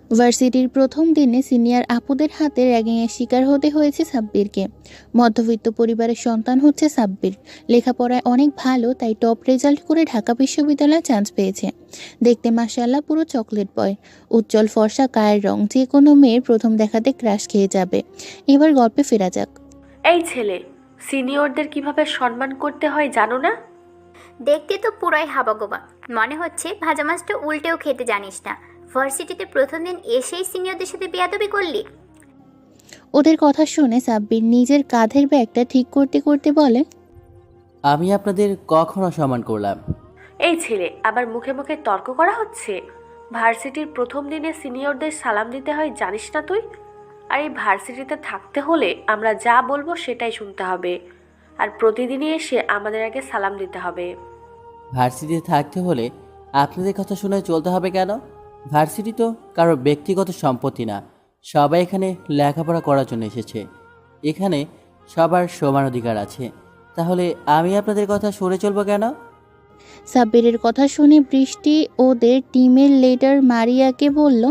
ভার্সিটির প্রথম দিনে সিনিয়র আপুদের হাতে র্যাগিংয়ের শিকার হতে হয়েছে সাব্বিরকে। মধ্যবিত্ত পরিবারের সন্তান হচ্ছে সাব্বির। লেখাপড়ায় অনেক ভালো, তাই টপ রেজাল্ট করে ঢাকা বিশ্ববিদ্যালয়ে চান্স পেয়েছে। দেখতে মাশাআল্লাহ পুরো চকলেট বয়। উজ্জ্বল ফর্সা গায়ের রং, যে কোনো মেয়ের প্রথম দেখাতে ক্রাশ খেয়ে যাবে। এবার গল্পে ফেরা যাক। এই ছেলে, সিনিয়রদের কিভাবে সম্মান করতে হয় জানো না? দেখতে তো পুরাই হাবাগোবা, মনে হচ্ছে ভাজা মাছটা উল্টেও খেতে জানিস না। ভার্সিটিতে প্রথম দিন এসেই সিনিয়রদের সাথে বেয়াদবি করলি। ওদের কথা শুনে সাব্বির নিজের কাঁধের ব্যাগটা ঠিক করতে করতে বলে, আমি আপনাদের কখন অসম্মান করলাম? এই ছেলে, আবার মুখে মুখে তর্ক করা হচ্ছে। ভার্সিটির প্রথম দিনে সিনিয়রদের সালাম দিতে হয় জানিস না তুই? আর এই ভার্সিটিতে থাকতে হলে আমরা যা বলবো সেটাই শুনতে হবে, আর প্রতিদিনই এসে আমাদের আগে সালাম দিতে হবে। ভার্সিটিতে থাকতে হলে আপনাদের কথা শুনে চলতে হবে কেন? ভার্সিটি তো কারো ব্যক্তিগত সম্পত্তি না। সবাই এখানে লেখাপড়া করার জন্য এসেছে। এখানে সবার সমান অধিকার আছে। তাহলে আমি আপনাদের কথা সরে চলবো কেন? সাব্বিরের কথা শুনে বৃষ্টি ওদের টিমের লিডার মারিয়াকে বলল,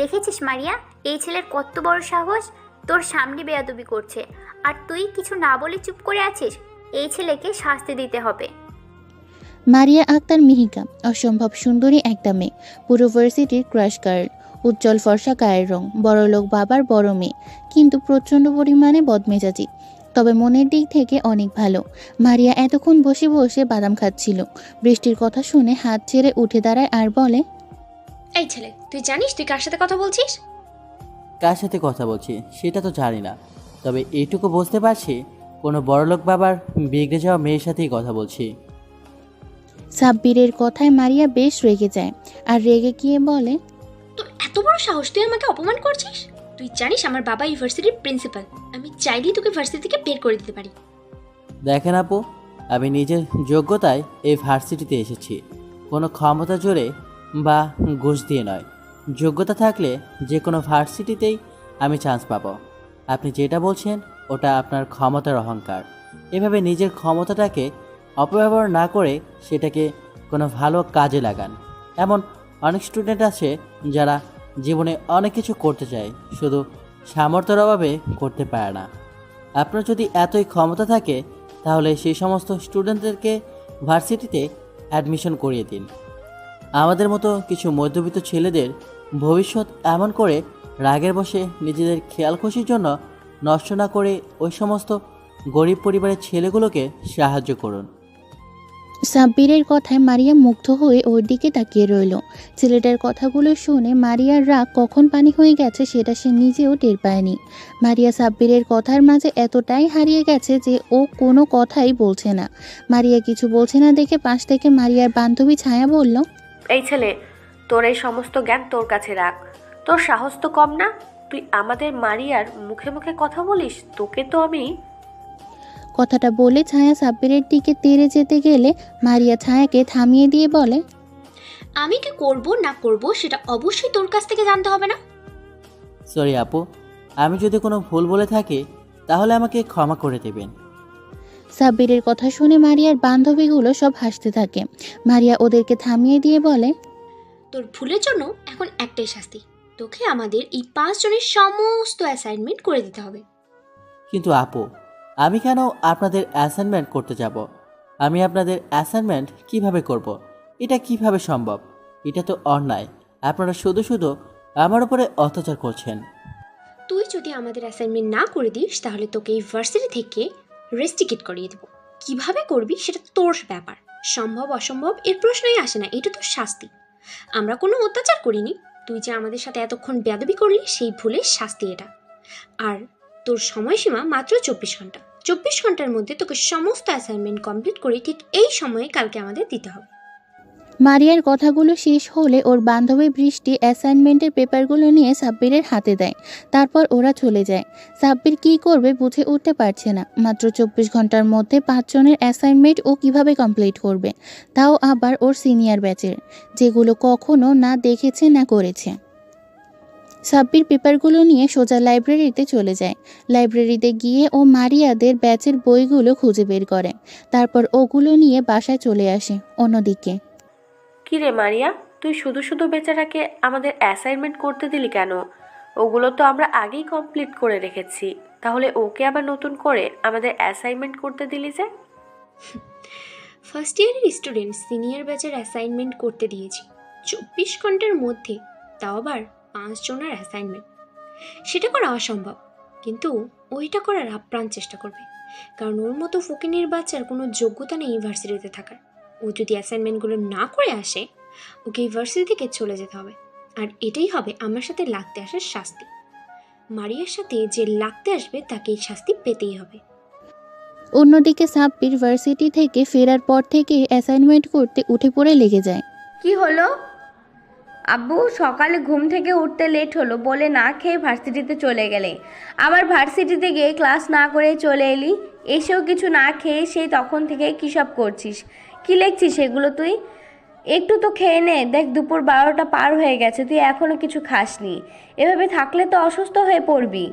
দেখেছিস মারিয়া, এই ছেলের কত বড় সাহস, তোর সামনে বেয়াদবি করছে আর তুই কিছু না বলে চুপ করে আছিস। এই ছেলেকে শাস্তি দিতে হবে। মারিয়া আক্তার মিহিকা অসম্ভব সুন্দরী একটা মেয়ে, পুরো ভার্সিটির ক্রাশ গার্ল। উজ্জ্বল ফর্সা গায়ের রং, বড়লোক বাবার বড় মেয়ে, কিন্তু প্রচণ্ড পরিমাণে বদমেজাজি। তবে মনের দিক থেকে অনেক ভালো। মারিয়া এতক্ষণ বসে বসে বাদাম খাচ্ছিল। বৃষ্টির কথা শুনে হাত ছেড়ে উঠে দাঁড়ায় আর বলে, এই ছেলে, তুই জানিস তুই কার সাথে কথা বলছিস? কার সাথে কথা বলছি সেটা তো জানি না, তবে এইটুকু বুঝতে পারছি কোনো বড়লোক বাবার বিগড়ে যাওয়া মেয়ের সাথেই কথা বলছি। সাব্বিরের কথায় মারিয়া বেশ রেগে যায় আর রেগে গিয়ে বলে, তোর এত বড় সাহস, তুই আমাকে অপমান করছিস? তুই জানিস আমার বাবা ইউনিভার্সিটির প্রিন্সিপাল। আমি চাইলেই তোকে ভার্সিটি থেকে বের করে দিতে পারি। দেখেন আপু, আমি নিজের যোগ্যতায় এই ভার্সিটিতে এসেছি, কোনো ক্ষমতা জোরে বা ঘুষ দিয়ে নয়। যোগ্যতা থাকলে যে কোনো ভার্সিটিতেই আমি চান্স পাবো। আপনি যেটা বলছেন ওটা আপনার ক্ষমতার অহংকার। এভাবে নিজের ক্ষমতাটাকে অপব্যবহার না করে সেটাকে কোনো ভালো কাজে লাগান। এমন অনেক স্টুডেন্ট আছে যারা জীবনে অনেক কিছু করতে চায়, শুধু সামর্থ্যের অভাবে করতে পারে না। আপনার যদি এতই ক্ষমতা থাকে তাহলে সেই সমস্ত স্টুডেন্টদেরকে ভার্সিটিতে অ্যাডমিশন করিয়ে দিন। আমাদের মতো কিছু মধ্যবিত্ত ছেলেদের ভবিষ্যৎ এমন করে রাগের বশে নিজেদের খেয়াল খুশির জন্য নষ্ট না করে ওই সমস্ত গরিব পরিবারের ছেলেগুলোকে সাহায্য করুন। সাব্বিরের কথায় মারিয়া মুগ্ধ হয়ে ওর দিকে তাকিয়ে রইল। ছেলেটার কথাগুলো শুনে মারিয়ার রাগ কখন পানি হয়ে গেছে সেটা সে নিজেও টের পায়নি। মারিয়া সাব্বিরের কথার মাঝে এতটাই হারিয়ে গেছে যে ও কোনো কথাই বলছে না। মারিয়া কিছু বলছে না দেখে পাশ থেকে মারিয়ার বান্ধবী ছায়া বলল, এই ছেলে, তোর এই সমস্ত জ্ঞান তোর কাছে রাখ। তোর সাহস তো কম না, তুই আমাদের মারিয়ার মুখে মুখে কথা বলিস? তোকে তো আমি... কথাটা বলে ছায়া সাব্বিরের দিকে তেড়ে যেতে গেলে মারিয়া ছায়াকে থামিয়ে দিয়ে বলে, আমি কি করব না করব সেটা অবশ্যই তোর কাছ থেকে জানতে হবে না? সরি আপু, আমি যদি কোনো ভুল বলে থাকি তাহলে আমাকে ক্ষমা করে দেবেন। সাব্বিরের কথা শুনে মারিয়ার বান্ধবীগুলো সব হাসতে থাকে। মারিয়া ওদেরকে থামিয়ে দিয়ে বলে, তোর ভুলের জন্য এখন একটাই শাস্তি, তোকে আমাদের এই 5 জনের সমস্ত অ্যাসাইনমেন্ট করে দিতে হবে। কিন্তু আপু, আমি কেন আপনাদের অ্যাসাইনমেন্ট করতে যাব? আমি আপনাদের অ্যাসাইনমেন্ট কিভাবে করব? এটা কিভাবে সম্ভব? এটা তো অন্যায়। আপনারা শুধু শুধু আমার উপরে অত্যাচার করছেন। তুই যদি আমাদের অ্যাসাইনমেন্ট না করে দিস তাহলে তোকে এই ভার্সিটি থেকে রেস্টিকেট করিয়ে দেবো। কিভাবে করবি সেটা তোর ব্যাপার। সম্ভব অসম্ভব এর প্রশ্নই আসে না, এটা তোর শাস্তি। আমরা কোনো অত্যাচার করিনি, তুই যে আমাদের সাথে এতক্ষণ বেয়াদবি করলি সেই ভুলের শাস্তি এটা। আর তোর সময়সীমা মাত্র 24 ঘন্টা। 24 ঘন্টার মধ্যে তোকে সমস্ত অ্যাসাইনমেন্ট কমপ্লিট করে ঠিক এই সময়ে কালকে আমাদের দিতে হবে। মারিয়ার কথাগুলো শেষ হলে ওর বান্ধবী বৃষ্টি অ্যাসাইনমেন্টের পেপারগুলো নিয়ে সাব্বিরের হাতে দেয়। তারপর ওরা চলে যায়। সাব্বির কী করবে বুঝে উঠতে পারছে না। মাত্র 24 ঘন্টার মধ্যে 5 জনের অ্যাসাইনমেন্ট ও কিভাবে কমপ্লিট করবে, তাও আবার ওর সিনিয়র ব্যাচের, যেগুলো কখনো না দেখেছে না করেছে। সাব্বির পেপারগুলো নিয়ে সোজা লাইব্রেরিতে চলে যায়। লাইব্রেরিতে গিয়ে ও মারিয়াদের ব্যাচের বইগুলো খুঁজে বের করে। তারপর ওগুলো নিয়ে বাসায় চলে আসে। অন্যদিকে কি রে মারিয়া, তুই তুই শুধু শুধু বেচারাকে আমাদের অ্যাসাইনমেন্ট করতে দিলি কেন? ওগুলো তো আমরা আগেই কমপ্লিট করে রেখেছি, তাহলে ওকে আবার নতুন করে আমাদের অ্যাসাইনমেন্ট করতে দিলি যে? ফার্স্ট ইয়ারের স্টুডেন্ট সিনিয়র ব্যাচের অ্যাসাইনমেন্ট করতে দিয়েছি 24 ঘন্টার মধ্যে, তাও আবার 5 জনের অ্যাসাইনমেন্ট। সেটা করা অসম্ভব, কিন্তু ওইটা করার আপ্রাণ চেষ্টা করবে, কারণ ওর মতো ফকিনীর বাচ্চার কোনো যোগ্যতা নেই ইউনিভার্সিটিতে থাকার। ও যদি অ্যাসাইনমেন্টগুলো না করে আসে, ওকে ইউনিভার্সিটি থেকে চলে যেতে হবে, আর এটাই হবে আমার সাথে লাগতে আসার শাস্তি। মারিয়ার সাথে যে লাগতে আসবে তাকে এই শাস্তি পেতেই হবে। অন্যদিকে সাব্বির ভার্সিটি থেকে ফেরার পর থেকে অ্যাসাইনমেন্ট করতে উঠে পড়ে লেগে যায়। কি হলো আব্বু? সকালে ঘুম থেকে উঠতে লেট হলো বলে না খেয়ে ভার্সিটিতে চলে গেলে, আবার ভার্সিটিতে গিয়ে ক্লাস না করে চলে এলি, এসেও কিছু না খেয়ে সেই তখন থেকে কী সব করছিস? কি লিখছিস এগুলো তুই? একটু তো খেয়ে নে, দেখ দুপুর 12টা পার হয়ে গেছে, তুই এখনও কিছু খাসনি। এভাবে থাকলে তো অসুস্থ হয়ে পড়বি।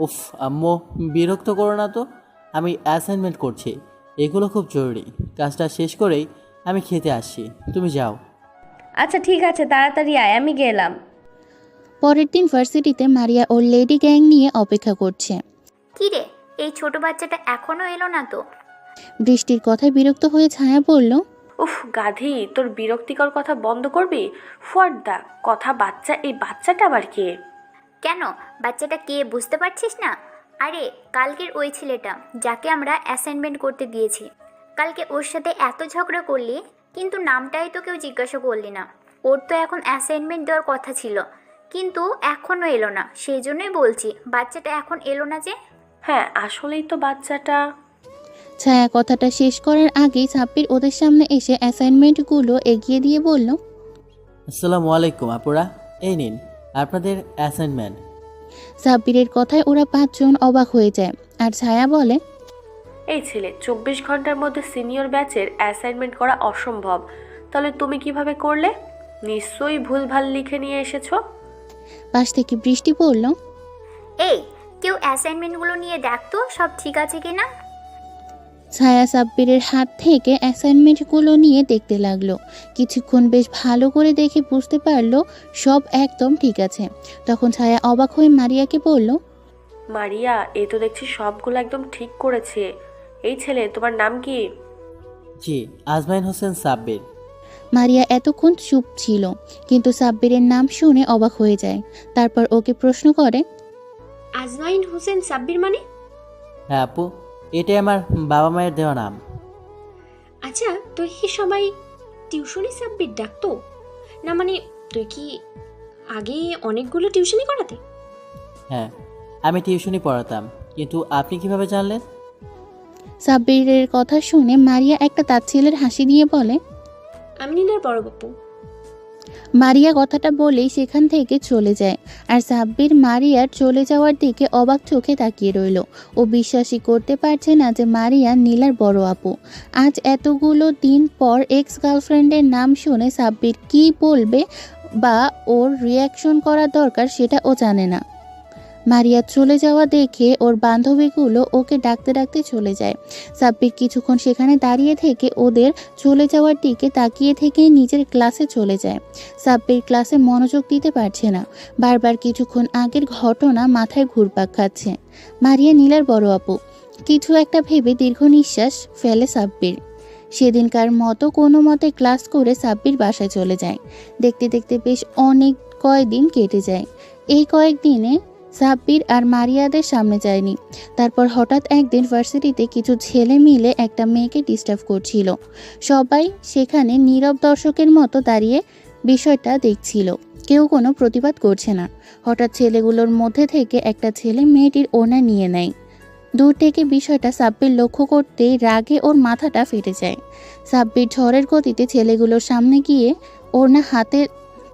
উফ আম্মু, বিরক্ত করো না তো। আমি অ্যাসাইনমেন্ট করছি, এগুলো খুব জরুরি। কাজটা শেষ করেই আমি খেতে আসছি, তুমি যাও। আচ্ছা ঠিক আছে, তাড়াতাড়ি আয়, আমি গেলাম। পরের দিন ভার্সিটিতে মারিয়া ওর লেডি গ্যাং নিয়ে অপেক্ষা করছে। কি রে, এই ছোট বাচ্চাটা এখনো এলো না তো? বৃষ্টির কথায় বিরক্ত হয়ে ছায়া বলল, উফ গাধি, তোর বিরক্তিকর কথা বন্ধ করবি? ফর্দা কথা বাচ্চা, এই বাচ্চাটা আবার কে? কেন, বাচ্চাটা কে বুঝতে পারছিস না? আরে কালকের ওই ছেলেটা যাকে আমরা অ্যাসাইনমেন্ট করতে দিয়েছি। কালকে ওর সাথে এত ঝগড়া করলি, কিন্তু নামটাই তো কেউ জিজ্ঞাসা করলি না। ওর তো এখন অ্যাসাইনমেন্ট দেওয়ার কথা ছিল, কিন্তু এখনও এলো না। সেই জন্যই বলছি, বাচ্চাটা এখন এলো না যে। হ্যাঁ আসলেই তো বাচ্চাটা। ছায়া কথাটা শেষ করার আগেই সাব্বির ওদের সামনে এসে অ্যাসাইনমেন্টগুলো এগিয়ে দিয়ে বলল, আসসালামু আলাইকুম আপুরা, এই নিন আপনাদের অ্যাসাইনমেন্ট। সাব্বিরের কথায় ওরা 5 জন অবাক হয়ে যায়। আর ছায়া বলে, এই ছেলে 24 ঘন্টার মধ্যে সিনিয়র ব্যাচের অ্যাসাইনমেন্ট করা অসম্ভব, তাহলে তুমি কিভাবে করলে? নিশ্চয়ই ভুলভাল লিখে নিয়ে এসেছো। পাশ থেকে বৃষ্টি বলল, এই কেউ অ্যাসাইনমেন্টগুলো নিয়ে দেখতো সব ঠিক আছে কি না। ছায়া সাব্বিরের হাত থেকে অ্যাসাইনমেন্টগুলো নিয়ে দেখতে লাগলো। কিছুক্ষণ বেশ ভালো করে দেখে বুঝতে পারলো সব একদম ঠিক আছে। তখন ছায়া অবাক হয়ে মারিয়াকে বলল, মারিয়া, এ তো দেখছি সবগুলো একদম ঠিক করেছে। এই ছেলে, তোমার নাম কি? জি, আজমাইন হোসেন সাব্বির। মারিয়া এতক্ষণ চুপ ছিল, কিন্তু সাব্বিরের নাম শুনে অবাক হয়ে যায়। তারপর ওকে প্রশ্ন করে, আজমাইন হোসেন সাব্বির মানে? হ্যাঁ আপু, এটাই আমার বাবা মায়ের দেওয়া নাম। আচ্ছা, তুই কি সবাই টিউশনি সাব্বির ডাকতো না? মানে তুই কি আগে অনেকগুলো টিউশনি করাতে? হ্যাঁ, আমি টিউশনি পড়াতাম, কিন্তু আপনি কিভাবে জানলেন? সাব্বিরের কথা শুনে মারিয়া একটা তাচ্ছিলের হাসি দিয়ে বলে, আমি নীলার বড় বাপু। মারিয়া কথাটা বলেই সেখান থেকে চলে যায়। আর সাব্বির মারিয়ার চলে যাওয়ার দিকে অবাক চোখে তাকিয়ে রইল। ও বিশ্বাসই করতে পারছে না যে মারিয়া নীলার বড় আপু। আজ এতগুলো দিন পর এক্স গার্লফ্রেন্ডের নাম শুনে সাব্বির কী বলবে বা ওর রিয়াকশন করা দরকার সেটা ও জানে না। মারিয়া চলে যাওয়া দেখে ওর বান্ধবীগুলো ওকে ডাকতে ডাকতে চলে যায়। সাব্বির কিছুক্ষণ সেখানে দাঁড়িয়ে থেকে ওদের চলে যাওয়ার দিকে তাকিয়ে থেকে নিজের ক্লাসে চলে যায়। সাব্বির ক্লাসে মনোযোগ দিতে পারছে না, বারবার কিছুক্ষণ আগের ঘটনা মাথায় ঘুরপাক খাচ্ছে। মারিয়া নীলার বড় আপু। কিছু একটা ভেবে দীর্ঘ নিঃশ্বাস ফেলে সাব্বির। সেদিনকার মতো কোনো মতে ক্লাস করে সাব্বির বাসায় চলে যায়। দেখতে দেখতে বেশ অনেক কয়েকদিন কেটে যায়। এই কয়েকদিনে সাব্বির আর মারিয়াদের সামনে যায়নি। তারপর হঠাৎ একদিন ভার্সিটিতে কিছু ছেলে মিলে একটা মেয়েকে ডিস্টার্ব করছিল। সবাই সেখানে নীরব দর্শকের মতো দাঁড়িয়ে বিষয়টা দেখছিল, কেউ কোনো প্রতিবাদ করছে না। হঠাৎ ছেলেগুলোর মধ্যে থেকে একটা ছেলে মেয়েটির ওড়না নিয়ে নেয়। দূর থেকে বিষয়টা সাব্বির লক্ষ্য করতেই রাগে ওর মাথাটা ফেটে যায়। সাব্বির ঝড়ের গতিতে ছেলেগুলোর সামনে গিয়ে ওড়না হাতে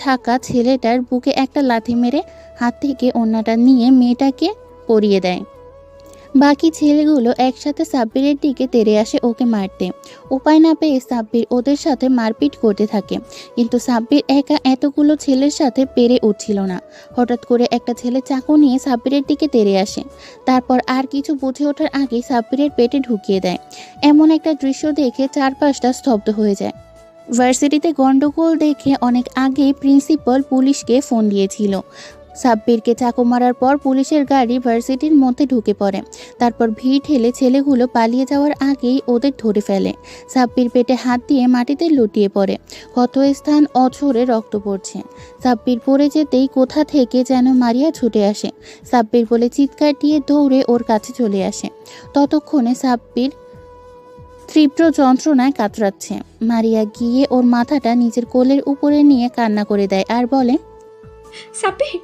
থাকা ছেলেটার বুকে একটা লাথি মেরে হাত থেকে ওড়নাটা নিয়ে মেয়েটাকে পরিয়ে দেয়। বাকি ছেলেগুলো একসাথে সাব্বিরের দিকে তেড়ে আসে ওকে মারতে। উপায় না পেয়ে সাব্বির ওদের সাথে মারপিট করতে থাকে, কিন্তু সাব্বির একা এতগুলো ছেলের সাথে পেরে উঠছিল না। হঠাৎ করে একটা ছেলে চাকু নিয়ে সাব্বিরের দিকে তেড়ে আসে। তারপর আর কিছু বুঝে ওঠার আগেই সাব্বিরের পেটে ঢুকিয়ে দেয়। এমন একটা দৃশ্য দেখে চারপাশটা স্তব্ধ হয়ে যায়। ভার্সিটিতে গন্ডগোল দেখে অনেক আগেই প্রিন্সিপাল পুলিশকে ফোন দিয়েছিল। সাব্বিরকে চাকু মারার পর পুলিশের গাড়ি ভার্সিটির মধ্যে ঢুকে পড়ে। তারপর ভিড় ঠেলে ছেলেগুলো পালিয়ে যাওয়ার আগেই ওদের ধরে ফেলে। সাব্বির পেটে হাত দিয়ে মাটিতে লুটিয়ে পড়ে। ক্ষত স্থান অঝরে রক্ত পড়ছে। সাব্বির পড়ে যেতেই কোথা থেকে যেন মারিয়া ছুটে আসে। সাব্বির বলে চিৎকার দিয়ে দৌড়ে ওর কাছে চলে আসে। ততক্ষণে সাব্বির তীব্র যন্ত্রণায় কাতরাচ্ছে। মারিয়া গিয়ে ওর মাথাটা নিজের কোলের উপরে নিয়ে কান্না করে দেয় আর বলে, সাব্বির,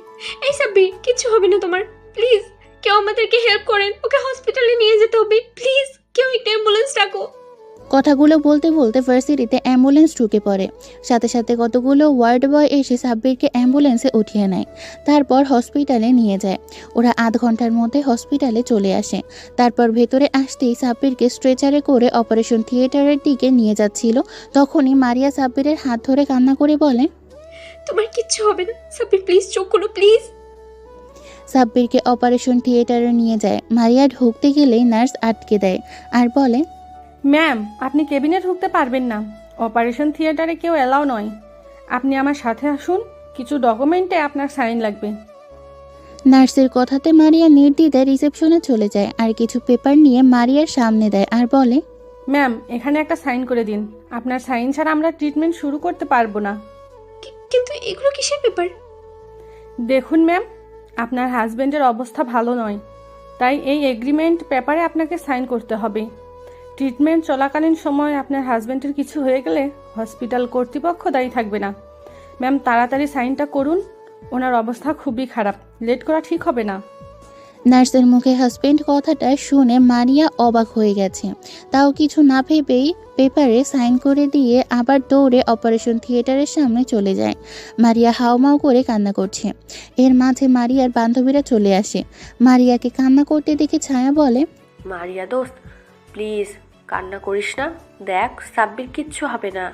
এই সাব্বির, কিছু হবে না তোমার। প্লিজ কেউ আমাদেরকে হেল্প করেন, ওকে হসপিটালে নিয়ে যেতে হবে। প্লিজ কেউ একটা অ্যাম্বুলেন্স ডাকো। কথাগুলো বলতে বলতে ভার্সিটিতে অ্যাম্বুলেন্স ঢুকে পড়ে। সাথে সাথে কতগুলো ওয়ার্ড বয় এসে সাব্বিরকে অ্যাম্বুলেন্সে উঠিয়ে নেয়। তারপর হসপিটালে নিয়ে যায়। ওরা আধ ঘন্টার মধ্যে হসপিটালে চলে আসে। তারপর ভেতরে আসতেই সাব্বিরকে স্ট্রেচারে করে অপারেশন থিয়েটারের দিকে নিয়ে যাচ্ছিল। তখনই মারিয়া সাব্বিরের হাত ধরে কান্না করে বলে, তোমার কিচ্ছু হবে না সাব্বির, প্লিজ চোখ খোলো প্লিজ। সাব্বিরকে অপারেশন থিয়েটারে নিয়ে যায়। মারিয়া ঢুকতে গেলেই নার্স আটকে দেয় আর বলে, ম্যাম, আপনি কেবিনে ঢুকতে পারবেন না। অপারেশন থিয়েটারে কেউ অ্যালাউ নয়। আপনি আমার সাথে আসুন, কিছু ডকুমেন্টে আপনার সাইন লাগবে। নার্সের কথাতে মারিয়া নির্দ্বিধায় রিসেপশনে চলে যায় আর কিছু পেপার নিয়ে মারিয়ার সামনে দেয় আর বলে, ম্যাম, এখানে একটা সাইন করে দিন। আপনার সাইন ছাড়া আমরা ট্রিটমেন্ট শুরু করতে পারবো না। কিন্তু এগুলো কিসের পেপার? দেখুন ম্যাম, আপনার হাজবেন্ডের অবস্থা ভালো নয়, তাই এই এগ্রিমেন্ট পেপারে আপনাকে সাইন করতে হবে। ট্রিটমেন্ট চলাকালীন সময় আপনার হাজবেন্ডের কিছু হয়ে গেলে হসপিটাল কর্তৃপক্ষ দায়ী থাকবে না। ম্যাম, তাড়াতাড়ি সাইনটা করুন, ওনার অবস্থা খুবই খারাপ, লেট করা ঠিক হবে না। নার্সের মুখে হাজবেন্ড কথাটা শুনে মারিয়া অবাক হয়ে গেছে। তাও কিছু না ভেবেই পেপারে সাইন করে দিয়ে আবার দৌড়ে অপারেশন থিয়েটারের সামনে চলে যায়। মারিয়া হাউমাউ করে কান্না করছে। এর মাঝে মারিয়ার বান্ধবীরা চলে আসে। মারিয়াকে কান্না করতে দেখে ছায়া বলে, মারিয়া দোস্ত, প্লিজ কান্না করিস না, দেখ সাব্বির কিচ্ছু হবে না।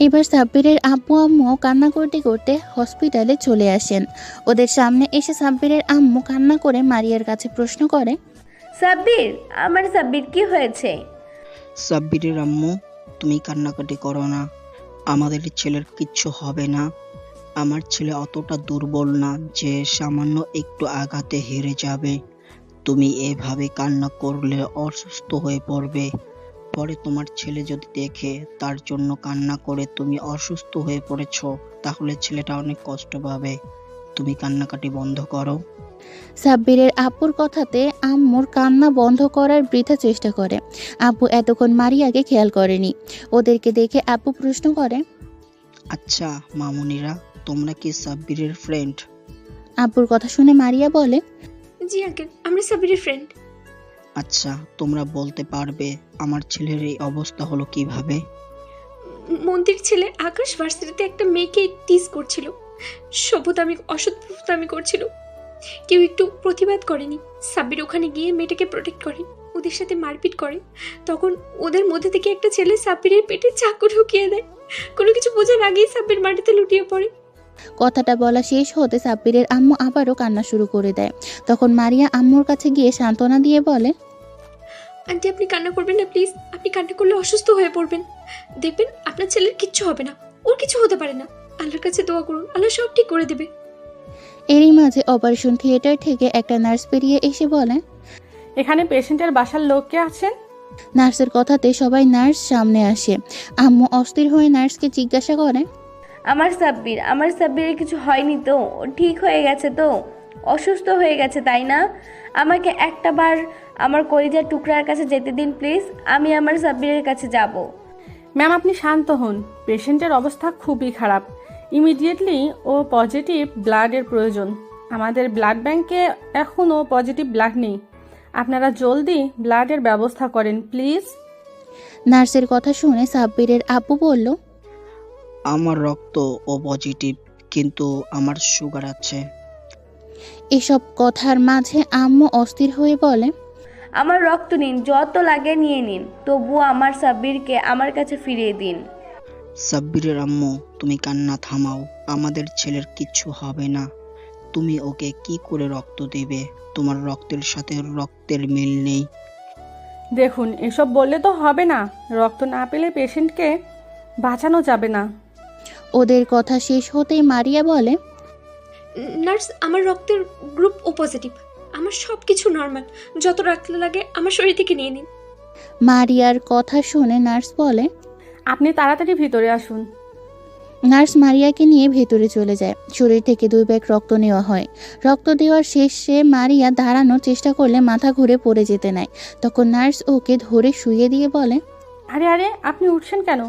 এবার সাব্বিরের আব্বু আম্মু কান্না করতে করতে হসপিটালে চলে আসেন। ওদের সামনে এসে সাব্বিরের আম্মু কান্না করে মারিয়ার কাছে প্রশ্ন করে, সাব্বির, আমার সাব্বির কি হয়েছে? সাব্বিরের আম্মু, তুমি কান্নাকাটি করো না, আমাদের ছেলের কিচ্ছু হবে না। আমার ছেলে অতটা দুর্বল না যে সামান্য একটু আঘাতে হেরে যাবে। তুমি এভাবে কান্না করলে অসুস্থ হয়ে পড়বে। পরে তোমার ছেলে যদি দেখে তার জন্য কান্না করে তুমি অসুস্থ হয়ে পড়েছ, তাহলে ছেলেটা অনেক কষ্ট পাবে। তুমি কান্নাকাটি বন্ধ করো। সাব্বিরের আব্বুর কথাতে আম্মুর কান্না বন্ধ করার বৃথা চেষ্টা করে। আব্বু এতক্ষণ মারিয়াকে খেয়াল করেনি। ওদেরকে দেখে আব্বু প্রশ্ন করে, আচ্ছা মামুনিরা, তোমরা কি সাব্বিরের ফ্রেন্ড? আব্বুর কথা শুনে মারিয়া বলে, জি আঙ্কেল, আমরা সাব্বিরের ফ্রেন্ড। আচ্ছা, তোমরা বলতে পারবে আমার ছেলের এই অবস্থা হলো কিভাবে? মন্দির ছেলে আকাশ ভার্সিটিতে একটা মেয়েকে টিজ করছিল, সভ্যতামি অসভ্যতামি করছিল। কেউ একটু প্রতিবাদ করেনি। সাব্বির ওখানে গিয়ে মেয়েটাকে প্রোটেক্ট করে, ওদের সাথে মারপিট করে। তখন ওদের মধ্যে থেকে একটা ছেলে সাব্বিরের পেটে চাকু ঢুকিয়ে দেয়। কোনো কিছু বোঝার আগেই সাব্বির মাটিতে লুটিয়ে পড়ে। কথাটা বলা শেষ হতে সাব্বিরের আম্মু আবারও কান্না শুরু করে দেয়। তখন মারিয়া আম্মুর কাছে গিয়ে সান্ত্বনা দিয়ে বলে, আন্টি, আপনি কান্না করবেন না প্লিজ। আপনি কান্না করলে অসুস্থ হয়ে পড়বেন। দেখবেন আপনার ছেলের কিচ্ছু হবে না, ওর কিছু হতে পারে না। আল্লাহর কাছে দোয়া করুন, আল্লাহ সব ঠিক করে দেবে। এরই মাঝে অপারেশন থিয়েটার থেকে একটা নার্স বেরিয়ে এসে বলে, এখানে পেশেন্টের বাসার লোক কে আছেন? নার্সের কথাতে সবাই নার্স সামনে আসে। আম্মু অস্থির হয়ে নার্সকে জিজ্ঞাসা করে, আমার সাব্বিরের কিছু হয়নি তো? ও ঠিক হয়ে গেছে তো? অসুস্থ হয়ে গেছে তাই না? আমাকে একটা বার আমার কলিজার টুকরার কাছে যেতে দিন প্লিজ, আমি আমার সাব্বিরের কাছে যাব। ম্যাম, আপনি শান্ত হন, পেশেন্টের অবস্থা খুবই খারাপ। ইমিডিয়েটলি ও পজিটিভ ব্লাডের প্রয়োজন। আমাদের ব্লাড ব্যাংকে এখনও পজিটিভ ব্লাড নেই। আপনারা জলদি ব্লাডের ব্যবস্থা করেন প্লিজ। নার্সের কথা শুনে সাব্বিরের আব্বু বলল, আমার রক্ত ও পজিটিভ, কিন্তু আমার সুগার আছে। এসব কথার মাঝে আম্মু অস্থির হয়ে বলে, আমার রক্ত নিন, যত লাগে নিয়ে নিন, তবুও আমার সাব্বিরকে আমার কাছে ফিরিয়ে দিন। সাব্বিরের আম্মু, তুমি কান্না থামাও, আমাদের ছেলের কিচ্ছু হবে না। তুমি ওকে কি করে রক্ত দেবে? তোমার রক্তের সাথে রক্তের মিল নেই। দেখুন, এসব বললে তো হবে না। রক্ত না পেলে পেশেন্টকে বাঁচানো যাবে না। ওদের কথা শেষ হতেই মারিয়া বলে, নার্স, আমার রক্তের গ্রুপ ও পজিটিভ। আমার সব কিছু নর্মাল। যত রক্ত লাগে আমার শরীর থেকে নিয়ে নিন। মারিয়ার কথা শুনে নার্স বলে, আপনি তাড়াতাড়ি ভিতরে আসুন। নার্স মারিয়াকে নিয়ে ভেতরে চলে যায়। শরীর থেকে 2 ব্যাগ রক্ত নেওয়া হয়। রক্ত দেওয়ার শেষে মারিয়া দাঁড়ানোর চেষ্টা করলে মাথা ঘুরে পড়ে যেতে নেয়। তখন নার্স ওকে ধরে শুইয়ে দিয়ে বলে, আরে আরে, আপনি উঠছেন কেন?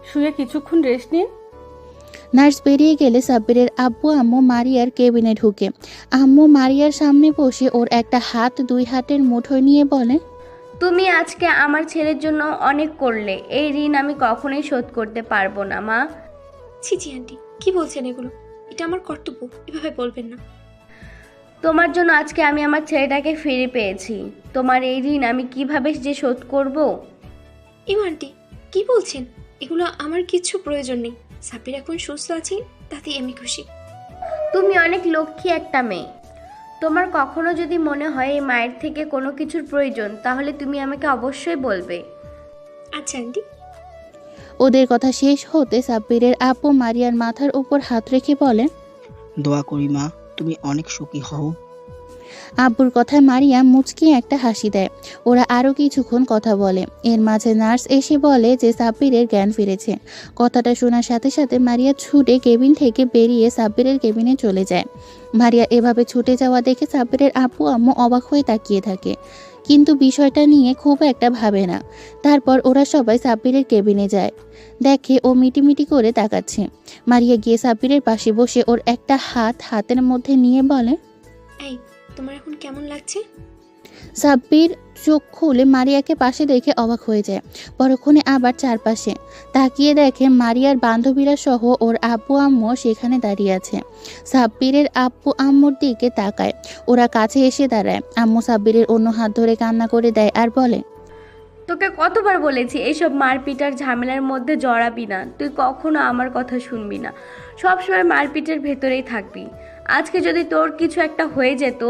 শুয়ে কিছুক্ষণ রেস্ট নিন। নার্স বেরিয়ে গেলে সাব্বিরের আব্বু আম্মু মারিয়ার কেবিনে ঢুকে। আম্মু মারিয়ার সামনে বসে ওর একটা হাত 2 হাতের মুঠোয় নিয়ে বলে, তুমি আজকে আমার ছেলের জন্য অনেক করলে, এই ঋণ আমি কখনোই শোধ করতে পারবো না মা। ছি ছি আন্টি, কি বলছেন এগুলো? এটা আমার কর্তব্য, এভাবে বলবেন না। তোমার জন্য আজকে আমি আমার ছেলেটাকে ফিরে পেয়েছি। তোমার এই ঋণ আমি কিভাবে যে শোধ করব? আন্টি, কি বলছেন? এগুলো আমার কিছু প্রয়োজন নেই। সাব্বির এখন সুস্থ আছে, তাতেই আমি খুশি। তুমি অনেক লক্ষ্মী একটা মেয়ে। তোমার কখনো যদি মনে হয় এই মায়ের থেকে কোনো কিছুর প্রয়োজন, তাহলে তুমি আমাকে অবশ্যই বলবে। আচ্ছা আন্টি। ওদের কথা শেষ হতে সাব্বিরের আব্বু মারিয়ার মাথার উপর হাত রেখে বলে, দোয়া করি মা, তুমি অনেক সুখী হও। আব্বুর কথায় মারিয়া মুচকি একটা হাসি দেয়। ওরা আরও কিছুক্ষণ কথা বলে। এর মাঝে নার্স এসে বলে যে সাব্বিরের জ্ঞান ফিরেছে। কথাটা শোনার সাথে সাথে মারিয়া ছুটে কেবিন থেকে বেরিয়ে সাব্বিরের কেবিনে চলে যায়। মারিয়া এভাবে ছুটে যাওয়া দেখে সাব্বিরের আব্বু আম্মু অবাক হয়ে তাকিয়ে থাকে, কিন্তু বিষয়টা নিয়ে খুব একটা ভাবে না। তারপর ওরা সবাই সাব্বিরের কেবিনে যায়। দেখে ও মিটিমিটি করে তাকাচ্ছে। মারিয়া গিয়ে সাব্বিরের পাশে বসে ওর একটা হাত হাতের মধ্যে নিয়ে বলে, এই, তোমার এখন কেমন লাগছে? সাব্বির চোখ খুলে মারিয়াকে পাশে দেখে অবাক হয়ে যায়। পরক্ষণে আবার চারপাশে তাকিয়ে দেখে মারিয়ার বান্ধবীরা সহ ওর আব্বু আম্মু সেখানে দাঁড়িয়ে আছে। সাব্বিরের আব্বু আম্মুর দিকে তাকায়। ওরা কাছে এসে দাঁড়ায়। আম্মু সাব্বিরের অন্য হাত ধরে কান্না করে দেয় আর বলে, তোকে কতবার বলেছি এইসব মারপিটার ঝামেলার মধ্যে জড়াবি না। তুই কখনো আমার কথা শুনবি না, সবসময় মারপিটের ভেতরেই থাকবি। আজকে যদি তোর কিছু একটা হয়ে যেত,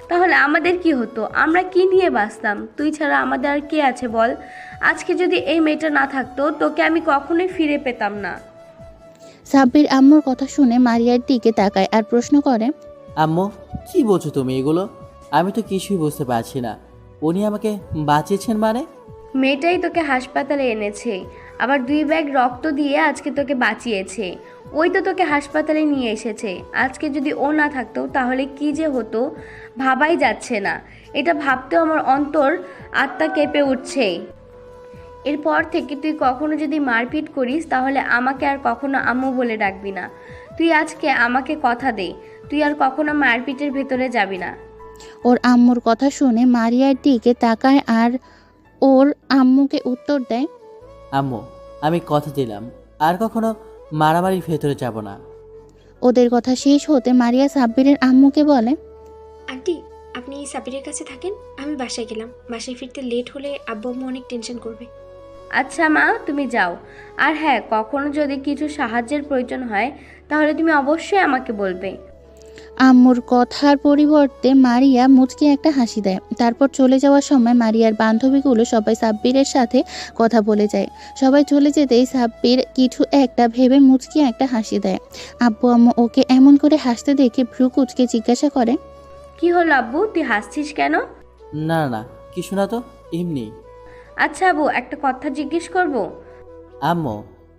তাহলে আমাদের কি হতো? আমরা কি নিয়ে বাঁচতাম? তুই ছাড়া আমাদের আর কে আছে বল? আজকে যদি এই মেয়েটা না থাকতো, তোকে আমি কখনোই ফিরে পেতাম না। সাব্বির আম্মুর কথা শুনে মারিয়ার দিকে তাকায় আর প্রশ্ন করে, আম্মু, কি বলছো তুমি এগুলো? আমি তো কিছুই বুঝতে পারছি না। উনি আমাকে বাঁচিয়েছেন মানে? মেয়েটাই তোকে হাসপাতালে এনেছে, আবার 2 ব্যাগ রক্ত দিয়ে আজকে তোকে বাঁচিয়েছে। ওই তো তোকে হাসপাতালে নিয়ে এসেছে। আজকে যদি ও না থাকতো, তাহলে কি যে হতো ভাবাই যাচ্ছে না। এটা ভাবতেও আমার অন্তর আত্মা কেঁপে উঠছে। এরপর থেকে তুই কখনো যদি মারপিট করিস, তাহলে আমাকে আর কখনো আম্মু বলে ডাকবি না। তুই আজকে আমাকে কথা দে, তুই আর কখনো মারপিটের ভেতরে যাবি না। ওর আম্মুর কথা শুনে মারিয়ার দিকে তাকায় আর ওর আম্মুকে উত্তর দেয়, আম্মু, আমি কথা দিলাম আর কখনো মারামারির ভেতরে যাব না। ওদের কথা শেষ হতে মারিয়া সাব্বিরের আম্মুকে বলে, আন্টি, আপনি সাব্বিরের কাছে থাকেন, আমি বাসায় গেলাম। বাসায় ফিরতে লেট হলে আব্বু আম্মু অনেক টেনশন করবে। আচ্ছা মা, তুমি যাও। আর হ্যাঁ, কখনো যদি কিছু সাহায্যের প্রয়োজন হয়, তাহলে তুমি অবশ্যই আমাকে বলবে। আম্মুর কথার পরিবর্তে মারিয়া মুচকি একটা হাসি দেয়। তারপর চলে যাওয়ার সময় মারিয়ার বান্ধবীগুলো সবাই সাব্বিরের সাথে কথা বলে যায়। সবাই চলে যেতেই সাব্বির কিছু একটা ভেবে মুচকি একটা হাসি দেয়। আব্বু আম্মু ওকে এমন করে হাসতে দেখে ভ্রু কুচকে জিজ্ঞাসা করে, কি হলো আব্বু, তুই হাসছিস কেন? না না, কিছু না তো, এমনি। আচ্ছা আব্বু, একটা কথা জিজ্ঞেস করব? আম্মু,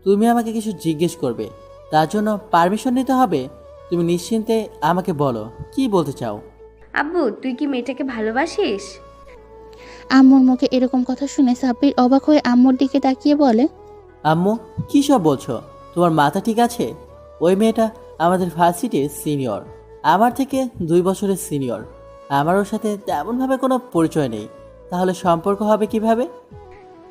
তুমি আমাকে কিছু জিজ্ঞেস করবে, তার জন্য পারমিশন নিতে হবে। তুমি নিশ্চিন্তে আমাকে বলো, কি বলতে চাও। আব্বু, তুই কি মেয়েটাকে ভালোবাসিস? আম্মুর মুখে এরকম কথা শুনে সাব্বির অবাক হয়ে আম্মুর দিকে তাকিয়ে বলে, আম্মু, কী সব বলছো? তোমার মাথা ঠিক আছে? ওই মেয়েটা আমাদের ভার্সিটির সিনিয়র, আমার থেকে 2 বছরের সিনিয়র। আমার ওর সাথে তেমনভাবে কোনো পরিচয় নেই, তাহলে সম্পর্ক হবে কিভাবে?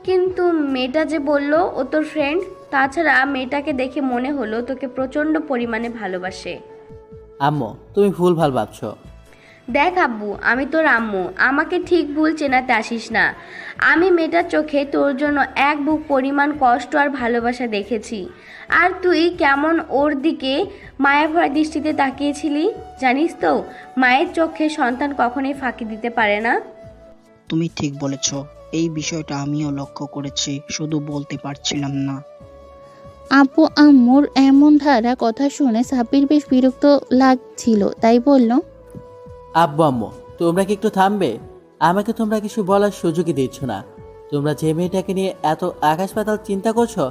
কিন্তু মেয়েটা যে বললো ও তোর ফ্রেন্ড, তাছাড়া মেয়েটাকে দেখে মনে হলো তোকে প্রচণ্ড পরিমাণে ভালোবাসে। আম্মু, তুমি ভুলভাল ভাবছো। দেখ আব্বু, আমি তোর আম্মু, আমাকে ঠিক ভুল চেনাতে আসিস না। আমি মেয়েটার চোখে তোর জন্য এক বুক পরিমাণ কষ্ট আর ভালোবাসা দেখেছি। আর তুই কেমন ওর দিকে মায়াভরা দৃষ্টিতে তাকিয়েছিলি। জানিস তো, মায়ের চোখে সন্তান কখনোই ফাঁকি দিতে পারে না। তুমি ঠিক বলেছ, এই বিষয়টা আমিও লক্ষ্য করেছি, শুধু বলতে পারছিলাম না। আপু আম্মুর এমন ধারা কথা শুনে সাব্বির বেশ বিরক্ত লাগছিল, তাই বলল, আব্বু আম্মু, তোমরা কি একটু থামবে? আমাকে তোমরা কিছু বলার সুযোগই দিচ্ছ না। তোমরা যে মেয়েটাকে নিয়ে এত আকাশ পাতাল চিন্তা করছো,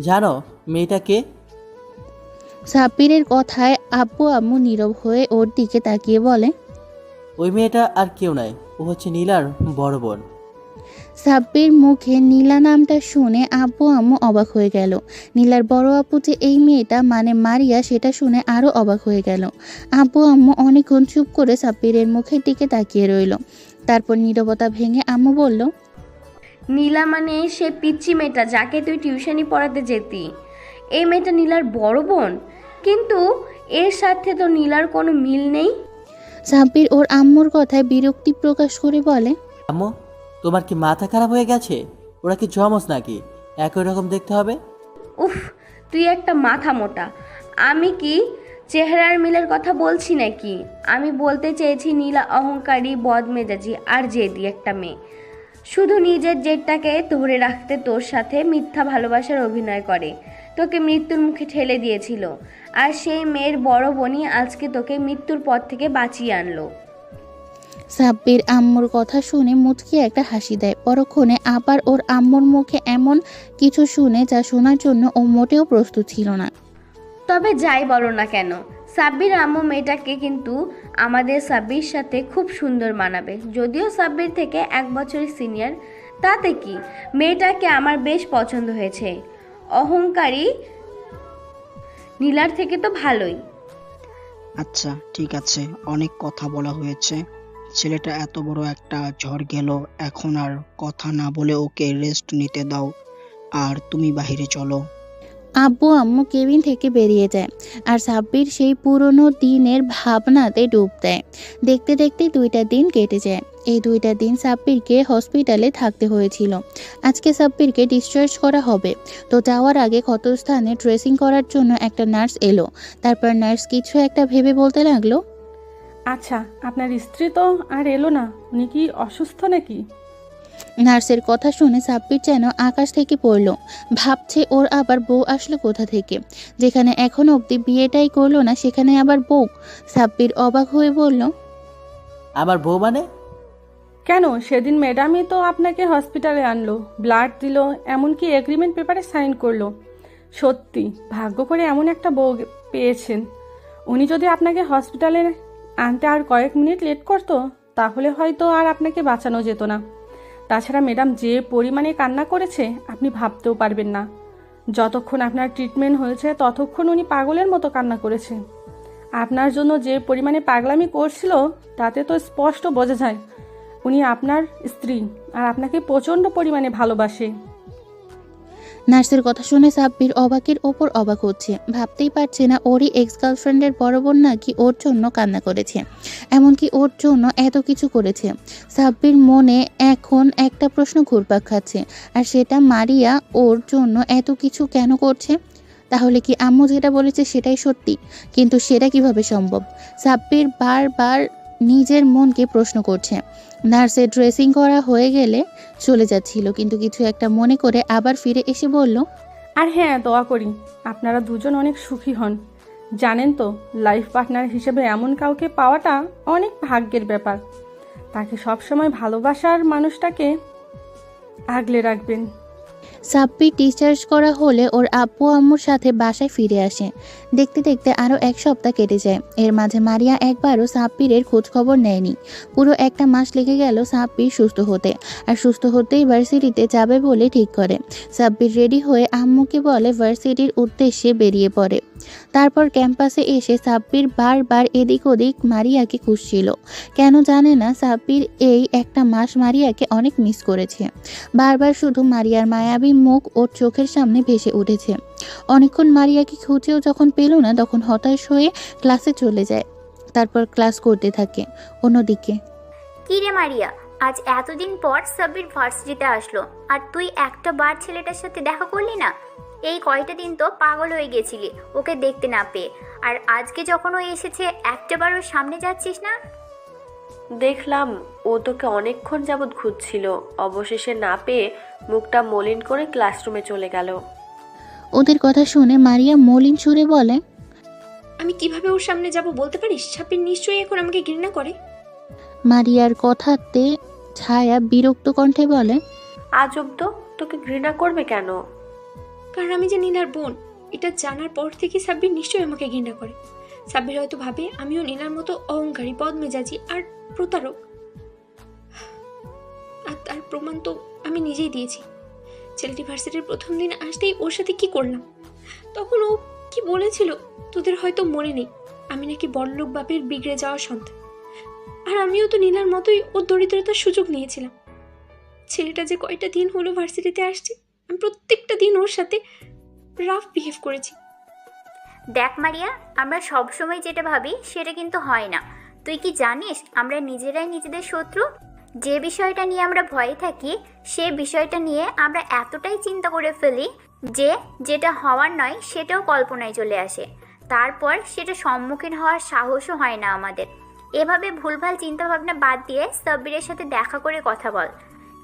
জানো মেয়েটা কে? সাব্বিরের কথায় আব্বু আম্মু নীরব হয়ে ওর দিকে তাকিয়ে বলে, ওই মেয়েটা আর কেউ নাই, ও হচ্ছে নীলার বড় বোন। সাব্বির মুখে নীলা নামটা শুনে আব্বু আম্মু অবাক হয়ে গেল। নীলার বড় আপু যে এই মেয়েটা মানে মারিয়া, সেটা শুনে আরও অবাক হয়ে গেল। আব্বু আম্মু অনেকক্ষণ চুপ করে সাব্বিরের মুখের দিকে তাকিয়ে রইল। তারপর নীরবতা ভেঙে আম্মু বলল, নীলা মানে সে পিচ্চি মেয়েটা যাকে তুই টিউশনি পড়াতে যেতি। এই মেয়েটা নীলার বড় বোন, কিন্তু এর সাথে তো নীলার কোনো মিল নেই। সাব্বির ওর আম্মুর কথায় বিরক্তি প্রকাশ করে বলে, আম্মু, তোমার কি মাথা খারাপ হয়ে গেছে? ওরা কি জমজ নাকি? একই রকম দেখতে হবে। উফ, তুই একটা মাথা মোটা। আমি কি চেহারার মিলের কথা বলছি নাকি? আমি বলতে চেয়েছি নীলা অহংকারী, বদমেজাজি আর জেদি একটা মেয়ে। শুধু নিজের জেদটাকে ধরে রাখতে তোর সাথে মিথ্যা ভালোবাসার অভিনয় করে, তোকে মৃত্যুর মুখে ঠেলে দিয়েছিল। আর সেই মেয়ের বড় বোনই আজকে তোকে মৃত্যুর পথ থেকে বাঁচিয়ে আনলো। সাব্বির আম্মুর কথা শুনে মুচকি একটা হাসি দেয়। পরক্ষণে আবার ওর আম্মুর মুখে এমন কিছু শুনে যা শোনার জন্য ও মোটেও প্রস্তুত ছিল না। তবে যাই বলো না কেন, সাব্বির আম্মু মেয়েটাকে কিন্তু আমাদের সাব্বির সাথে খুব সুন্দর মানাবে। যদিও সাব্বির থেকে 1 বছরের সিনিয়র, তাতে কি, মেয়েটাকে আমার বেশ পছন্দ হয়েছে। অহংকারী নীলার থেকে তো ভালোই। আচ্ছা ঠিক আছে, অনেক কথা বলা হয়েছে। ছেলেটা এত বড় একটা ঝড় গেল, এখন আর কথা না বলে ওকে রেস্ট নিতে দাও, আর তুমি বাইরে চলো। আব্বু আম্মু কেবিন থেকে বেরিয়ে যায় আর সাব্বির সেই পুরনো দিনের ভাবনাতে ডুব দেয়। দেখতে দেখতে 2টা দিন কেটে যায়। এই 2টা দিন সাব্বিরকে হসপিটালে থাকতে হয়েছিল। আজকে সাব্বিরকে ডিসচার্জ করা হবে, তো যাওয়ার আগে ক্ষতস্থানে ড্রেসিং করার জন্য একটা নার্স এলো। তারপর নার্স কিছু একটা ভেবে বলতে লাগলো, আচ্ছা, আপনার স্ত্রী তো আর এলো না, উনি কি অসুস্থ নাকি? নার্সের কথা শুনে সাব্বির যেন আকাশ থেকে পড়ল। ভাবছে ওর আবার বউ আসলো কোথা থেকে? যেখানে এখনো অবধি বিয়েটাই করলো না, সেখানে আবার বউ। সাব্বির অবাক হয়ে বলল, আমার বউ মানে? কেন, সেদিন ম্যাডামই তো আপনাকে হসপিটালে আনলো, ব্লাড দিল, এমনকি এগ্রিমেন্ট পেপারে সাইন করলো। সত্যি ভাগ্য করে এমন একটা বউ পেয়েছেন। উনি যদি আপনাকে হসপিটালে আনতে আর কয়েক মিনিট লেট করতো, তাহলে হয়তো আর আপনাকে বাঁচানো যেত না। তাছাড়া ম্যাডাম যে পরিমাণে কান্না করেছে আপনি ভাবতেও পারবেন না। যতক্ষণ আপনার ট্রিটমেন্ট হয়েছে ততক্ষণ উনি পাগলের মতো কান্না করেছে। আপনার জন্য যে পরিমাণে পাগলামি করছিল তাতে তো স্পষ্ট বোঝা যায় উনি আপনার স্ত্রী আর আপনাকে প্রচণ্ড পরিমাণে ভালোবাসে। নার্সের কথা শুনে সাব্বির অবাকের ওপর অবাক হচ্ছে। ভাবতেই পারছে না ওরই এক্স গার্লফ্রেন্ডের বড় বোন নাকি ওর জন্য কান্না করেছে, এমনকি ওর জন্য এত কিছু করেছে। সাব্বির মনে এখন একটা প্রশ্ন ঘুরপাক খাচ্ছে, আর সেটা মারিয়া ওর জন্য এত কিছু কেন করছে? তাহলে কি আম্মু যেটা বলেছে সেটাই সত্যি? কিন্তু সেটা কিভাবে সম্ভব? সাব্বির বারবার নিজের মনকে প্রশ্ন করছে। নার্সের ড্রেসিং করা হয়ে গেলে চলে যাচ্ছিল, কিন্তু কিছু একটা মনে করে আবার ফিরে এসে বলল, আর হ্যাঁ, দোয়া করি আপনারা দুজন অনেক সুখী হন। জানেন তো, লাইফ পার্টনার হিসেবে এমন কাউকে পাওয়াটা অনেক ভাগ্যের ব্যাপার। তাকে সবসময় ভালোবাসার মানুষটাকে আগলে রাখবেন। সাব্বির ডিসচার্জ করা হলে ওর আব্বু আম্মুর সাথে বাসায় ফিরে আসে। দেখতে দেখতে আরও 1 সপ্তাহ কেটে যায়। এর মাঝে মারিয়া একবারও সাব্বিরের খোঁজ খবর নেয়নি। পুরো 1টা মাস লেগে গেল সাব্বির সুস্থ হতে, আর সুস্থ হতেই ভার্সিটিতে যাবে বলে ঠিক করে। সাব্বির রেডি হয়ে আম্মুকে বলে ভার্সিটির উদ্দেশ্যে বেরিয়ে পড়ে। তারপর ক্যাম্পাসে এসে সাব্বির বারবার এদিক ওদিক মারিয়াকে খুঁজছিল। কেন জানে না, সাব্বির এই 1টা মাস মারিয়াকে অনেক মিস করেছে। বারবার শুধু মারিয়ার মায়াবী মুখ ওর চোখের সামনে ভেসে উঠেছে। অনেকক্ষণ মারিয়াকে খুঁজেও যখন পেল না, তখন হতাশ হয়ে ক্লাসে চলে যায়। তারপর ক্লাস করতে থাকে। অন্যদিকে, কি রে মারিয়া, আজ এতদিন পর সাব্বির ভার্সিটিতে আসলো, আর তুই একটা বার ছেলেটার সাথে দেখা করলি না? এই কয়টা দিন তো পাগল হয়ে গেছিলি ওকে দেখতে না পেয়ে, আর আজকে যখন ও এসেছে একটাবার ওর সামনে যাচ্ছিস না? দেখলাম ও তোকে অনেকক্ষণ যাবৎ খুঁজছিল, অবশেষে না পেয়ে মুখটা মলিন করে ক্লাসরুমে চলে গেল। ওদের কথা শুনে মারিয়া মলিন সুরে বলে, আমি কিভাবে ওর সামনে যাব বলতে পারিস? সাব্বির নিশ্চয়ই এখন আমাকে ঘৃণা করে। মারিয়ার কথাতে ছায়া বিরক্ত কণ্ঠে বলে, আজব তো, তোকে ঘৃণা করবে কেন? কারণ আমি যে নীলার বোন, এটা জানার পর থেকে সাব্বির নিশ্চয়ই আমাকে ঘৃণা করে। সাব্বির হয়তো ভাবে আমিও নীলার মতো অহংকারী, বদমেজাজি আর প্রতারক। আর তার প্রমাণ তো আমি নিজেই দিয়েছি। ছেলেটি ভার্সিটির প্রথম দিন আসতেই ওর সাথে কি করলাম, তখন ও কি বলেছিল তোদের হয়তো মনে নেই, আমি নাকি বড়লোক বাপের বিগড়ে যাওয়া সন্তান। আর আমিও তো নীলার মতোই ওর দরিদ্রতার সুযোগ নিয়েছিলাম। ছেলেটা যে কয়টা দিন হলো ভার্সিটিতে আসছে, আমি প্রত্যেকটা দিন ওর সাথে রাফ বিহেভ করেছি। দেখ মারিয়া, আমরা সবসময় যেটা ভাবি সেটা কিন্তু হয় না। তুই কি জানিস আমরা নিজেরাই নিজেদের শত্রু? যে বিষয়টা নিয়ে আমরা ভয়ে থাকি সে বিষয়টা নিয়ে আমরা এতটাই চিন্তা করে ফেলি যে যেটা হওয়ার নয় সেটাও কল্পনায় চলে আসে। তারপর সেটা সম্মুখীন হওয়ার সাহসও হয় না আমাদের। এভাবে ভুলভাল চিন্তাভাবনা বাদ দিয়ে সাব্বিরের সাথে দেখা করে কথা বল।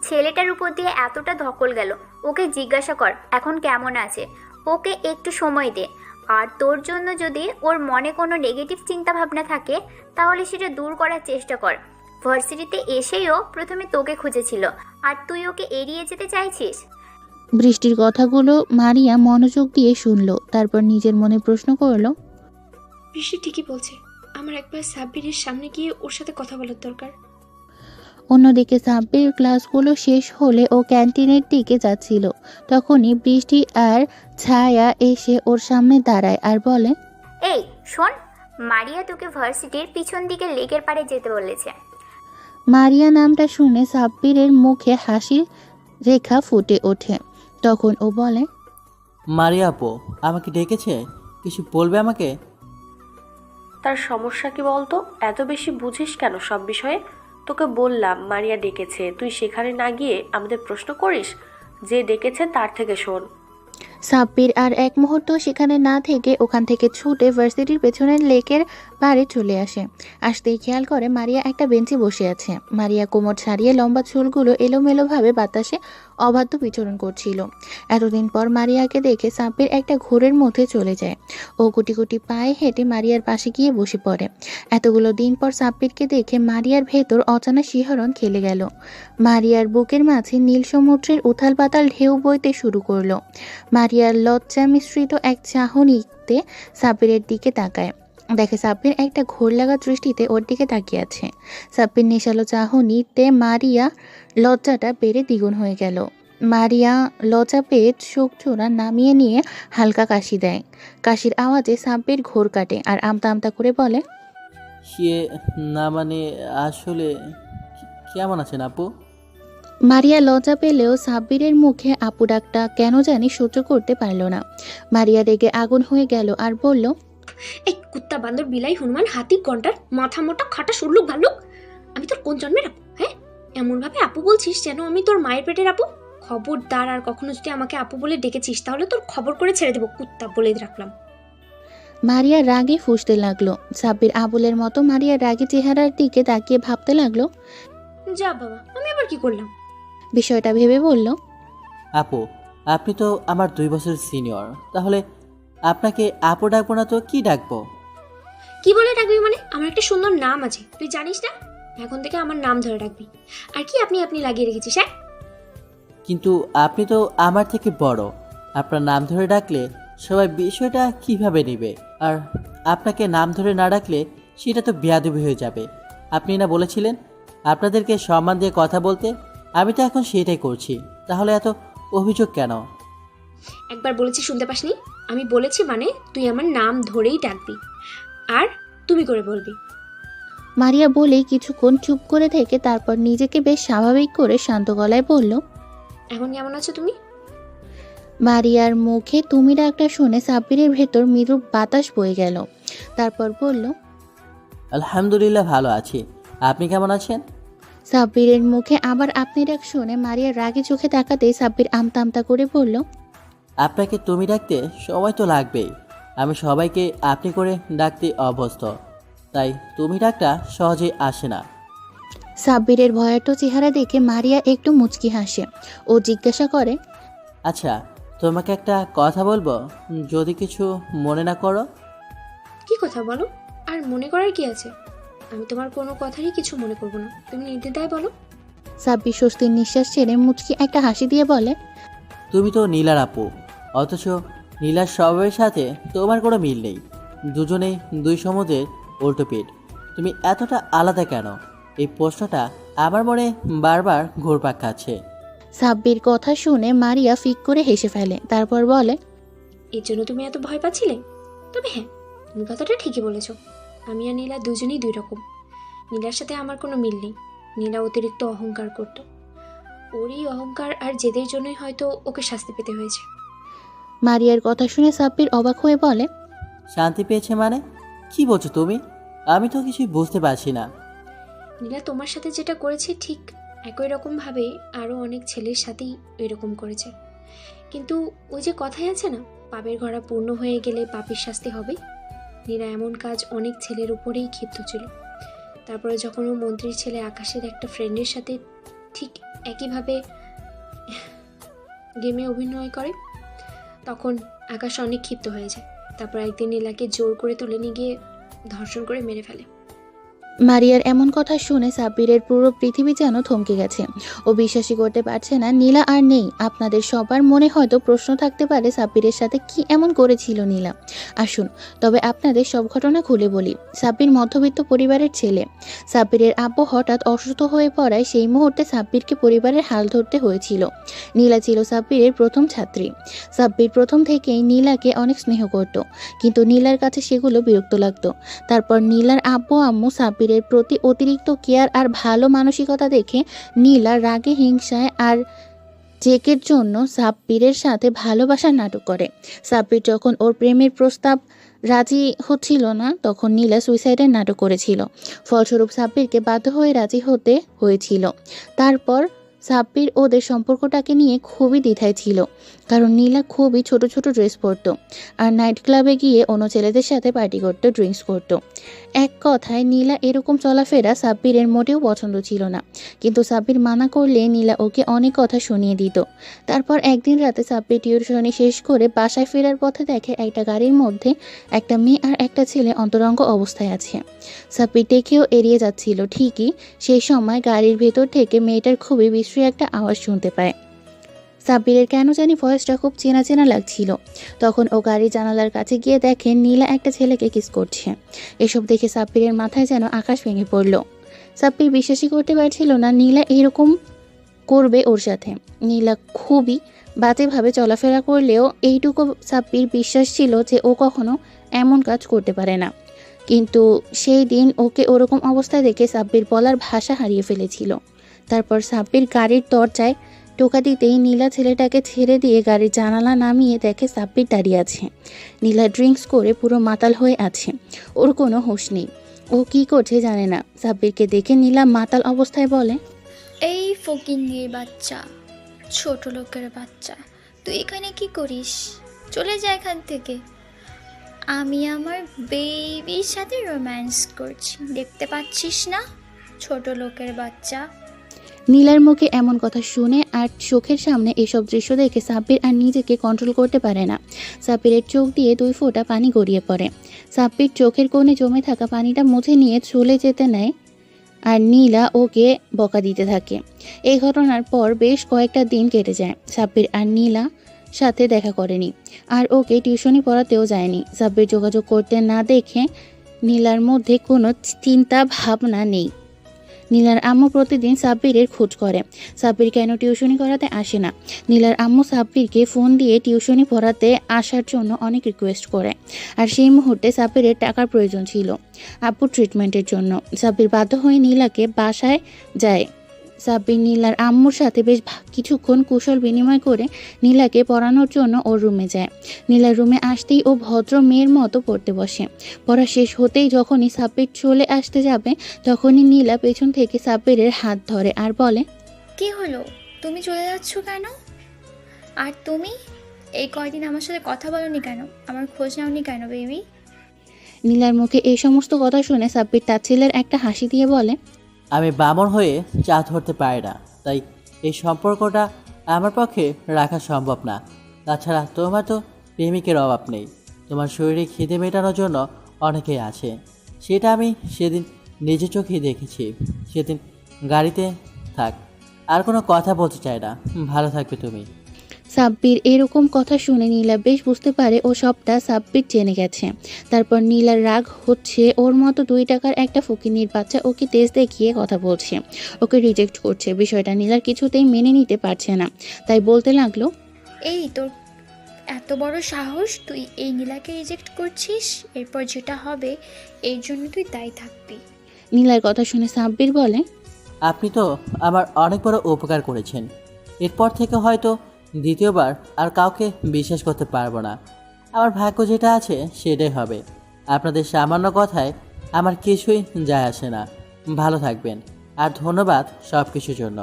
ছেলেটার উপর দিয়ে এতটা ধকল গেল, ওকে জিজ্ঞাসা কর এখন কেমন আছে, ওকে একটু সময় দে। আর তোর জন্য যদি ওর মনে কোনো নেগেটিভ চিন্তাভাবনা থাকে তাহলে সেটা দূর করার চেষ্টা কর। ভার্সিটিতে এসেও প্রথমে তোকে খুঁজেছিল আর তুই ওকে এড়িয়ে যেতে চাইছিস। বৃষ্টির কথাগুলো মারিয়া মনোযোগ দিয়ে শুনল, তারপর নিজের মনে প্রশ্ন করল, বৃষ্টি ঠিকই বলছে, আমার একবার সাব্বিরের সামনে গিয়ে ওর সাথে কথা বলার দরকার। অন্যদিকে সাব্বির ক্লাসগুলো শেষ হলে ও ক্যান্টিনের দিকে যাচ্ছিল। তখনই বৃষ্টি আর ছায়া এসে ওর সামনে দাঁড়ায় আর বলে, এই শোন, মারিয়া তোকে ভার্সিটির পিছন দিকে লেকের পাড়ে যেতে বলেছে। মারিয়া নামটা শুনে সাব্বিরের মুখে হাসির রেখা ফুটে ওঠে। তখন ও বলে, মারিয়া আপু আমাকে ডেকেছে, কিছু বলবে আমাকে? তার সমস্যা কি বলতো? এত বেশি বুঝিস কেন সব বিষয়ে? তোকে বললাম মারিয়া ডেকেছে, তুই সেখানে না গিয়ে আমাদের প্রশ্ন করিস। যে ডেকেছে তার থেকে শোন। সাব্বির আর এক মুহূর্ত সেখানে না থেকে ওখান থেকে ছুটে ভার্সিটির পেছনের লেকের পাড়ে চলে আসে। আসতেই খেয়াল করে মারিয়া একটা বেঞ্চে বসে আছে। মারিয়া কোমর ছাড়িয়ে লম্বা চুলগুলো এলোমেলোভাবে বাতাসে অবাধ্য বিচরণ করছিল। এতদিন পর মারিয়াকে দেখে সাব্বির একটা ঘোরের মধ্যে চলে যায়। ও গুটি গুটি পায়ে হেঁটে মারিয়ার পাশে গিয়ে বসে পড়ে। এতগুলো দিন পর সাব্বিরকে দেখে মারিয়ার ভেতর অজানা শিহরণ খেলে গেল। মারিয়ার বুকের মাঝে নীল সমুদ্রের উথাল পাতাল ঢেউ বইতে শুরু করলো। মারিয়ার লজ্জা মিশ্রিত এক চাহনিতে সাব্বিরের দিকে তাকায়। দেখে সাব্বির একটা ঘোর লাগা দৃষ্টিতে ওর দিকে তাকিয়ে আছে। সাব্বির নেশালো চাহনিতে মারিয়া লজ্জাটা বেড়ে দ্বিগুণ হয়ে গেল। মারিয়া লজ্জা পেয়ে চোখ জোড়া নামিয়ে নিয়ে হালকা কাশি দেয়। কাশির আওয়াজে সাব্বির ঘোর কাটে আর আমতা আমতা করে বলে, সে না মানে আসলে কেমন আছেন আপু? মারিয়া লজ্জা পেলেও সাব্বিরের মুখে আপু ডাকটা কেন জানি সহ্য করতে পারল না। মারিয়া রেগে আগুন হয়ে গেল আর বলল, এই কুত্তা, বান্দর, বিলাই, হনুমান, হাতি, গন্ডার, মাথা মোটা, খাটা, সুরলুক, ভাল্লুক, আমি তোর কোন জন্মের আপু? হ্যাঁ, এমনভাবে আপু বলছিস যেন আমি তোর মায়ের পেটের আপু। খবরদার, আর কখনো যদি আমাকে আপু বলে ডেকেছিস তাহলে তোর খবর করে ছেড়ে দেবো, কুত্তা বলে রাখলাম। মারিয়া রাগে ফুঁসতে লাগলো। সাব্বির আবুলের মতো মারিয়ার রাগী চেহারার দিকে তাকিয়ে ভাবতে লাগলো। যা বাবা, আমি আবার কি করলাম? বিষয়টা ভেবে বলল, আপু আপনি তো আমার 2 বছর সিনিয়র, তাহলে আপনাকে আপু ডাকবো না তো কি ডাকবো? কি বলে ডাকবি মানে? আমার একটা সুন্দর নাম আছে, তুই জানিস না? এখন থেকে আমার নাম ধরে ডাকবি। আর কি আপনি আপনি লাগিয়ে রেখেছিস? হ্যাঁ, কিন্তু আপনি তো আমার থেকে বড়, আপনার নাম ধরে ডাকলে সবাই বিষয়টা কিভাবে নেবে? আর আপনাকে নাম ধরে না ডাকলে সেটা তো বেয়াদবি হয়ে যাবে। আপনি না বলেছিলেন আপনাদেরকে সম্মান দিয়ে কথা বলতে, আমি তো এখন সেটাই করছি, তাহলে এত অভিযোগ কেন? একবার বলেছি শুনতে পাসনি? আমি বলেছি মানে তুই আমার নাম ধরেই ডাকবি আর তুমি করে বলবি। মারিয়া বলে কিছুক্ষণ চুপ করে থেকে তারপর নিজেকে বেশ স্বাভাবিক করে শান্ত গলায় বলল, এখন কেমন আছো তুমি? মারিয়ার মুখে তুমি ডাকটা শুনে সাব্বিরের ভেতর মৃদু বাতাস বয়ে গেল। তারপর বলল, আলহামদুলিল্লাহ ভালো আছি, আপনি কেমন আছেন? সাব্বিরের মুখে আবার আপনি ডাক শুনে মারিয়ার রাগে চোখে তাকাতেই সাব্বির আমতা আমতা করে বলল, আপনাকে তুমি ডাকতে সময় তো লাগবেই, আমি সবাইকে আপনি করে ডাকতে অভ্যস্ত, তাই তুমি ডাকটা সহজেই আসে না। সাব্বিরের ভয়ার্ত চেহারা দেখে মারিয়া একটু মুচকি হাসে। ও জিজ্ঞাসা করে, আচ্ছা তোমাকে একটা কথা বলবো, যদি কিছু মনে না করো। কি কথা বলো? আর মনে করার কি আছে? আমি তোমার কোনো কথারই কিছু মনে করবো না, তুমি নির্দ্বিধায় বলো। সাব্বির স্বস্তির নিঃশ্বাস ছেড়ে মুচকি একটা হাসি দিয়ে বলে, তুমি তো নীলার আপু, অথচ নীলার স্বভাবের সাথে তোমার কোনো মিল নেই। দুজনেই দুই সমুদ্রের উল্টো পিঠ। তুমি এতটা আলাদা কেন? এই প্রশ্নটা আমার মনে বারবার ঘুরপাক খাচ্ছে। সাব্বির কথা শুনে মারিয়া ফিক করে হেসে ফেলে, তারপর বলে, এর জন্য তুমি এত ভয় পাচ্ছিলে? তবে হ্যাঁ, তুমি কথাটা ঠিকই বলেছ। আমি আর নীলা দুজনেই দুই রকম। নীলার সাথে আমার কোনো মিল নেই। নীলা অতিরিক্ত অহংকার করত। ওর এই অহংকার আর জেদের জন্যই হয়তো ওকে শাস্তি পেতে হয়েছে। মারিয়ার কথা শুনে সাব্বির অবাক হয়ে বলে, শান্তি পেয়েছে মানে? কি বলছো তুমি? আমি তো কিছুই বুঝতে পারছি না। নীলা তোমার সাথে যেটা করেছে ঠিক একই রকমভাবে আরও অনেক ছেলের সাথেই এরকম করেছে। কিন্তু ওই যে কথাই আছে না, পাপের ঘোড়া পূর্ণ হয়ে গেলে পাপের শাস্তি হবে। নীলা এমন কাজ অনেক ছেলের উপরেই ক্ষিপ্ত ছিল। তারপরে যখন ও মন্ত্রীর ছেলে আকাশের একটা ফ্রেন্ডের সাথে ঠিক একইভাবে গেমে অভিনয় করে, তখন আকাশ অনেক ক্ষিপ্ত হয়ে যায়। তারপর একদিন নীলাকে জোর করে তুলে নিয়ে গিয়ে ধর্ষণ করে মেরে ফেলে। মারিয়ার এমন কথা শুনে সাব্বিরের পুরো পৃথিবী যেন থমকে গেছে। ও বিশ্বাসই করতে পারছে না নীলা আর নেই। আপনাদের সবার মনে হয়তো প্রশ্ন থাকতে পারে সাব্বিরের সাথে কি এমন করেছিল নীলা। আসুন তবে আপনাদের সব ঘটনা খুলে বলি। সাব্বির মধ্যবিত্ত পরিবারের ছেলে। সাব্বিরের আব্বু হঠাৎ অসুস্থ হয়ে পড়ায় সেই মুহূর্তে সাব্বিরকে পরিবারের হাল ধরতে হয়েছিল। নীলা ছিল সাব্বিরের প্রথম ছাত্রী। সাব্বির প্রথম থেকেই নীলাকে অনেক স্নেহ করত, কিন্তু নীলার কাছে সেগুলো বিরক্ত লাগতো। তারপর নীলার আব্বু আম্মু সাব্বিরের প্রতি অতিরিক্ত কেয়ার আর ভালো মানসিকতা দেখে নীলা রাগে, হিংসায় আর জেকের জন্য সাব্বিরের সাথে ভালোবাসার নাটক করে। সাব্বির যখন ওর প্রেমের প্রস্তাব রাজি হচ্ছিল না, তখন নীলা সুইসাইডের নাটক করেছিল। ফলস্বরূপ সাব্বিরকে বাধ্য হয়ে রাজি হতে হয়েছিল। তারপর সাব্বির ওদের সম্পর্কটাকে নিয়ে খুবই দ্বিধায় ছিল, কারণ নীলা খুবই ছোট ছোট ড্রেস পরতো আর নাইট ক্লাবে গিয়ে অন্য ছেলেদের সাথে পার্টি করতো, ড্রিঙ্কস করতো। এক কথায় নীলা এরকম চলাফেরা সাব্বিরের মোটেও পছন্দ ছিল না। কিন্তু সাব্বির মানা করলে নীলা ওকে অনেক কথা শুনিয়ে দিত। তারপর একদিন রাতে সাব্বির টিউশনি শেষ করে বাসায় ফেরার পথে দেখে একটা গাড়ির মধ্যে একটা মেয়ে আর একটা ছেলে অন্তরঙ্গ অবস্থায় আছে। সাব্বির দেখেও এড়িয়ে যাচ্ছিল। ঠিকই সেই সময় গাড়ির ভেতর থেকে মেয়েটার খুবই বিশ্রী একটা আওয়াজ শুনতে পায়। সাব্বিরের কেন জানি ভয়েসটা খুব চেনা চেনা লাগছিল। তখন ও গাড়ির জানালার কাছে গিয়ে দেখে নীলা একটা ছেলেকে কিস করছে। এসব দেখে সাব্বিরের মাথায় যেন আকাশ ভেঙে পড়ল। সাব্বির বিশ্বাসই করতে পারছিল না নীলা এরকম করবে ওর সাথে। নীলা খুবই বাজেভাবে চলাফেরা করলেও এইটুকু সাব্বির বিশ্বাস ছিল যে ও কখনো এমন কাজ করতে পারে না। কিন্তু সেই দিন ওকে ওরকম অবস্থায় দেখে সাব্বির বলার ভাষা হারিয়ে ফেলেছিল। তারপর সাব্বির গাড়ির দরজায় টোকা দিতেই নীলা ছেলেটাকে ছেড়ে দিয়ে গাড়ির জানালা নামিয়ে দেখে সাব্বির দাঁড়িয়ে আছে। নীলা ড্রিঙ্কস করে পুরো মাতাল হয়ে আছে, ওর কোনো হুঁশ নেই, ও কি করছে জানে না। সাব্বিরকে দেখে নীলা মাতাল অবস্থায় বলে, এই ফকিন্নির বাচ্চা, ছোট লোকের বাচ্চা, তুই এখানে কি করিস? চলে যা এখান থেকে। আমি আমার বেবির সাথে রোম্যান্স করছি, দেখতে পাচ্ছিস না? ছোট লোকের বাচ্চা। নীলার মুখে এমন কথা শুনে আর চোখের সামনে এসব দৃশ্য দেখে সাব্বির আর নিজেকে কন্ট্রোল করতে পারে না। সাব্বিরের চোখ দিয়ে 2 ফোঁটা পানি গড়িয়ে পড়ে। সাব্বির চোখের কোণে জমে থাকা পানিটা মুছে নিয়ে চলে যেতে নেয় আর নীলা ওকে বকা দিতে থাকে। এই ঘটনার পর বেশ কয়েকটা দিন কেটে যায়। সাব্বির আর নীলা সাথে দেখা করেনি আর ওকে টিউশনি পড়াতেও যায়নি। সাব্বির যোগাযোগ করতে না দেখে নীলার মধ্যে কোনো চিন্তা ভাবনা নেই। নীলার আম্মু প্রতিদিন সাব্বিরের খোঁজ করে সাব্বির কেন টিউশনি করাতে আসে না। নীলার আম্মু সাব্বিরকে ফোন দিয়ে টিউশনি পড়াতে আসার জন্য অনেক রিকোয়েস্ট করে। আর সেই মুহূর্তে সাব্বিরের টাকার প্রয়োজন ছিল আব্বুর ট্রিটমেন্টের জন্য। সাব্বির বাধ্য হয়ে নীলাকে বাসায় যায়। সাব্বির নীলার আম্মুর সাথে বেশ কিছুক্ষণ কুশল বিনিময় করে নীলাকে পড়ানোর জন্য ওর রুমে যায়। নীলার রুমে আসতেই ও ভদ্র মেয়ের মতো পড়তে বসে। পড়া শেষ হতেই যখনই সাব্বির চলে আসতে যাবে, তখনই নীলা পেছন থেকে সাব্বিরের হাত ধরে আর বলে, কি হলো? তুমি চলে যাচ্ছ কেন? আর তুমি এই কয়দিন আমার সাথে কথা বলোনি কেন? আমার খোঁজ নাওনি কেন বেবি? নীলার মুখে এই সমস্ত কথা শুনে সাব্বির তাচ্ছিল্যের একটা হাসি দিয়ে বলে, আমি বামন হয়ে চা ধরতে পারি না, তাই এই সম্পর্কটা আমার পক্ষে রাখা সম্ভব না। তাছাড়া তোমার তো প্রেমিকের অভাব নেই, তোমার শরীরে খিদে মেটানোর জন্য অনেকেই আছে। সেটা আমি সেদিন নিজে চোখেই দেখেছি। সেদিন গাড়িতে থাক, আর কোনো কথা বলতে চাই না। ভালো থাকবে তুমি। সাব্বির এরকম কথা শুনে নীলা বেশ বুঝতে পারে ও সবটা সাব্বির জেনে গেছে। তারপর নীলার রাগ হচ্ছে, ওর মতো 2 টাকার একটা ফকিন্নির বাচ্চা ওকে তেজ দেখিয়ে কথা বলছে, ওকে রিজেক্ট করছে। বিষয়টা নীলার কিছুতেই মেনে নিতে পারছে না, তাই বলতে লাগলো, এই তোর এত বড় সাহস, তুই এই নীলাকে রিজেক্ট করছিস? এরপর যেটা হবে এর জন্য তুই দায়ী থাকবি। নীলার কথা শুনে সাব্বির বলে, আপনি তো আমার অনেক বড় উপকার করেছেন। এরপর থেকে হয়তো দ্বিতীয়বার আর কাউকে বিশ্বাস করতে পারবো না। আমার ভাগ্য যেটা আছে সেটাই হবে। আপনাদের সামান্য কথায় আমার কিছুই যায় আসে না। ভালো থাকবেন, আর ধন্যবাদ সব কিছুর জন্য।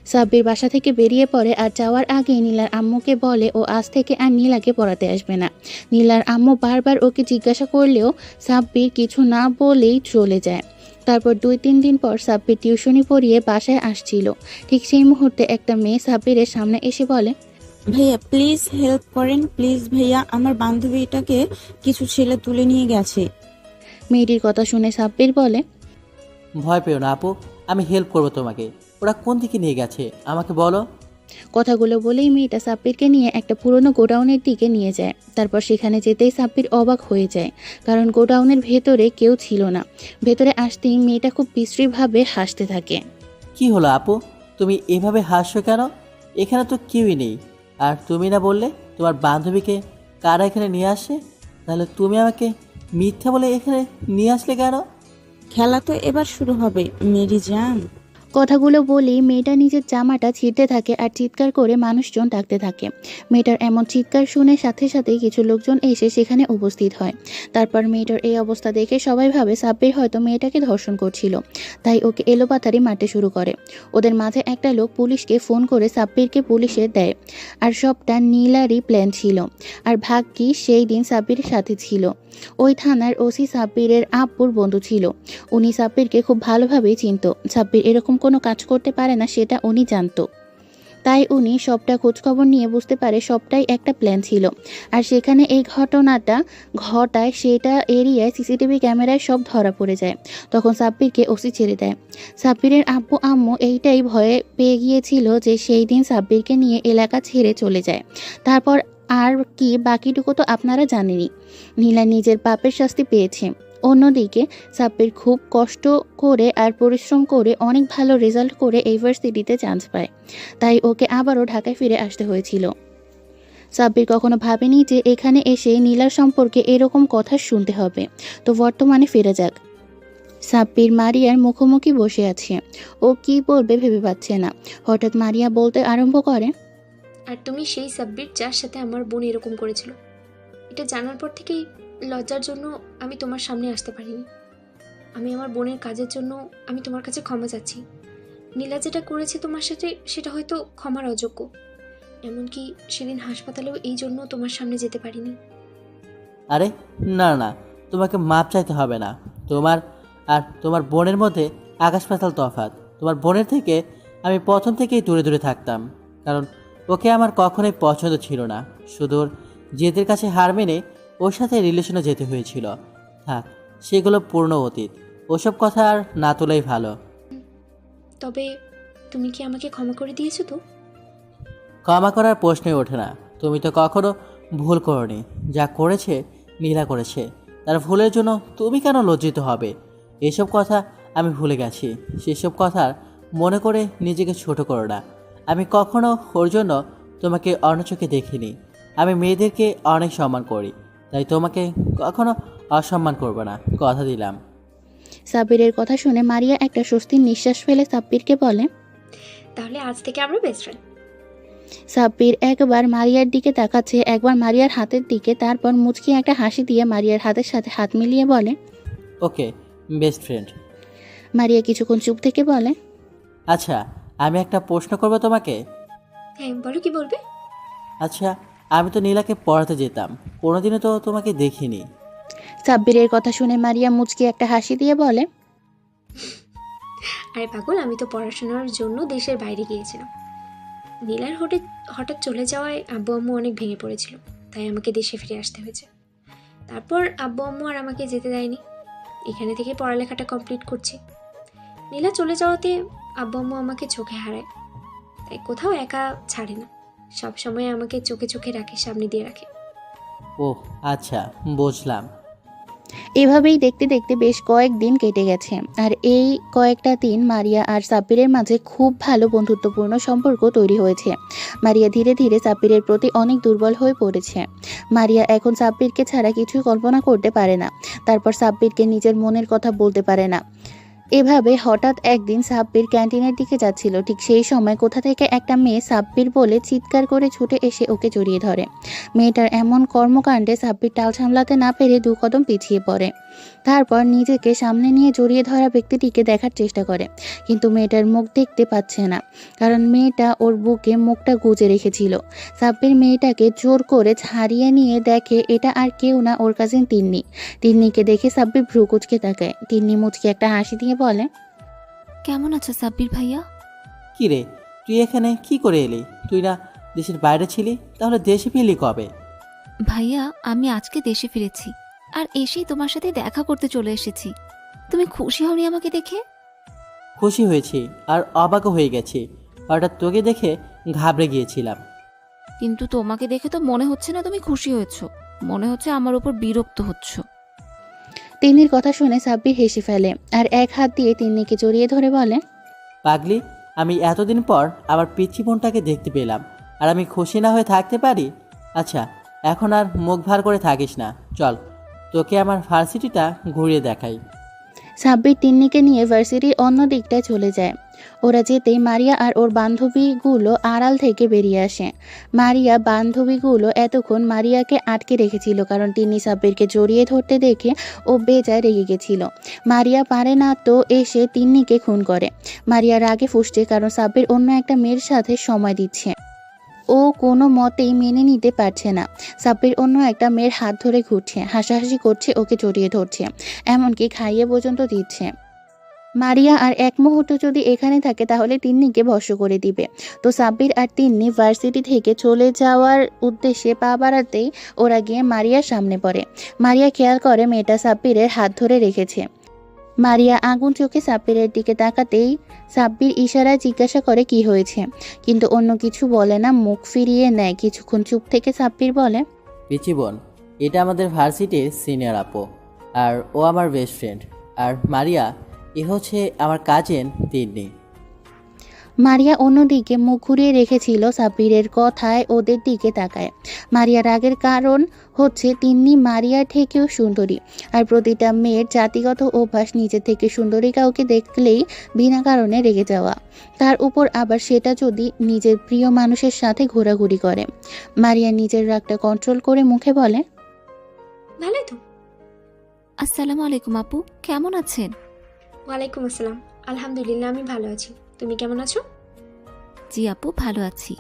সাব্বির বাসা থেকে বেরিয়ে পড়ে আর যাওয়ার আগে নীলার আম্মুকে বলে ও আজ থেকে আর নীলাকে পড়াতে আসবে না। নীলার আম্মু বারবার ওকে জিজ্ঞাসা করলেও সাব্বির কিছু না বলেই চলে যায়। তারপর 2-3 দিন পর সাব্বির টিউশনি পড়িয়ে বাসায় আসছিল। ঠিক সেই মুহূর্তে একটা মেয়ে সাব্বিরের সামনে এসে বলে, ভাইয়া প্লিজ হেল্প করেন, প্লিজ ভাইয়া, আমার বান্ধবীটাকে কিছু ছেলে তুলে নিয়ে গেছে। মেয়েটির কথা শুনে সাব্বির বলে, ভয় পেও না আপু, আমি হেল্প করবো তোমাকে। ওরা কোন দিকে নিয়ে গেছে আমাকে বলো। কথাগুলো বলেই মেয়েটা সাব্বিরকে নিয়ে একটা পুরনো গোডাউনের দিকে নিয়ে যায়। তারপর সেখানে যেতেই সাব্বির অবাক হয়ে যায়, কারণ গোডাউনের ভেতরে কেউ ছিল না। ভেতরে আসতেই মেয়েটা খুব বিশ্রীভাবে হাসতে থাকে। কি হলো আপু, তুমি এভাবে হাসছো কেন? এখানে তো কেউই নেই। আর তুমি না বললে তোমার বান্ধবীকে কারা এখানে নিয়ে আসে? তাহলে তুমি আমাকে মিথ্যা বলে এখানে নিয়ে আসলে কেন? খেলা তো এবার শুরু হবে মেরি জান। কথাগুলো বলেই মেয়েটা নিজের জামাটা ছিঁড়তে থাকে আর চিৎকার করে মানুষজন ডাকতে থাকে। মেয়েটার এমন চিৎকার শুনে সাথে সাথেই কিছু লোকজন এসে সেখানে উপস্থিত হয়। তারপর মেয়েটার এই অবস্থা দেখে সবাই ভাবে সাব্বির হয়তো মেয়েটাকে ধর্ষণ করছিল, তাই ওকে এলোপাতাড়ি মারতে শুরু করে। ওদের মাঝে একটা লোক পুলিশকে ফোন করে সাব্বিরকে পুলিশে দেয়। আর সবটা নীলারই প্ল্যান ছিল। আর ভাগ্যি সেই দিন সাব্বিরের সাথে ছিল। ওই থানার ওসি সাব্বিরের আব্বুর বন্ধু ছিল। উনি সাব্বিরকে খুব ভালোভাবেই চিনত। সাব্বির এরকম কোনো কাজ করতে পারে না সেটা উনি জানতো। তাই উনি সবটা খোঁজখবর নিয়ে বুঝতে পারে সবটাই একটা প্ল্যান ছিল। আর সেখানে এই ঘটনাটা ঘটায় সেটা এরিয়ায় সিসিটিভি ক্যামেরায় সব ধরা পড়ে যায়। তখন সাব্বিরকে ওসি ছেড়ে দেয়। সাব্বিরের আব্বু আম্মু এইটাই ভয়ে পেয়ে গিয়েছিল যে সেই দিন সাব্বিরকে নিয়ে এলাকা ছেড়ে চলে যায়। তারপর আর কি বাকিটুকু তো আপনারা জানেনই। নীলা নিজের পাপের শাস্তি পেয়েছে। অন্যদিকে সাব্বির খুব কষ্ট করে আর পরিশ্রম করে অনেক ভালো রেজাল্ট করে ইউনিভার্সিটিতে চান্স পায়, তাই ওকে আবারও ঢাকায় ফিরে আসতে হয়েছিল। সাব্বির কখনো ভাবেনি যে এখানে এসে নীলার সম্পর্কে এরকম কথা শুনতে হবে। তো বর্তমানে ফিরে যাক। সাব্বির মারিয়ার মুখোমুখি বসে আছে। ও কি বলবে ভেবে পাচ্ছে না। হঠাৎ মারিয়া বলতে আরম্ভ করে, আর তুমি সেই সাব্বির যার সাথে আমার বোন এরকম করেছিল। এটা জানার পর থেকেই লজ্জার জন্য আমি তোমার সামনে আসতে পারিনি। আমি আমার বোনের কাজের জন্য আমি তোমার কাছে ক্ষমা চাচ্ছি। নীলা যেটা করেছে তোমার সাথে সেটা হয়তো ক্ষমার অযোগ্য। এমনকি সেদিন হাসপাতালেও এই জন্য তোমার সামনে যেতে পারিনি। আরে না না, তোমাকে মাপ চাইতে হবে না। তোমার আর তোমার বোনের মধ্যে আকাশ পাতাল তফাৎ। তোমার বোনের থেকে আমি প্রথম থেকেই দূরে দূরে থাকতাম, কারণ ওকে আমার কখনোই পছন্দ ছিল না। শুধু ওর জেদের কাছে হার মেনে ওর সাথে রিলেশনে যেতে হয়েছিল। থাক, সেগুলো পূর্ণ অতীত। ওসব কথা আর না তোলাই ভালো। তবে তুমি কি আমাকে ক্ষমা করে দিয়েছো তো? ক্ষমা করার প্রশ্নই ওঠে না। তুমি তো কখনো ভুল করনি। যা করেছে নীলা করেছে, তার ভুলের জন্য তুমি কেন লজ্জিত হবে? এসব কথা আমি ভুলে গেছি। সেসব কথা মনে করে নিজেকে ছোট করো না। আমি কখনো ওর জন্য তোমাকে অন্য চোখে দেখিনি। আমি মেয়েদেরকে অনেক সম্মান করি, তাই তোমাকে কখনো অসম্মান করবো না, কথা দিলাম। সাব্বিরের কথা শুনে মারিয়া একটা স্বস্তির নিঃশ্বাস ফেলে সাব্বিরকে বলে, তাহলে আজ থেকে আমরা বেস্ট ফ্রেন্ড। সাব্বির একবার মারিয়ার দিকে তাকাচ্ছে, একবার মারিয়ার হাতের দিকে, তারপর মুচকি একটা হাসি দিয়ে মারিয়ার হাতের সাথে হাত মিলিয়ে বলে, ওকে, বেস্ট ফ্রেন্ড। মারিয়া কিছুক্ষণ চুপ থেকে বলে, আচ্ছা, আমি একটা প্রশ্ন করবো তোমাকে। হ্যাঁ বলো, কি বলবে? আচ্ছা, আমি তো নীলাকে পড়াতে যেতাম, কোনোদিনও তো তোমাকে দেখিনি। সাব্বিরের কথা শুনে মারিয়া মুচকি একটা হাসি দিয়ে বলে, আরে পাগল, আমি তো পড়াশোনার জন্য দেশের বাইরে গিয়েছিলাম। নীলার হঠাৎ চলে যাওয়ায় আব্বু আম্মু অনেক ভেঙে পড়েছিল, তাই আমাকে দেশে ফিরে আসতে হয়েছে। তারপর আব্বু আম্মু আর আমাকে যেতে দেয়নি, এখানে থেকে পড়ালেখাটা কমপ্লিট করছি। নীলা চলে যাওয়াতে আব্বু আম্মু আমাকে চোখে হারায়, তাই কোথাও একা ছাড়ে না, সব সময় আমাকে চোখে চোখে রাখে, সামনে দিয়ে রাখে। ওহ আচ্ছা, বুঝলাম। এভাবেই দেখতে দেখতে বেশ কয়েকদিন কেটে গেছে। আর এই কয়েকটা দিন মারিয়া আর সাব্বিরের মাঝে খুব ভালো বন্ধুত্বপূর্ণ সম্পর্ক তৈরি হয়েছে। মারিয়া ধীরে ধীরে সাব্বিরের প্রতি অনেক দুর্বল হয়ে পড়েছে। মারিয়া এখন সাব্বিরকে ছাড়া কিছুই কল্পনা করতে পারে না। তারপর সাব্বিরকে নিজের মনের কথা বলতে পারে না। এভাবে হঠাৎ একদিন সাব্বির ক্যান্টিনের দিকে যাচ্ছিল, ঠিক সেই সময় কোথা থেকে একটা মেয়ে সাব্বির বলে চিৎকার করে ছুটে এসে ওকে জড়িয়ে ধরে। মেয়েটার এমন কর্মকাণ্ডে সাব্বির টাল সামলাতে না পেরে 2 কদম পিছিয়ে পড়ে। তারপর নিজেকে সামনে নিয়ে জড়িয়ে ধরা ব্যক্তিটিকে দেখার চেষ্টা করে, কিন্তু মেয়েটার মুখ দেখতে পাচ্ছে না, কারণ মেয়েটা ওর বুকে মুখটা গুজে রেখেছিল। সাব্বির মেয়েটাকে জোর করে ছাড়িয়ে নিয়ে দেখে এটা আর কেউ না, ওর কাজিন তিন্নি। তিন্নিকে দেখে সাব্বির ভ্রু কুঁচকে তাকায়। তিন্নি মুচকে একটা হাসি দিয়ে বলে, কেমন আছো সাব্বির ভাইয়া? কি রে, তুই এখানে কি করে এলি? তুই না দেশের বাইরে ছিলি, তাহলে দেশে ফিরলি কবে? ভাইয়া আমি আজকে দেশে ফিরেছি, আর এসেই তোমার সাথে দেখা করতে চলে এসেছি। তুমি খুশি হওনি আমাকে দেখে? খুশি হয়েছি আর অবাকও হয়ে গেছি। হঠাৎ তোকে দেখে ঘাবড়ে গিয়েছিলাম। কিন্তু তোমাকে দেখে তো মনে হচ্ছে না তুমি খুশি হয়েছো, মনে হচ্ছে আমার উপর বিরক্ত হচ্ছ। তিন্নির কথা শুনে সাব্বির হেসে ফেলে আর এক হাত দিয়ে তিন্নিকে জড়িয়ে ধরে বলে, পাগলি, আমি এতদিন পর আমার পিচ্ছি বোনটাকে দেখতে পেলাম, আর আমি খুশি না হয়ে থাকতে পারি? আচ্ছা, এখন আর মুখ ভার করে থাকিস না, চল তোকে আমার ভার্সিটিটা ঘুরিয়ে দেখাই। সাব্বির তিন্নিকে নিয়ে ভার্সিটির অন্য দিকটায় চলে যায়। ওরা যেতেই মারিয়া আর ওর বান্ধবীগুলো আড়াল থেকে বেরিয়ে আসে। বান্ধবীগুলো এতক্ষণ মারিয়াকে আটকে রেখেছিল, কারণ তিন্নি সাব্বিরকে জড়িয়ে ধরতে দেখে ও বেজায় রেগে গেছিল। মারিয়া পারে না তো এসে তিন্নিকে খুন করে। মারিয়া রাগে ফুঁসছে, কারণ সাব্বির অন্য একটা মেয়ের সাথে সময় দিচ্ছে। ও কোনো মতেই মেনে নিতে পারছে না। সাব্বির অন্য একটা মেয়ের হাত ধরে ঘুরছে, হাসাহাসি করছে, ওকে জড়িয়ে ধরছে, এমনকি খাইয়ে পর্যন্ত দিচ্ছে। মারিয়া আর এক মুহূর্ত যদি এখানে থাকে তাহলে তিন্নিকে ভস্ম করে দিবে। তো সাব্বির আর তিন্নি ভার্সিটি থেকে চলে যাওয়ার উদ্দেশ্যে পা বাড়াতেই ওরা গিয়ে মারিয়ার সামনে পড়ে। মারিয়া খেয়াল করে মেয়েটা সাব্বিরের হাত ধরে রেখেছে। মারিয়া আগুন চোখে সাব্বিরের দিকে তাকাতেই সাব্বির ইশারায় জিজ্ঞাসা করে কি হয়েছে, কিন্তু অন্য কিছু বলে না, মুখ ফিরিয়ে নেয়। কিছুক্ষণ চুপ থেকে সাব্বির বলে, পিচ্ছি বোন, এটা আমাদের ভার্সিটির সিনিয়র আপু, আর ও আমার বেস্ট ফ্রেন্ড। আর মারিয়া, এ হচ্ছে আমার কাজিন তিন্নি। মারিয়া অন্যদিকে মুখ ঘুরিয়ে রেখেছিল। সাব্বিরের কথায় ওদের দিকে তাকায়। মারিয়া রাগের কারণ হচ্ছে তিন্নি মারিয়ার থেকেও সুন্দরী, আর প্রতিটা মেয়ের জাতিগত অভ্যাস নিজের থেকে সুন্দরী কাউকে দেখলেই বিনা কারণে রেগে যাওয়া, তার উপর আবার সেটা যদি নিজের প্রিয় মানুষের সাথে ঘোরাঘুরি করে। মারিয়া নিজের রাগটা কন্ট্রোল করে মুখে বলে, ভালোই তো। আসসালামু আলাইকুম আপু, কেমন আছেন? ওয়ালাইকুম আসসালাম, আলহামদুলিল্লাহ আমি ভালো আছি, তুমি কেমন আছো? জি আপু, ভালো আছি।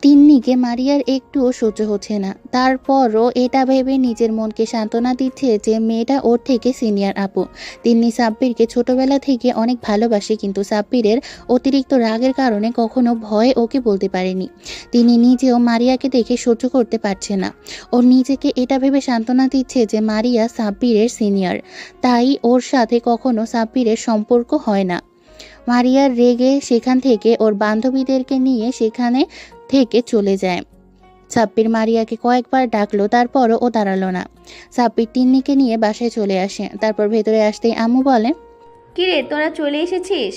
তিন্নিকে মারিয়ার একটুও সহ্য হচ্ছে না। তারপরও এটা ভেবে নিজের মনকে সান্ত্বনা দিচ্ছে যে মেয়েটা ওর থেকে সিনিয়র আপু। তিন্নি সাব্বিরকে ছোটবেলা থেকে অনেক ভালোবাসে, কিন্তু সাব্বিরের অতিরিক্ত রাগের কারণে কখনো ভয়ে ওকে বলতে পারেনি। তিনি নিজেও মারিয়াকে দেখে সহ্য করতে পারছে না। ও নিজেকে এটা ভেবে সান্ত্বনা দিচ্ছে যে মারিয়া সাব্বিরের সিনিয়র, তাই ওর সাথে কখনো সাব্বিরের সম্পর্ক হয় না। মারিয়ার রেগে সেখান থেকে ওর বান্ধবীদেরকে নিয়ে সেখানে থেকে চলে যায়। সাব্বির মারিয়াকে কয়েকবার ডাকলো, তারপরও ও দাঁড়ালো না। সাব্বির তিন্নিকে নিয়ে বাসায় চলে আসে। তারপর ভেতরে আসতেই আম্মু বলে, কিরে তোরা চলে এসেছিস?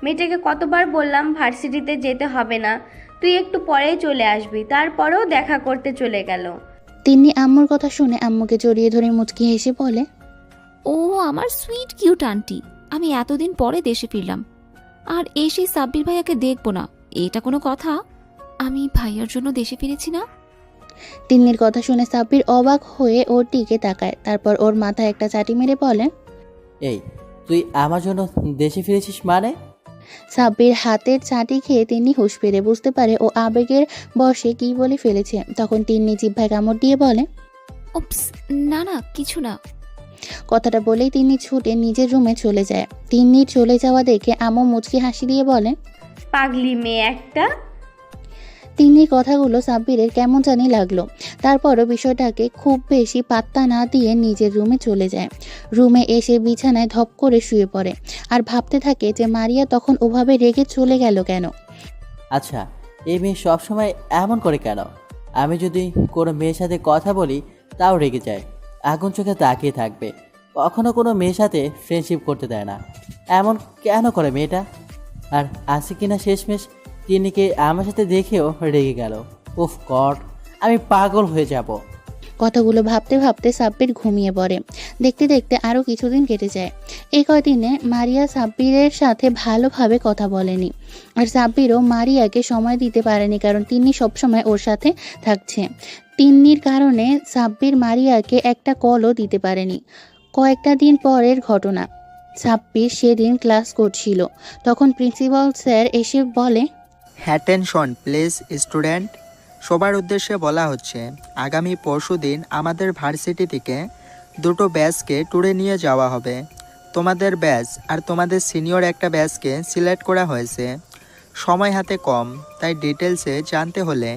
মেয়েটাকে কতবার বললাম ভার্সিটিতে যেতে হবে না, তুই একটু পরেই চলে আসবি, তারপরেও দেখা করতে চলে গেল। তিন্নি আম্মুর কথা শুনে আম্মুকে জড়িয়ে ধরে মুচকি হেসে বলে, ও আমার সুইট কিউট আন্টি, আমি এতদিন পরে দেশে ফিরলাম, আর এসে সাব্বির ভাইয়াকে দেখবো না, এটা কোনো কথা? আমি ভাইয়ার জন্য দেশে ফিরেছি না। তিন্নির কথা শুনে সাব্বির অবাক হয়ে ওর দিকে তাকায়। তারপর ওর মাথায় একটা চাটি মেরে বলে, এই, তুই আমার জন্য দেশে ফিরেছিস মানে? সাব্বির হাতের চাটি খেয়ে তিন্নি হুঁশ ফিরে বুঝতে পারে ও আবেগের বশে কি বলে ফেলেছে। তখন তিন্নি জিহ্বায় কামড় দিয়ে বলে, উপস, না না কিছু না। কথাটা বলেই তিন্নি ছুটে নিজের রুমে চলে যায়। তিন্নির চলে যাওয়া দেখে আম্মু মুচকি হাসি দিয়ে বলে, পাগলি মেয়ে একটা। তিন্নির কথাগুলো সাব্বিরের কেমন জানি লাগলো। তারপরও বিষয়টাকে খুব বেশি পাত্তা না দিয়ে নিজের রুমে চলে যায়। রুমে এসে বিছানায় ধপ করে শুয়ে পড়ে আর ভাবতে থাকে যে মারিয়া তখন ওভাবে রেগে চলে গেল কেন। আচ্ছা, এই মেয়ে সবসময় এমন করে কেন? আমি যদি কোনো মেয়ের সাথে কথা বলি তাও রেগে যায়, আগুন চোখে তাকিয়ে থাকবে, কখনো কোনো মেয়ের সাথে ফ্রেন্ডশিপ করতে দেয় না। এমন কেন করে মেয়েটা? আর আছে কিনা শেষমেশ তিন্নিকে আমার সাথে দেখেও রেগে গেল। উফ গড, আমি পাগল হয়ে যাব। কথাগুলো ভাবতে ভাবতে সাব্বির ঘুমিয়ে পড়ে। দেখতে দেখতে আরও কিছুদিন কেটে যায়। এই কদিনে মারিয়া সাব্বিরের সাথে ভালোভাবে কথা বলেনি, আর সাব্বিরও মারিয়াকে সময় দিতে পারেনি, কারণ তিন্নি সবসময় ওর সাথে থাকছে। তিন্নির কারণে সাব্বির মারিয়াকে একটা কলও দিতে পারেনি। কয়েকটা দিন পরের ঘটনা। সাব্বির সেদিন ক্লাস করছিল, তখন প্রিন্সিপাল স্যার এসে বলে, অ্যাটেনশন প্লিজ স্টুডেন্ট, সবার উদ্দেশ্যে বলা হচ্ছে আগামী পরশুদিন আমাদের ভার্সিটি থেকে দুটো ব্যাচকে ট্যুরে নিয়ে যাওয়া হবে। তোমাদের ব্যাচ আর তোমাদের সিনিয়র একটা ব্যাচকে সিলেক্ট করা হয়েছে। সময় হাতে কম, তাই ডিটেলসে জানতে হলে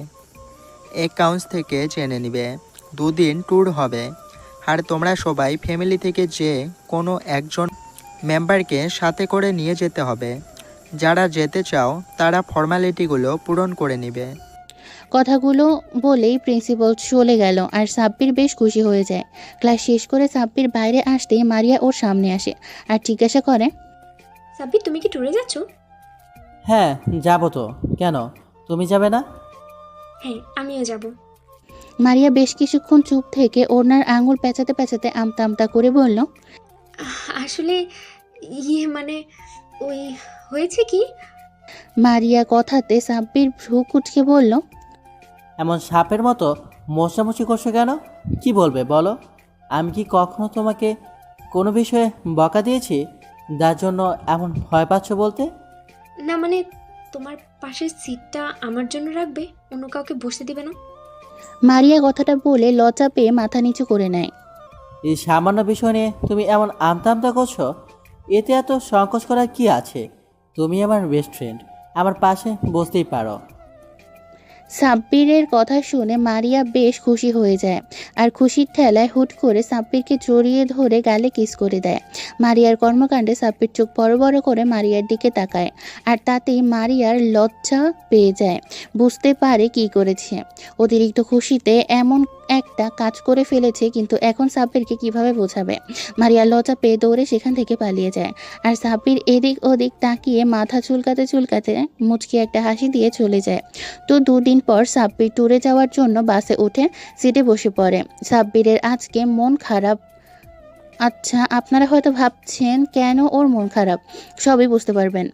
অ্যাকাউন্টস থেকে জেনে নিবে। 2 দিন ট্যুর হবে, আর তোমরা সবাই ফ্যামিলি থেকে যে কোনো একজন মেম্বারকে সাথে করে নিয়ে যেতে হবে। যারা যেতে চাও তারা ফর্মালিটিগুলো পূরণ করে নেবে। কথাগুলো বলেই প্রিন্সিপাল চলে গেল আর সাব্বির বেশ খুশি হয়ে যায়। ক্লাস শেষ করে সাব্বির বাইরে আসতেই মারিয়া ওর সামনে আসে আর জিজ্ঞাসা করে, সাব্বির তুমি কি ট্যুরে যাচ্ছ? হ্যাঁ যাব তো, কেন তুমি যাবে না? হ্যাঁ, আমিও যাব। মারিয়া বেশ কিছুক্ষণ চুপ থেকে ওনার আঙুল পেঁচাতে পেঁচাতে আমতা আমতা করে বলল, আসলে মানে ওই হয়েছে কি, মারিয়া কথাতে সাব্বির ভ্রু কুচকে বলল, এমন সাপের মতো মোছামুছি করছো কেন? কি বলবে বলো? আমি কি কখনো তোমাকে কোনো বিষয়ে বকা দিয়েছি যার জন্য এমন ভয় পাচ্ছ বলতে? না মানে তোমার পাশের সিটটা আমার জন্য রাখবে, অন্য কাউকে বসতে দিবে না। মারিয়া কথাটা বলে লজ্জা পেয়ে মাথা নিচু করে নেয়। এই সামান্য বিষয় নিয়ে তুমি এমন আমতা আমতা করছো, এতে এত সংকোচ করার কি আছে? তুমি আমার বেস্ট ফ্রেন্ড, আমার পাশে বসতেই পারো। সাব্বিরের কথা শুনে মারিয়া বেশ খুশি হয়ে যায় আর খুশির ঠেলায় হুট করে সাব্বিরকে জড়িয়ে ধরে গালে কিস করে দেয়। মারিয়ার কর্মকাণ্ডে সাব্বির চোখ বড় বড় করে মারিয়ার দিকে তাকায় আর তাতেই মারিয়ার লজ্জা পেয়ে যায়। বুঝতে পারে কি করেছে। অতিরিক্ত খুশিতে এমন একটা কাজ করে ফেলেছে, কিন্তু এখন সাব্বিরকে কিভাবে বোঝাবে। মারিয়া লজ্জা পেয়ে দৌড়ে সেখান থেকে পালিয়ে যায় আর সাব্বির এদিক ওদিক তাকিয়ে মাথা চুলকাতে চুলকাতে মুচকি একটা হাসি দিয়ে চলে যায়। তো 2 দিন পর সাব্বির ট্যুরে যাওয়ার জন্য বাসে উঠে সিটে বসে পড়ে। সাব্বিরের আজকে মন খারাপ। আচ্ছা, আপনারা হয়তো ভাবছেন কেন ওর মন খারাপ, সবই বুঝতে পারবেন।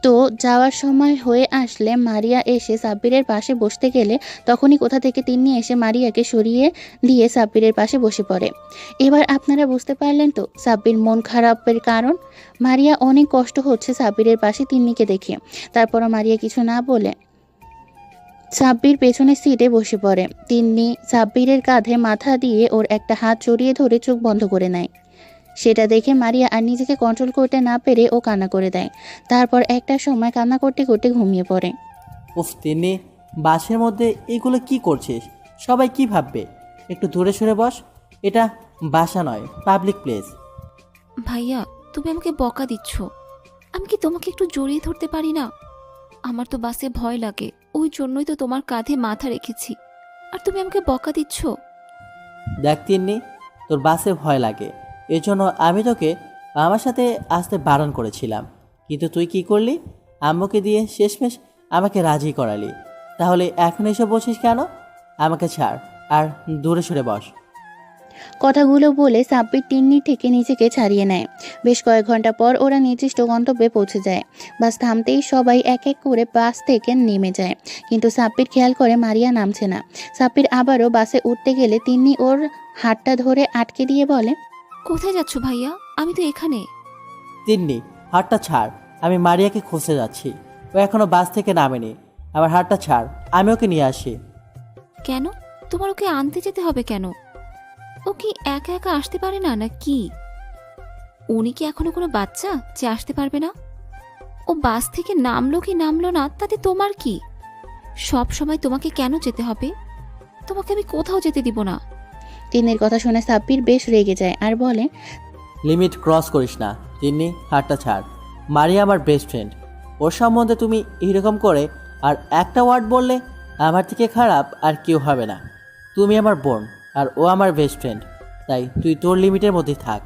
তো যাওয়ার সময় হয়ে আসলে মারিয়া এসে সাব্বিরের পাশে বসতে গেলে তখনই কোথা থেকে তিন্নি এসে মারিয়াকে সরিয়ে দিয়ে সাব্বিরের পাশে বসে পড়ে। এবার আপনারা বুঝতে পারলেন তো সাব্বির মন খারাপের কারণ। মারিয়া অনেক কষ্ট হচ্ছে সাব্বিরের পাশে তিন্নিকে দেখে। তারপরও মারিয়া কিছু না বলে সাব্বির পেছনের সিটে বসে পড়ে। তিন্নি সাব্বিরের কাঁধে মাথা দিয়ে ওর একটা হাত জড়িয়ে ধরে চোখ বন্ধ করে নেয়। সেটা দেখে মারিয়া আর নিজেকে কন্ট্রোল করতে না পেরে ও কান্না করে দেয়। তারপর একটা সময় কান্না করতে করতে ঘুমিয়ে পড়ে। উফ তিন্নি, বাসের মধ্যে এগুলো কি করছিস? সবাই কি ভাববে? একটু দূরে সরে বস, এটা বাসা নয়, পাবলিক প্লেস। ভাইয়া, তুমি আমাকে বকা দিচ্ছ। আমি কি তোমাকে একটু জড়িয়ে ধরতে পারি না? আমার তো বাসে ভয় লাগে, ওই জন্যই তো তোমার কাঁধে মাথা রেখেছি, আর তুমি আমাকে বকা দিচ্ছ। দেখ তিন্নি, তোর বাসে ভয় লাগে, এজন্য আমি তোকে আমার সাথে আসতে বারণ করেছিলাম, কিন্তু তুই কি করলি? আম্মুকে দিয়ে শেষমেশ আমাকে রাজি করালি। তাহলে এখন এসে বসিস কেন? আমাকে ছাড় আর দূরে সরে বস। কথাগুলো বলে সাব্বির তিন্নি থেকে নিজেকে ছাড়িয়ে নেয়। বেশ কয়েক ঘন্টা পর ওরা নির্দিষ্ট গন্তব্যে পৌঁছে যায়। বাস থামতেই সবাই এক এক করে বাস থেকে নেমে যায়, কিন্তু সাব্বির খেয়াল করে মারিয়া নামছে না। সাব্বির আবারও বাসে উঠতে গেলে তিন্নি ওর হাতটা ধরে আটকে দিয়ে বলে, কোথায় যাচ্ছ ভাইয়া? আমি তো এখানে। তিন্নি, হাতটা ছাড়, আমি মারিয়াকে খুঁজতে যাচ্ছি, ও এখনো বাস থেকে নামেনি। আবার হাতটা ছাড়, আমি ওকে নিয়ে আসি। কেন? তোমার ওকে আনতে যেতে হবে কেন? ও কি একা একা আসতে পারে না, না কি? উনি কি এখনো কোনো বাচ্চা যে আসতে পারবে না? ও বাস থেকে নামলো কি নামলো না তাতে তোমার কি? সব সময় তোমাকে কেন যেতে হবে? তোমাকে আমি কোথাও যেতে দিব না। তিন্নির কথা শুনে সাব্বির বেশ রেগে যায় আর বলে, লিমিট ক্রস করিস না তিন্নি, হাতটা ছাড়। মারিয়া আমার বেস্ট ফ্রেন্ড, ওর সম্বন্ধে তুমি এরকম করে আর একটা ওয়ার্ড বললে আমার থেকে খারাপ আর কেউ হবে না। তুমি আমার বোন আর ও আমার বেস্ট ফ্রেন্ড, তাই তুই তোর লিমিটের মধ্যেই থাক।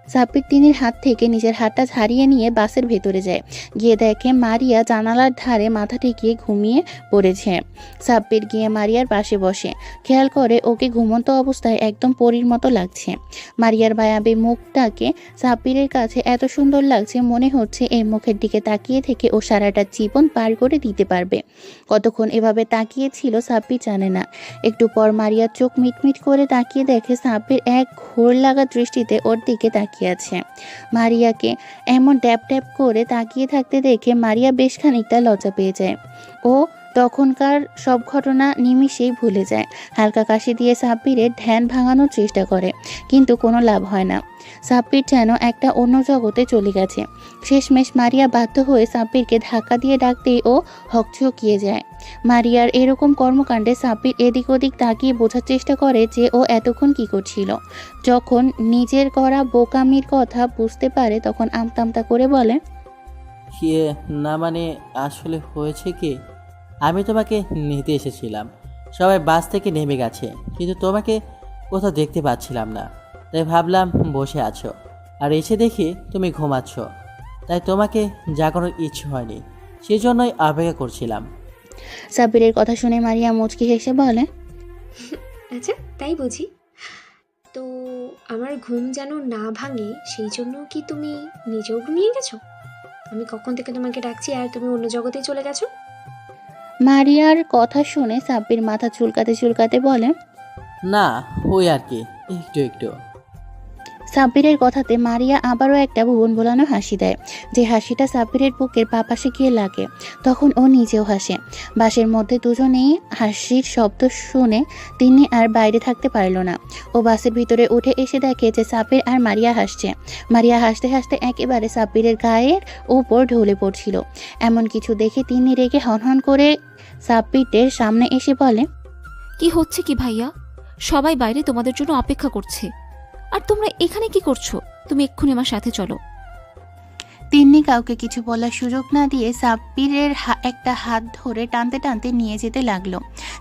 সাব্বির তিন্নির হাত থেকে নিজের হাতটা ছাড়িয়ে নিয়ে বাসের ভেতরে যায়। গিয়ে দেখে মারিয়া জানালার ধারে মাথা ঠেকিয়ে ঘুমিয়ে পড়েছে। সাব্বির গিয়ে মারিয়ার পাশে বসে, খেয়াল করে ওকে ঘুমন্ত অবস্থায় একদম পরীর মতো লাগছে। মারিয়ার মায়াবী মুখটাকে সাব্বিরের কাছে এত সুন্দর লাগছে, মনে হচ্ছে এই মুখের দিকে তাকিয়ে থেকে ও সারাটা জীবন পার করে দিতে পারবে। কতক্ষণ এভাবে তাকিয়েছিল সাব্বির জানে না। একটু পর মারিয়ার চোখ মিটমিট করে তাকিয়ে দেখে সাব্বির এক ঘোর লাগা দৃষ্টিতে ওর দিকে তাকিয়ে আছে। মারিয়াকে এমন ড্যাপ ড্যাপ করে তাকিয়ে থাকতে দেখে মারিয়া বেশ খানিকটা লজ্জা পেয়ে যায়। ও তখনকার সব ঘটনা নিমিষেই ভুলে যায়। হালকা কাশি দিয়ে সাব্বিরের ধ্যান ভাঙানোর চেষ্টা করে, কিন্তু কোনো লাভ হয় না। সাব্বির যেন একটা অন্য জগতে চলে গেছে। শেষমেশ মারিয়া বাধ্য হয়ে সাব্বিরকে ধাক্কা দিয়ে ডাকতেই ও হকচকিয়ে যায়। মারিয়ার এরকম কর্মকাণ্ডে সাব্বির এদিক ওদিক তাকিয়ে বোঝার চেষ্টা করে যে ও এতক্ষণ কি করছিল। যখন নিজের করা বোকামির কথা বুঝতে পারে তখন আমতা আমতা করে বলে, না মানে আসলে হয়েছে কি, আমি তোমাকে নিতে এসেছিলাম, সবাই বাস থেকে নেমে গেছে, কিন্তু তোমাকে কোথাও দেখতে পাচ্ছিলাম না। তাই ভাবলাম বসে আছো, আর এসে দেখি তুমি ঘুমাচ্ছ, তাই তোমাকে জাগানোর ইচ্ছে হয়নি, সেই জন্যই অপেক্ষা করছিলাম। সাব্বিরের কথা শুনে মারিয়া মুচকি হেসে বলে, আচ্ছা তাই বুঝি। তো আমার ঘুম যেন না ভাঙে সেই জন্য কি তুমি নিজেও ঘুমিয়ে গেছো? আমি কখন থেকে তোমাকে ডাকছি আর তুমি অন্য জগতে চলে গেছো? মারিয়ার কথা শুনে সাব্বির মাথা চুলকাতে চুলকাতে বলে, না ওই আর কি, একটু একটু। সাব্বিরের কথাতে মারিয়া আবারও একটা ভুবন বোলানো হাসি দেয়, যে হাসিটা সাব্বিরের বুকের পা পাশে গিয়ে লাগে। তখন ও নিজেও হাসে। বাসের মধ্যে দুজনেই হাসির শব্দ শুনে তিনি আর বাইরে থাকতে পারল না। ও বাসের ভিতরে উঠে এসে দেখে যে সাব্বির আর মারিয়া হাসছে। মারিয়া হাসতে হাসতে একেবারে সাব্বিরের গায়ের উপর ঢলে পড়ছিল। এমন কিছু দেখে তিনি রেগে হনহন করে সাব্বিরের সামনে এসে বলে, কি হচ্ছে কি ভাইয়া? সবাই বাইরে তোমাদের জন্য অপেক্ষা করছে, আর তোমরা এখানে কি করছো? তুমি এক্ষুনি আমার সাথে চলো। তিন্নি কাউকে কিছু বলার সুযোগ না দিয়ে সাব্বিরের একটা হাত ধরে টানতে টানতে নিয়ে যেতে লাগলো।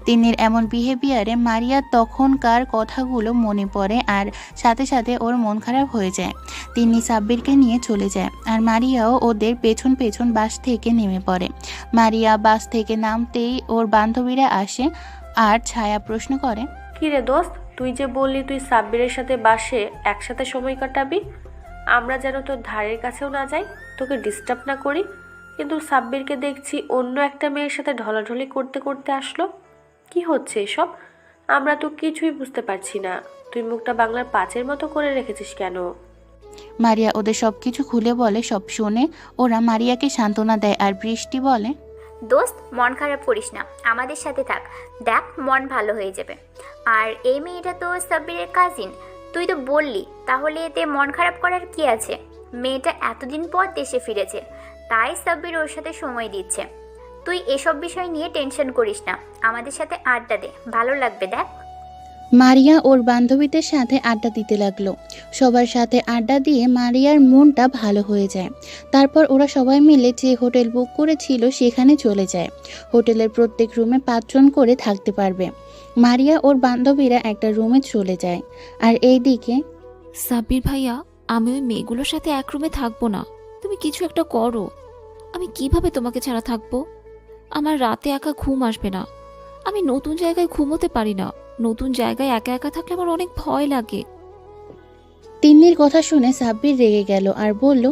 তিন্নির এমন বিহেভিয়ারে মারিয়ার তখনকার কথাগুলো মনে পড়ে আর সাথে সাথে ওর মন খারাপ হয়ে যায়। তিন্নি সাব্বিরকে নিয়ে চলে যায় আর মারিয়াও ওদের পেছন পেছন বাস থেকে নেমে পড়ে। মারিয়া বাস থেকে নামতেই ওর বান্ধবীরা আসে আর ছায়া প্রশ্ন করে, কি রে দোস্ত, তুই যে বললি তুই সাব্বিরের সাথে বাসে একসাথে সময় কাটাবি, আমরা যেন তোর ধারের কাছেও না যাই, তোকে ডিস্টার্ব না করি, কিন্তু সাব্বিরকে দেখছি অন্য একটা মেয়ের সাথে ঢলাঢলি করতে করতে আসলো। কি হচ্ছে এসব? আমরা তো কিছুই বুঝতে পারছি না। তুই মুখটা বাংলার পাঁচের মতো করে রেখেছিস কেন? মারিয়া ওদের সবকিছু খুলে বলে। সব শুনে ওরা মারিয়াকে সান্ত্বনা দেয় আর বৃষ্টি বলে, দোস্ত মন খারাপ করিস না, আমাদের সাথে থাক, দেখ মন ভালো হয়ে যাবে। আর এই মেয়েটা তো সাব্বিরের কাজিন, তুই তো বললি, তাহলে এতে মন খারাপ করার কি আছে? মেয়েটা এতদিন পর দেশে ফিরেছে, তাই সাব্বির ওর সাথে সময় দিচ্ছে। তুই এসব বিষয় নিয়ে টেনশন করিস না, আমাদের সাথে আড্ডা দে, ভালো লাগবে দেখ। মারিয়া ওর বান্ধবীদের সাথে আড্ডা দিতে লাগলো। সবার সাথে আড্ডা দিয়ে মারিয়ার মনটা ভালো হয়ে যায়। তারপর ওরা সবাই মিলে যে হোটেল বুক করেছিল সেখানে চলে যায়। হোটেলের প্রত্যেক রুমে 5 জন করে থাকতে পারবে। মারিয়া ওর বান্ধবীরা একটা রুমে চলে যায়। আর এইদিকে সাব্বির ভাইয়া, আমি ওই মেয়েগুলোর সাথে এক রুমে থাকবো না, তুমি কিছু একটা করো। আমি কিভাবে তোমাকে ছাড়া থাকবো? আমার রাতে একা ঘুম আসবে না, আমি নতুন জায়গায় ঘুমোতে পারি না, নতুন জায়গায় একা একা থাকলে আমার অনেক ভয় লাগে। তিন্নির কথা শুনে সাব্বির রেগে গেল আর বলল,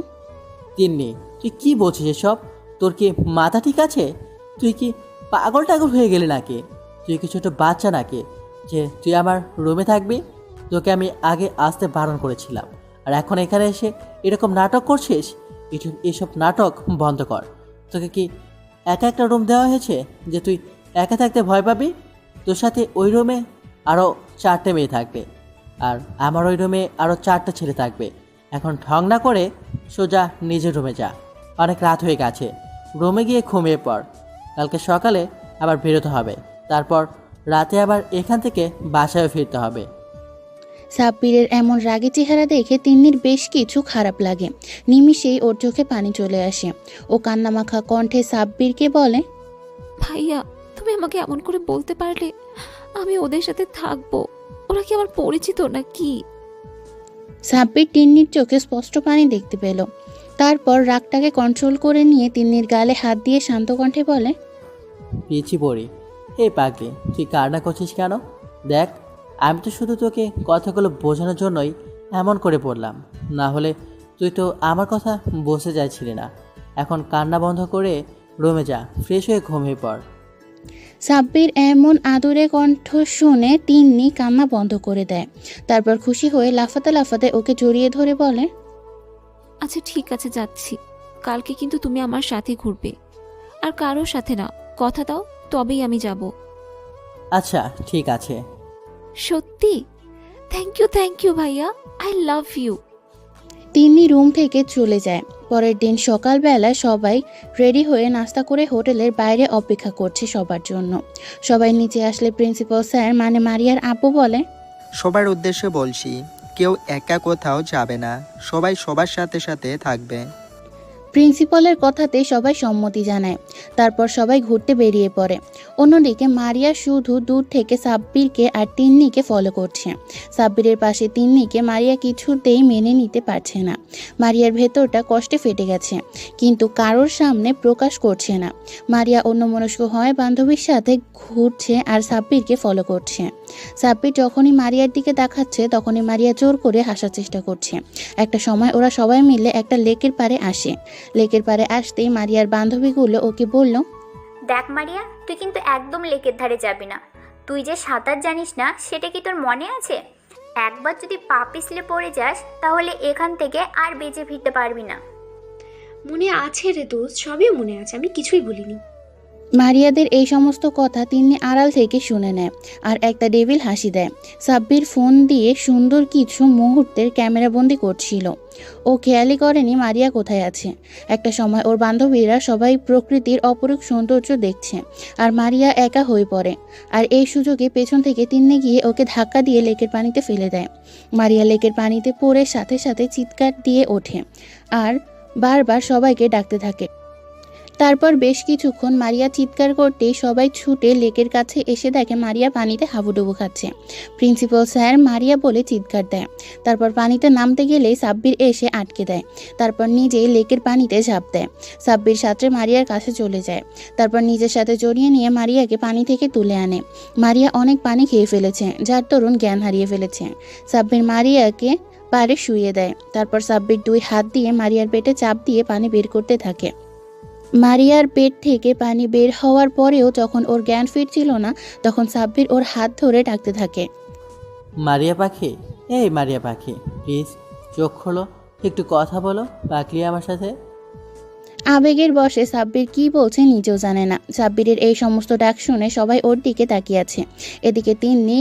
তিন্নি তুই কি বলছিস এসব? তোর কি মাথা ঠিক আছে? তুই কি পাগল টাগল হয়ে গেলি নাকি? তুই কি ছোট বাচ্চা নাকি যে তুই আমার রুমে থাকবি? তোকে আমি আগে আসতে বারণ করেছিলাম, আর এখন এখানে এসে এরকম নাটক করছিস? এসব নাটক বন্ধ কর। তোকে কি একা একটা রুম দেওয়া হয়েছে যে তুই একা থাকতে ভয় পাবি? তোর সাথে ওই রুমে আরও 4টে মেয়ে থাকবে, আর আমার ওই রুমে আরও 4টা ছেলে থাকবে। এখন ঢং না করে সোজা নিজের রুমে যা, অনেক রাত হয়ে গেছে, রুমে গিয়ে ঘুমিয়ে পড়। কালকে সকালে আবার বেরোতে হবে, তারপর রাতে আবার এখান থেকে বাসায় ফিরতে হবে। সাব্বিরের এমন রাগী চেহারা দেখে তিন্নির বেশ কিছু খারাপ লাগে। নিমিষেই ওর চোখে পানি চলে আসে। ও কান্নামাখা কণ্ঠে সাব্বিরকে বলে, ভাইয়া তুমি আমাকে এমন করে বলতে পারলে আমি ওদের সাথে থাকবো? ওরা কি আমার পরিচিত নাকি? সাব্বির তিন্নির চোখে স্পষ্ট পানি দেখতে পেল। তারপর রাগটাকে কন্ট্রোল করে নিয়ে তিন্নির গালে হাত দিয়ে শান্ত কণ্ঠে বলে, পিছি পড়ি। এই পাগলি, তুই কান্না করছিস কেন? দেখ, আমি তো শুধু তোকে কথাগুলো বোঝানোর জন্যই এমন করে পড়লাম, না হলে তুই তো আমার কথা বসে যাচ্ছিলি না। এখন কান্না বন্ধ করে রুমে যা, ফ্রেশ হয়ে ঘুমিয়ে পড়। সাব্বির এমন আদুরে কণ্ঠ শুনে তিন্নি কান্না বন্ধ করে দেয়। তারপর খুশি হয়ে লাফাতে লাফাতে ওকে জড়িয়ে ধরে বলে, আচ্ছা ঠিক আছে, যাচ্ছি। কালকে কিন্তু তুমি আমার সাথে ঘুরবে, আর কারোর সাথে না। কথা দাও, তবেই আমি যাব। আচ্ছা ঠিক আছে। সত্যি? থ্যাংক ইউ ভাইয়া, I love you. Tinni room থেকে চলে যায়। পরের দিন সকালবেলা সবাই রেডি হয়ে নাস্তা করে হোটেলের বাইরে অপেক্ষা করছে সবার জন্য। সবাই নিচে আসলে প্রিন্সিপাল স্যার মানে মারিয়ার আব্বু বলে, সবার উদ্দেশ্যে বলছি, কেউ একা কোথাও যাবে না, সবাই সবার সাথে সাথে থাকবে। প্রিন্সিপালের কথাতে সবাই সম্মতি জানায়। তারপর সবাই ঘুরতে বেরিয়ে পড়ে। অন্যদিকে মারিয়া শুধু দূর থেকে সাব্বিরকে আর তিন্নিকে ফলো করছে। সাব্বিরের পাশে তিন্নিকে মারিয়া কিছুতেই মেনে নিতে পারছে না। মারিয়ার ভেতরটা কষ্টে ফেটে গেছে, কিন্তু কারোর সামনে প্রকাশ করছে না। মারিয়া অন্যমনস্ক হয় বান্ধবীর সাথে ঘুরছে আর সাব্বিরকে ফলো করছে। সাব্বির যখনই মারিয়ার দিকে তাকাচ্ছে তখনই মারিয়া জোর করে হাসার চেষ্টা করছে। একটা সময় ওরা সবাই মিলে একটা লেকের পাড়ে আসে। লেকের পাড়ে আসতেই মারিয়ার বান্ধবীগুলো ওকে বলল, দেখ মারিয়া, তুই কিন্তু একদম লেকের ধারে যাবি না। তুই যে সাঁতার জানিস না সেটা কি তোর মনে আছে? একবার যদি পা পিছলে পড়ে যাস তাহলে এখান থেকে আর বেঁচে ফিরতে পারবি না। মনে আছে রে দোস্ত, সবই মনে আছে, আমি কিছুই বলিনি। মারিয়াদের এই সমস্ত কথা তিন্নি আড়াল থেকে শুনে নেয় আর একটা ডেভিল হাসি দেয়। সাব্বির ফোন দিয়ে সুন্দর কিছু মুহূর্তের ক্যামেরাবন্দি করছিল। ও খেয়ালই করেনি মারিয়া কোথায় আছে। একটা সময় ওর বান্ধবীরা সবাই প্রকৃতির অপরূপ সৌন্দর্য দেখছে আর মারিয়া একা হয়ে পড়ে। আর এই সুযোগে পেছন থেকে তিন্নি গিয়ে ওকে ধাক্কা দিয়ে লেকের পানিতে ফেলে দেয়। মারিয়া লেকের পানিতে পড়ে সাথে সাথে চিৎকার দিয়ে ওঠে আর বারবার সবাইকে ডাকতে থাকে। তারপর বেশ কিছুক্ষণ মারিয়া চিৎকার করতেই সবাই ছুটে লেকের কাছে এসে দেখে মারিয়া পানিতে হাবুডুবু খাচ্ছে। প্রিন্সিপাল স্যার মারিয়া বলে চিৎকার দেয়। তারপর পানিতে নামতে গেলেই সাব্বির এসে আটকে দেয়। তারপর নিজেই লেকের পানিতে ঝাঁপ দেয়। সাব্বির সাঁতরে মারিয়ার কাছে চলে যায়। তারপর নিজের সাথে জড়িয়ে নিয়ে মারিয়াকে পানি থেকে তুলে আনে। মারিয়া অনেক পানি খেয়ে ফেলেছে, যার দরুন জ্ঞান হারিয়ে ফেলেছে। সাব্বির মারিয়াকে পাড়ে শুইয়ে দেয়। তারপর সাব্বির 2 হাত দিয়ে মারিয়ার পেটে চাপ দিয়ে পানি বের করতে থাকে। মারিয়ার পেট থেকে পানি বের হওয়ার পরেও যখন ওর জ্ঞান ফিরছিল না তখন সাব্বির ওর হাত ধরে ডাকতে থাকে, মারিয়া পাখি, এই মারিয়া পাখি, প্লিজ চোখ খোলো, একটু কথা বলো পাখলি আমার সাথে। আবেগের বশে সাব্বির কি বলছে নিজেও জানে না। সাব্বিরের এই সমস্ত ডাক শুনে সবাই ওর দিকে তাকিয়ে আছে। এদিকে তিন্নি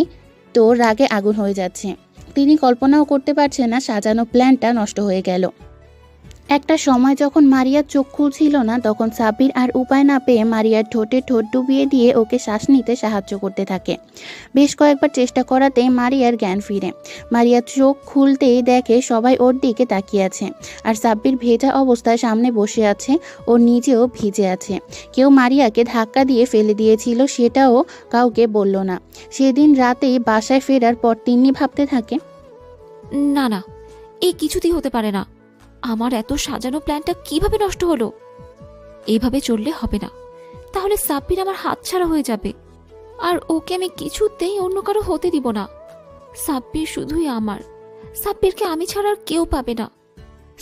তো রাগে আগুন হয়ে যাচ্ছে। তিনি কল্পনাও করতে পারছে না সাজানো প্ল্যানটা নষ্ট হয়ে গেল। একটা সময় যখন মারিয়ার চোখ খুলছিল না তখন সাব্বির আর উপায় না পেয়ে মারিয়ার ঠোঁটে ঠোঁট ডুবিয়ে দিয়ে ওকে শ্বাস নিতে সাহায্য করতে থাকে। বেশ কয়েকবার চেষ্টা করাতেই মারিয়ার জ্ঞান ফিরে। মারিয়ার চোখ খুলতেই দেখে সবাই ওর দিকে তাকিয়ে আছে আর সাব্বির ভেজা অবস্থায় সামনে বসে আছে। ও নিজেও ভিজে আছে। কেউ মারিয়াকে ধাক্কা দিয়ে ফেলে দিয়েছিল, সেটাও কাউকে বলল না। সেদিন রাতেই বাসায় ফেরার পর তিন্নি ভাবতে থাকে, না না, এই কিছুতেই হতে পারে না। আমার এত সাজানো প্ল্যানটা কিভাবে নষ্ট হলো? এইভাবে চললে হবে না, তাহলে সাব্বির আমার হাতছাড়া হয়ে যাবে আর ওকে আমি কিছুতেই অন্য কারো হতে দিব না। সাব্বির শুধুই আমার, সাব্বিরকে আমি ছাড়া আর কেউ পাবে না।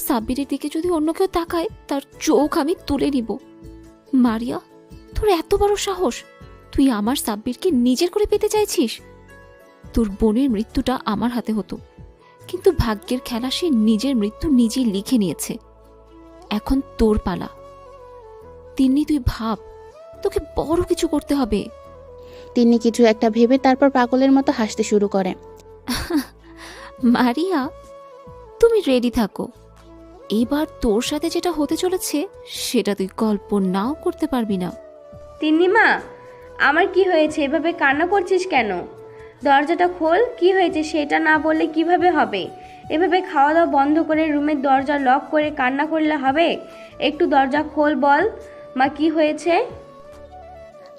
সাব্বিরের দিকে যদি অন্য কেউ তাকায় তার চোখ আমি তুলে নিব। মারিয়া, তোর এত বড় সাহস, তুই আমার সাব্বিরকে নিজের করে পেতে চাইছিস? তোর বোনের মৃত্যুটা আমার হাতে হতো, কিন্তু ভাগ্যের খেলা সে নিজের মৃত্যু নিজেই লিখে নিয়েছে। এখন তোর পালা। তিন্নি, তুই ভাব, তোকে বড় কিছু করতে হবে। তিন্নি কিছু একটা ভেবে তারপর পাগলের মতো হাসতে শুরু করে। মারিয়া, তুমি রেডি থাকো। এবার তোর সাথে যেটা হতে চলেছে সেটা তুই কল্পনাও করতে পারবি না। তিন্নিমা, আমার কি হয়েছে? এভাবে কান্না করছিস কেন? দরজাটা খোল, কি হয়েছে সেটা না বললে কিভাবে হবে? এভাবে খাওয়া দাওয়া বন্ধ করে রুমের দরজা লক করে কান্না করলে হবে? একটু দরজা খোল, বল মা কি হয়েছে?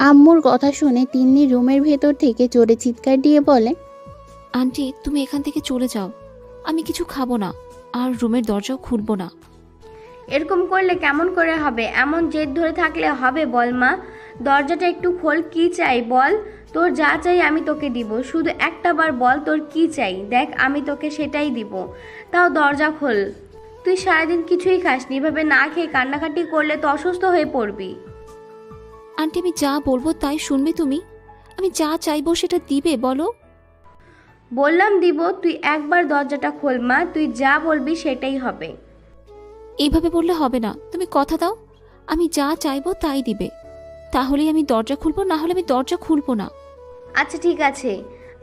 আম্মুর কথা শুনে তিন্নি রুমের ভেতর থেকে জোরে চিৎকার দিয়ে বলে, আন্টি তুমি এখান থেকে চলে যাও, আমি কিছু খাবো না আর রুমের দরজাও খুলবো না। এরকম করলে কেমন করে হবে? এমন জেদ ধরে থাকলে হবে? বল মা, দরজাটা একটু খোল, কি চাই বল? তোর যা চাই আমি তোকে দিব, শুধু একটা বার বল তোর কি চাই, দেখ আমি তোকে সেটাই দিব। তাও দরজা খোল। তুই সারাদিন কিছুই খাসনি, এভাবে না খেয়ে কান্নাকাটি করলে তো অসুস্থ হয়ে পড়বি। আন্টি আমি যা বলবো তাই শুনবে তুমি? আমি যা চাইবো সেটা দিবে বলো? বললাম দিব, তুই একবার দরজাটা খোল মা, তুই যা বলবি সেটাই হবে। এইভাবে বললে হবে না, তুমি কথা দাও আমি যা চাইবো তাই দিবে, তাহলেই আমি দরজা খুলবো, না হলে আমি দরজা খুলবো না। আচ্ছা ঠিক আছে,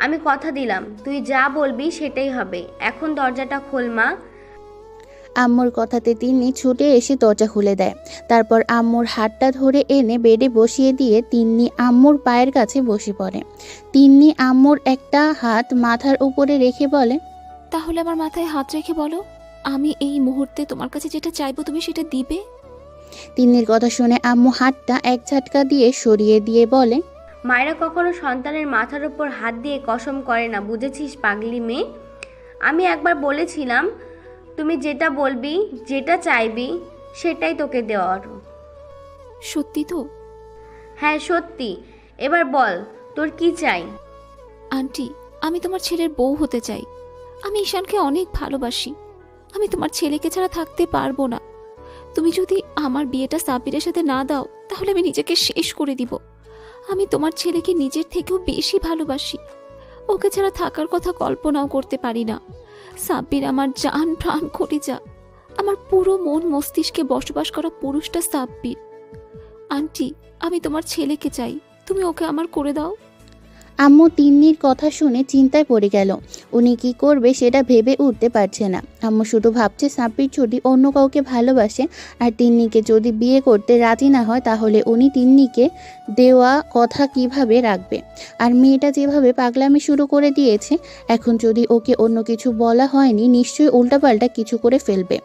আমি কথা দিলাম, তুই যা বলবি সেটাই হবে। এখন দরজাটা খোল মা। আম্মুর কথাতে তিন্নি ছুটে এসে দরজা খুলে দেয়। তারপর আম্মুর হাতটা ধরে এনে বেডে বসিয়ে দিয়ে তিন্নি আম্মুর পায়ের কাছে বসে পড়ে। তিন্নি আম্মুর একটা হাত মাথার উপরে রেখে বলে, তাহলে আমার মাথায় হাত রেখে বলো, আমি এই মুহূর্তে তোমার কাছে যেটা চাইবো তুমি সেটা দিবে? তিন্নির কথা শুনে আম্মু হাতটা এক ঝাটকা দিয়ে সরিয়ে দিয়ে বলে, মায়েরা কখনো সন্তানের মাথার উপর হাত দিয়ে কসম করে না, বুঝেছিস পাগলি মেয়ে? আমি একবার বলেছিলাম তুমি যেটা বলবি, যেটা চাইবি সেটাই তোকে দেওয়ার। সত্যি তো? হ্যাঁ সত্যি। এবার বল তোর কি চাই? আন্টি আমি তোমার ছেলের বউ হতে চাই, আমি ঈশানকে অনেক ভালোবাসি, আমি তোমার ছেলেকে ছাড়া থাকতে পারবো না। তুমি যদি আমার বিয়েটা সাব্বিরের সাথে না দাও তাহলে আমি নিজেকে শেষ করে দিব। আমি তোমার ছেলেকে নিজের থেকেও বেশি ভালোবাসি, ওকে ছাড়া থাকার কথা কল্পনাও করতে পারি না। সাব্বির আমার জান প্রাণ কলিজা, আমার পুরো মন মস্তিষ্কে বসবাস করা পুরুষটা সাব্বির। আন্টি আমি তোমার ছেলেকে চাই, তুমি ওকে আমার করে দাও। আম্মু তিন্নির কথা শুনে চিন্তায় পড়ে গেল। উনি কি করবে সেটা ভেবে উঠতে পারছে না। আম্মু শুধু ভাবছে সাব্বির যদি অন্য কাউকে ভালোবাসে আর তিন্নিকে যদি বিয়ে করতে রাজি না হয় তাহলে উনি তিন্নিকে দেওয়া কথা কিভাবে রাখবে। আর মেয়েটা যেভাবে পাগলামি শুরু করে দিয়েছে, এখন যদি ওকে অন্য কিছু বলা হয়নি নিশ্চয়ই উল্টাপাল্টা কিছু করে ফেলবে।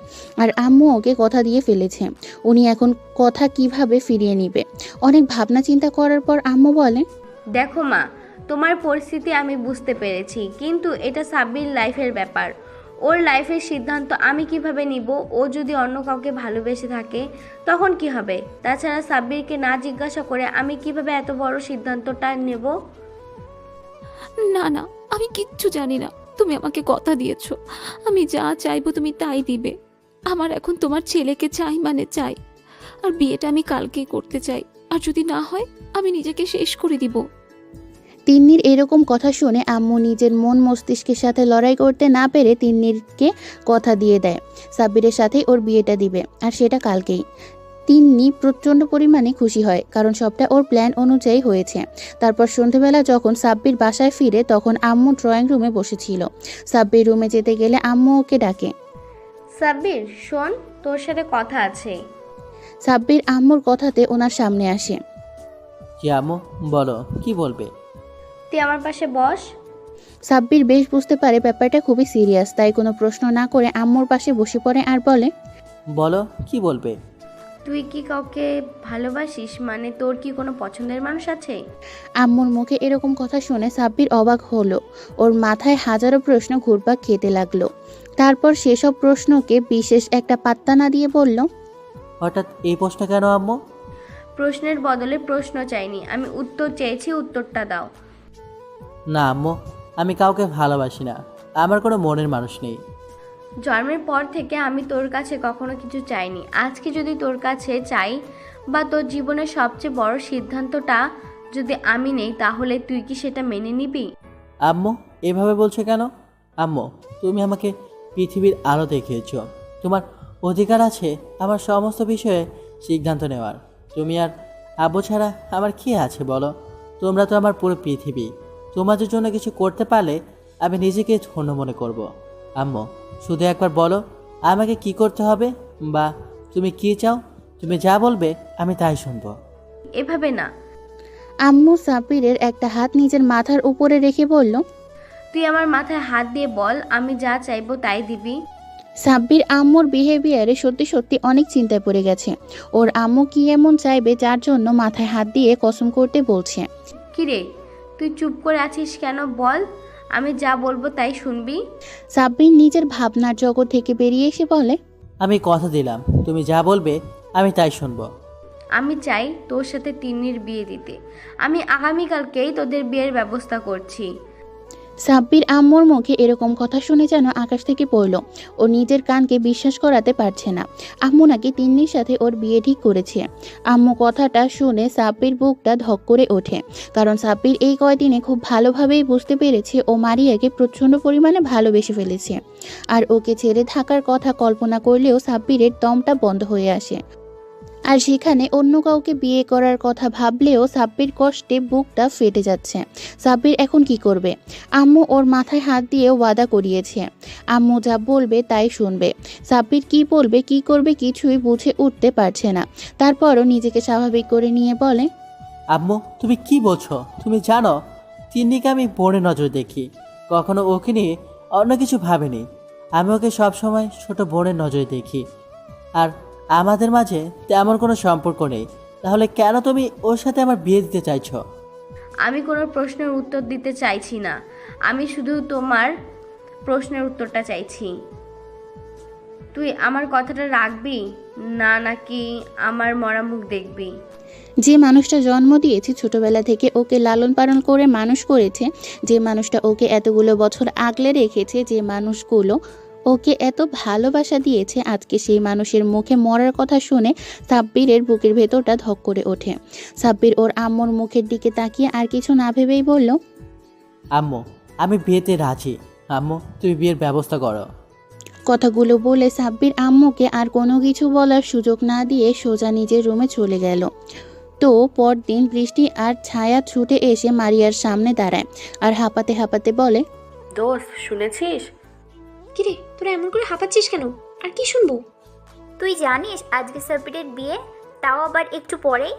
আর আম্মু ওকে কথা দিয়ে ফেলেছে, উনি এখন কথা কিভাবে ফিরিয়ে নিবে। অনেক ভাবনা চিন্তা করার পর আম্মু বলে, দেখো মা, তোমার পরিস্থিতি আমি বুঝতে পেরেছি, কিন্তু এটা সাব্বির লাইফের ব্যাপার, ওর লাইফের সিদ্ধান্ত আমি কিভাবে নিব? ও যদি অন্য কাউকে ভালোবেসে থাকে তখন কি হবে? তাছাড়া সাব্বিরকে না জিজ্ঞাসা করে আমি কিভাবে এত বড় সিদ্ধান্তটা নেব? না না আমি কিচ্ছু জানি না, তুমি আমাকে কথা দিয়েছো, আমি যা চাইবো তুমি তাই দিবে। আমার এখন তোমার ছেলেকে চাই মানে চাই, আর বিয়েটা আমি কালকেই করতে চাই, আর যদি না হয় আমি নিজেকে শেষ করে দিব। তিন্নির এরকম কথা শুনে আম্মু নিজের মন মস্তিষ্কের সাথে লড়াই করতে না পেরে তিন্নিরকে কথা দিয়ে দেয় সাব্বিরের সাথে ওর বিয়েটা দিবে, আর সেটা কালকেই। তিন্নি প্রচণ্ড পরিমাণে খুশি হয়, কারণ সবটা ওর প্ল্যান অনুযায়ী হয়েছে। তারপর সন্ধেবেলা যখন সাব্বির বাসায় ফিরে তখন আম্মু ড্রয়িং রুমে বসেছিল। সাব্বির রুমে যেতে গেলে আম্মু ওকে ডাকে, সাব্বির শোন, তোর সাথে কথা আছে। সাব্বির আম্মুর কথাতে ওনার সামনে আসে। কি আম্মু বলো, কি বলবে? তুই আমার পাশে বস। সাব্বির বেশ বুঝতে পারে ব্যাপারটা খুবই সিরিয়াস, তাই কোনো প্রশ্ন না করে আম্মুর পাশে বসে পড়ে আর বলে, বলো কি বলবে? তুই কি কাউকে ভালোবাসিস? মানে তোর কি কোনো পছন্দের মানুষ আছে? আম্মুর মুখে এরকম কথা শুনে সাব্বির অবাক হলো। ওর মাথায় হাজারো প্রশ্ন ঘুরপাক খেতে লাগলো। তারপর সেসব প্রশ্নকে বিশেষ একটা পাত্তা না দিয়ে বলল, হঠাৎ এই প্রশ্ন কেন আম্মু? প্রশ্নের বদলে প্রশ্ন চাইনি, আমি উত্তর চেয়েছি, উত্তরটা দাও। না আম্মু, আমি কাউকে ভালোবাসি না, আমার কোনো মনের মানুষ নেই। জন্মের পর থেকে আমি তোর কাছে কখনো কিছু চাইনি, আজকে যদি তোর কাছে চাই বা তোর জীবনের সবচেয়ে বড় সিদ্ধান্তটা যদি আমি নেই তাহলে তুই কি সেটা মেনে নিবি? আম্মু এভাবে বলছো কেন? আম্মু তুমি আমাকে পৃথিবীর আলো দেখিয়েছো, তোমার অধিকার আছে আমার সমস্ত বিষয়ে সিদ্ধান্ত নেওয়ার। তুমি আর আব্বু ছাড়া আমার কি আছে বলো? তোমরা তো আমার পুরো পৃথিবী, তোমাদের জন্য কিছু করতে পারলে আমি নিজেকে ধন্য মনে করব। আম্মু শুধু একবার বলো আমাকে কি করতে হবে, বা তুমি কি চাও? তুমি যা বলবে আমি তাই শুনবো। এভাবে না। আম্মু সাব্বিরের একটা হাত নিজের মাথার উপরে রেখে বলল, তুই আমার মাথায় হাত দিয়ে বল, আমি যা চাইবো তাই দিবি। সাব্বির আম্মুর বিহেভিয়ারে সত্যি সত্যি অনেক চিন্তায় পড়ে গেছে। ওর আম্মু কি এমন চাইবে যার জন্য মাথায় হাত দিয়ে কসম করতে বলছে। কিরে, তুই চুপ করে আছিস কেন? বল, আমি যা বলবো তাই শুনবি। সাব্বির নিজের ভাবনার জগৎ থেকে বেরিয়ে এসে বলে, আমি কথা দিলাম তুমি যা বলবে আমি তাই শুনবো। আমি চাই তোর সাথে তিন্নির বিয়ে দিতে। আমি আগামীকালকেই তোদের বিয়ের ব্যবস্থা করছি। সাব্বির আম্মুর মুখে এরকম কথা শুনে যেন আকাশ থেকে পড়ল। ও নিজের কানকে বিশ্বাস করাতে পারছে না। আম্মু নাকি তিন্নির সাথে ওর বিয়ে ঠিক করেছে। আম্মু কথাটা শুনে সাব্বির বুকটা ধক করে ওঠে, কারণ সাব্বির এই কয়দিনে খুব ভালোভাবেই বুঝতে পেরেছে ও মারিয়াকে প্রচণ্ড পরিমাণে ভালোবেসে ফেলেছে। আর ওকে ছেড়ে থাকার কথা কল্পনা করলেও সাব্বিরের দমটা বন্ধ হয়ে আসে। আর সেখানে অন্য কাউকে বিয়ে করার কথা ভাবলেও সাব্বির কষ্টে বুকটা ফেটে যাচ্ছে। সাব্বির এখন কি করবে? আম্মু ওর মাথায় হাত দিয়ে ওয়াদা করিয়েছে আম্মু যা বলবে তাই শুনবে। সাব্বির কি বলবে কি করবে কিছুই বুঝে উঠতে পারছে না। তারপরও নিজেকে স্বাভাবিক করে নিয়ে বলে, আম্মু তুমি কি বলছো? তুমি জানো তিন্নিকে আমি বোনের নজর দেখি, কখনো ওকে নিয়ে অন্য কিছু ভাবিনি। আমি ওকে সবসময় ছোট বোনের নজরে দেখি, আর আমাদের মাঝে তেমন কোনো সম্পর্ক নেই। তাহলে কেন তুমি ওর সাথে আমার বিয়ে দিতে চাইছো? আমি কোনো প্রশ্নের উত্তর দিতে চাইছি না, আমি শুধু তোমার প্রশ্নের উত্তরটা চাইছি। তুই আমার কথাটা রাখবি না, নাকি আমার মরা মুখ দেখবি? যে মানুষটা জন্ম দিয়েছে, ছোটবেলা থেকে ওকে লালন পালন করে মানুষ করেছে, যে মানুষটা ওকে এতগুলো বছর আগলে রেখেছে, যে মানুষগুলো ওকে এত ভালোবাসা দিয়েছে, আজকে সেই মানুষের মুখে মরার কথা শুনে সাব্বিরের বুকের ভেতরটা ধক করে ওঠে। সাব্বির ওর আম্মুর মুখের দিকে তাকিয়ে আর কিছু না ভেবেই বলল, আম্মু আমি বিয়েতে রাজি। আম্মু তুমি বিয়ের ব্যবস্থা করো। কথাগুলো বলে সাব্বির আম্মুকে আর কোনো কিছু বলার সুযোগ না দিয়ে সোজা নিজের রুমে চলে গেল। তো পরদিন বৃষ্টি আর ছায়া ছুটে এসে মারিয়ার সামনে দাঁড়ায় আর হাঁপাতে হাঁপাতে বলে, দোস্ত শুনেছিস? কিরে, তোরা এমন করে হাঁপাচ্ছিস কেন? আর কি শুনবো? তুই জানিস আজকে সাব্বিরের বিয়ে, তাও আবার একটু পরেই।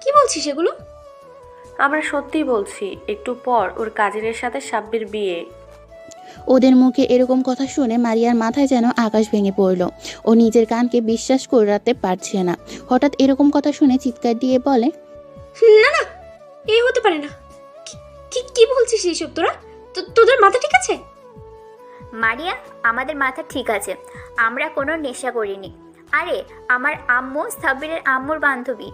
কি বলছিস এগুলো? আমরা সত্যিই বলছি, একটু পর ওর কাজিনের সাথে সাব্বির বিয়ে। ওদের মুখে এরকম কথা শুনে মারিয়ার মাথায় যেন আকাশ ভেঙে পড়ল। ও নিজের কানকে বিশ্বাস করাতে পারছে না। হঠাৎ এরকম কথা শুনে চিৎকার দিয়ে বলে, না না, এ হতে পারে না। কি বলছিস এইসব তোরা? তোদের মাথা ঠিক আছে? মারিয়া, আমাদের মাথা ঠিক আছে, আমরা কোনো নেশা করিনি। আরে আমার আম্মু সাব্বিরের আম্মুর বান্ধবী।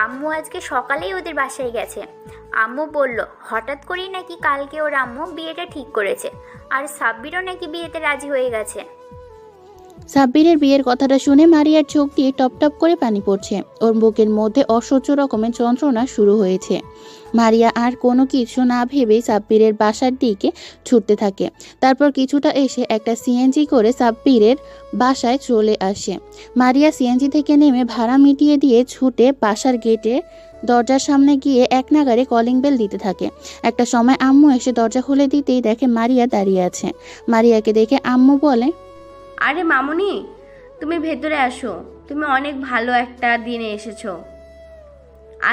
আম্মু আজকে সকালেই ওদের বাসায় গেছে। আম্মু বলল হঠাৎ করেই নাকি কালকে ওর আম্মু বিয়েটা ঠিক করেছে, আর সাব্বিরও নাকি বিয়েতে রাজি হয়ে গেছে। সাব্বিরের বিয়ের কথাটা শুনে মারিয়ার চোখ দিয়ে টপ টপ করে পানি পড়ছে। ওর বুকের মধ্যে অসহ্য রকমের যন্ত্রণা শুরু হয়েছে। মারিয়া আর কোনো কিছু না ভেবেই সাব্বিরের বাসার দিকে ছুটতে থাকে। তারপর কিছুটা এসে একটা সিএনজি করে সাব্বিরের বাসায় চলে আসে। মারিয়া সিএনজি থেকে নেমে ভাড়া মিটিয়ে দিয়ে ছুটে বাসার গেটে দরজার সামনে গিয়ে এক নাগাড়ে কলিং বেল দিতে থাকে। একটা সময় আম্মু এসে দরজা খুলে দিতেই দেখে মারিয়া দাঁড়িয়ে আছে। মারিয়াকে দেখে আম্মু বলে, আরে মামুনি, তুমি ভেতরে আসো। তুমি অনেক ভালো একটা দিনে এসেছো।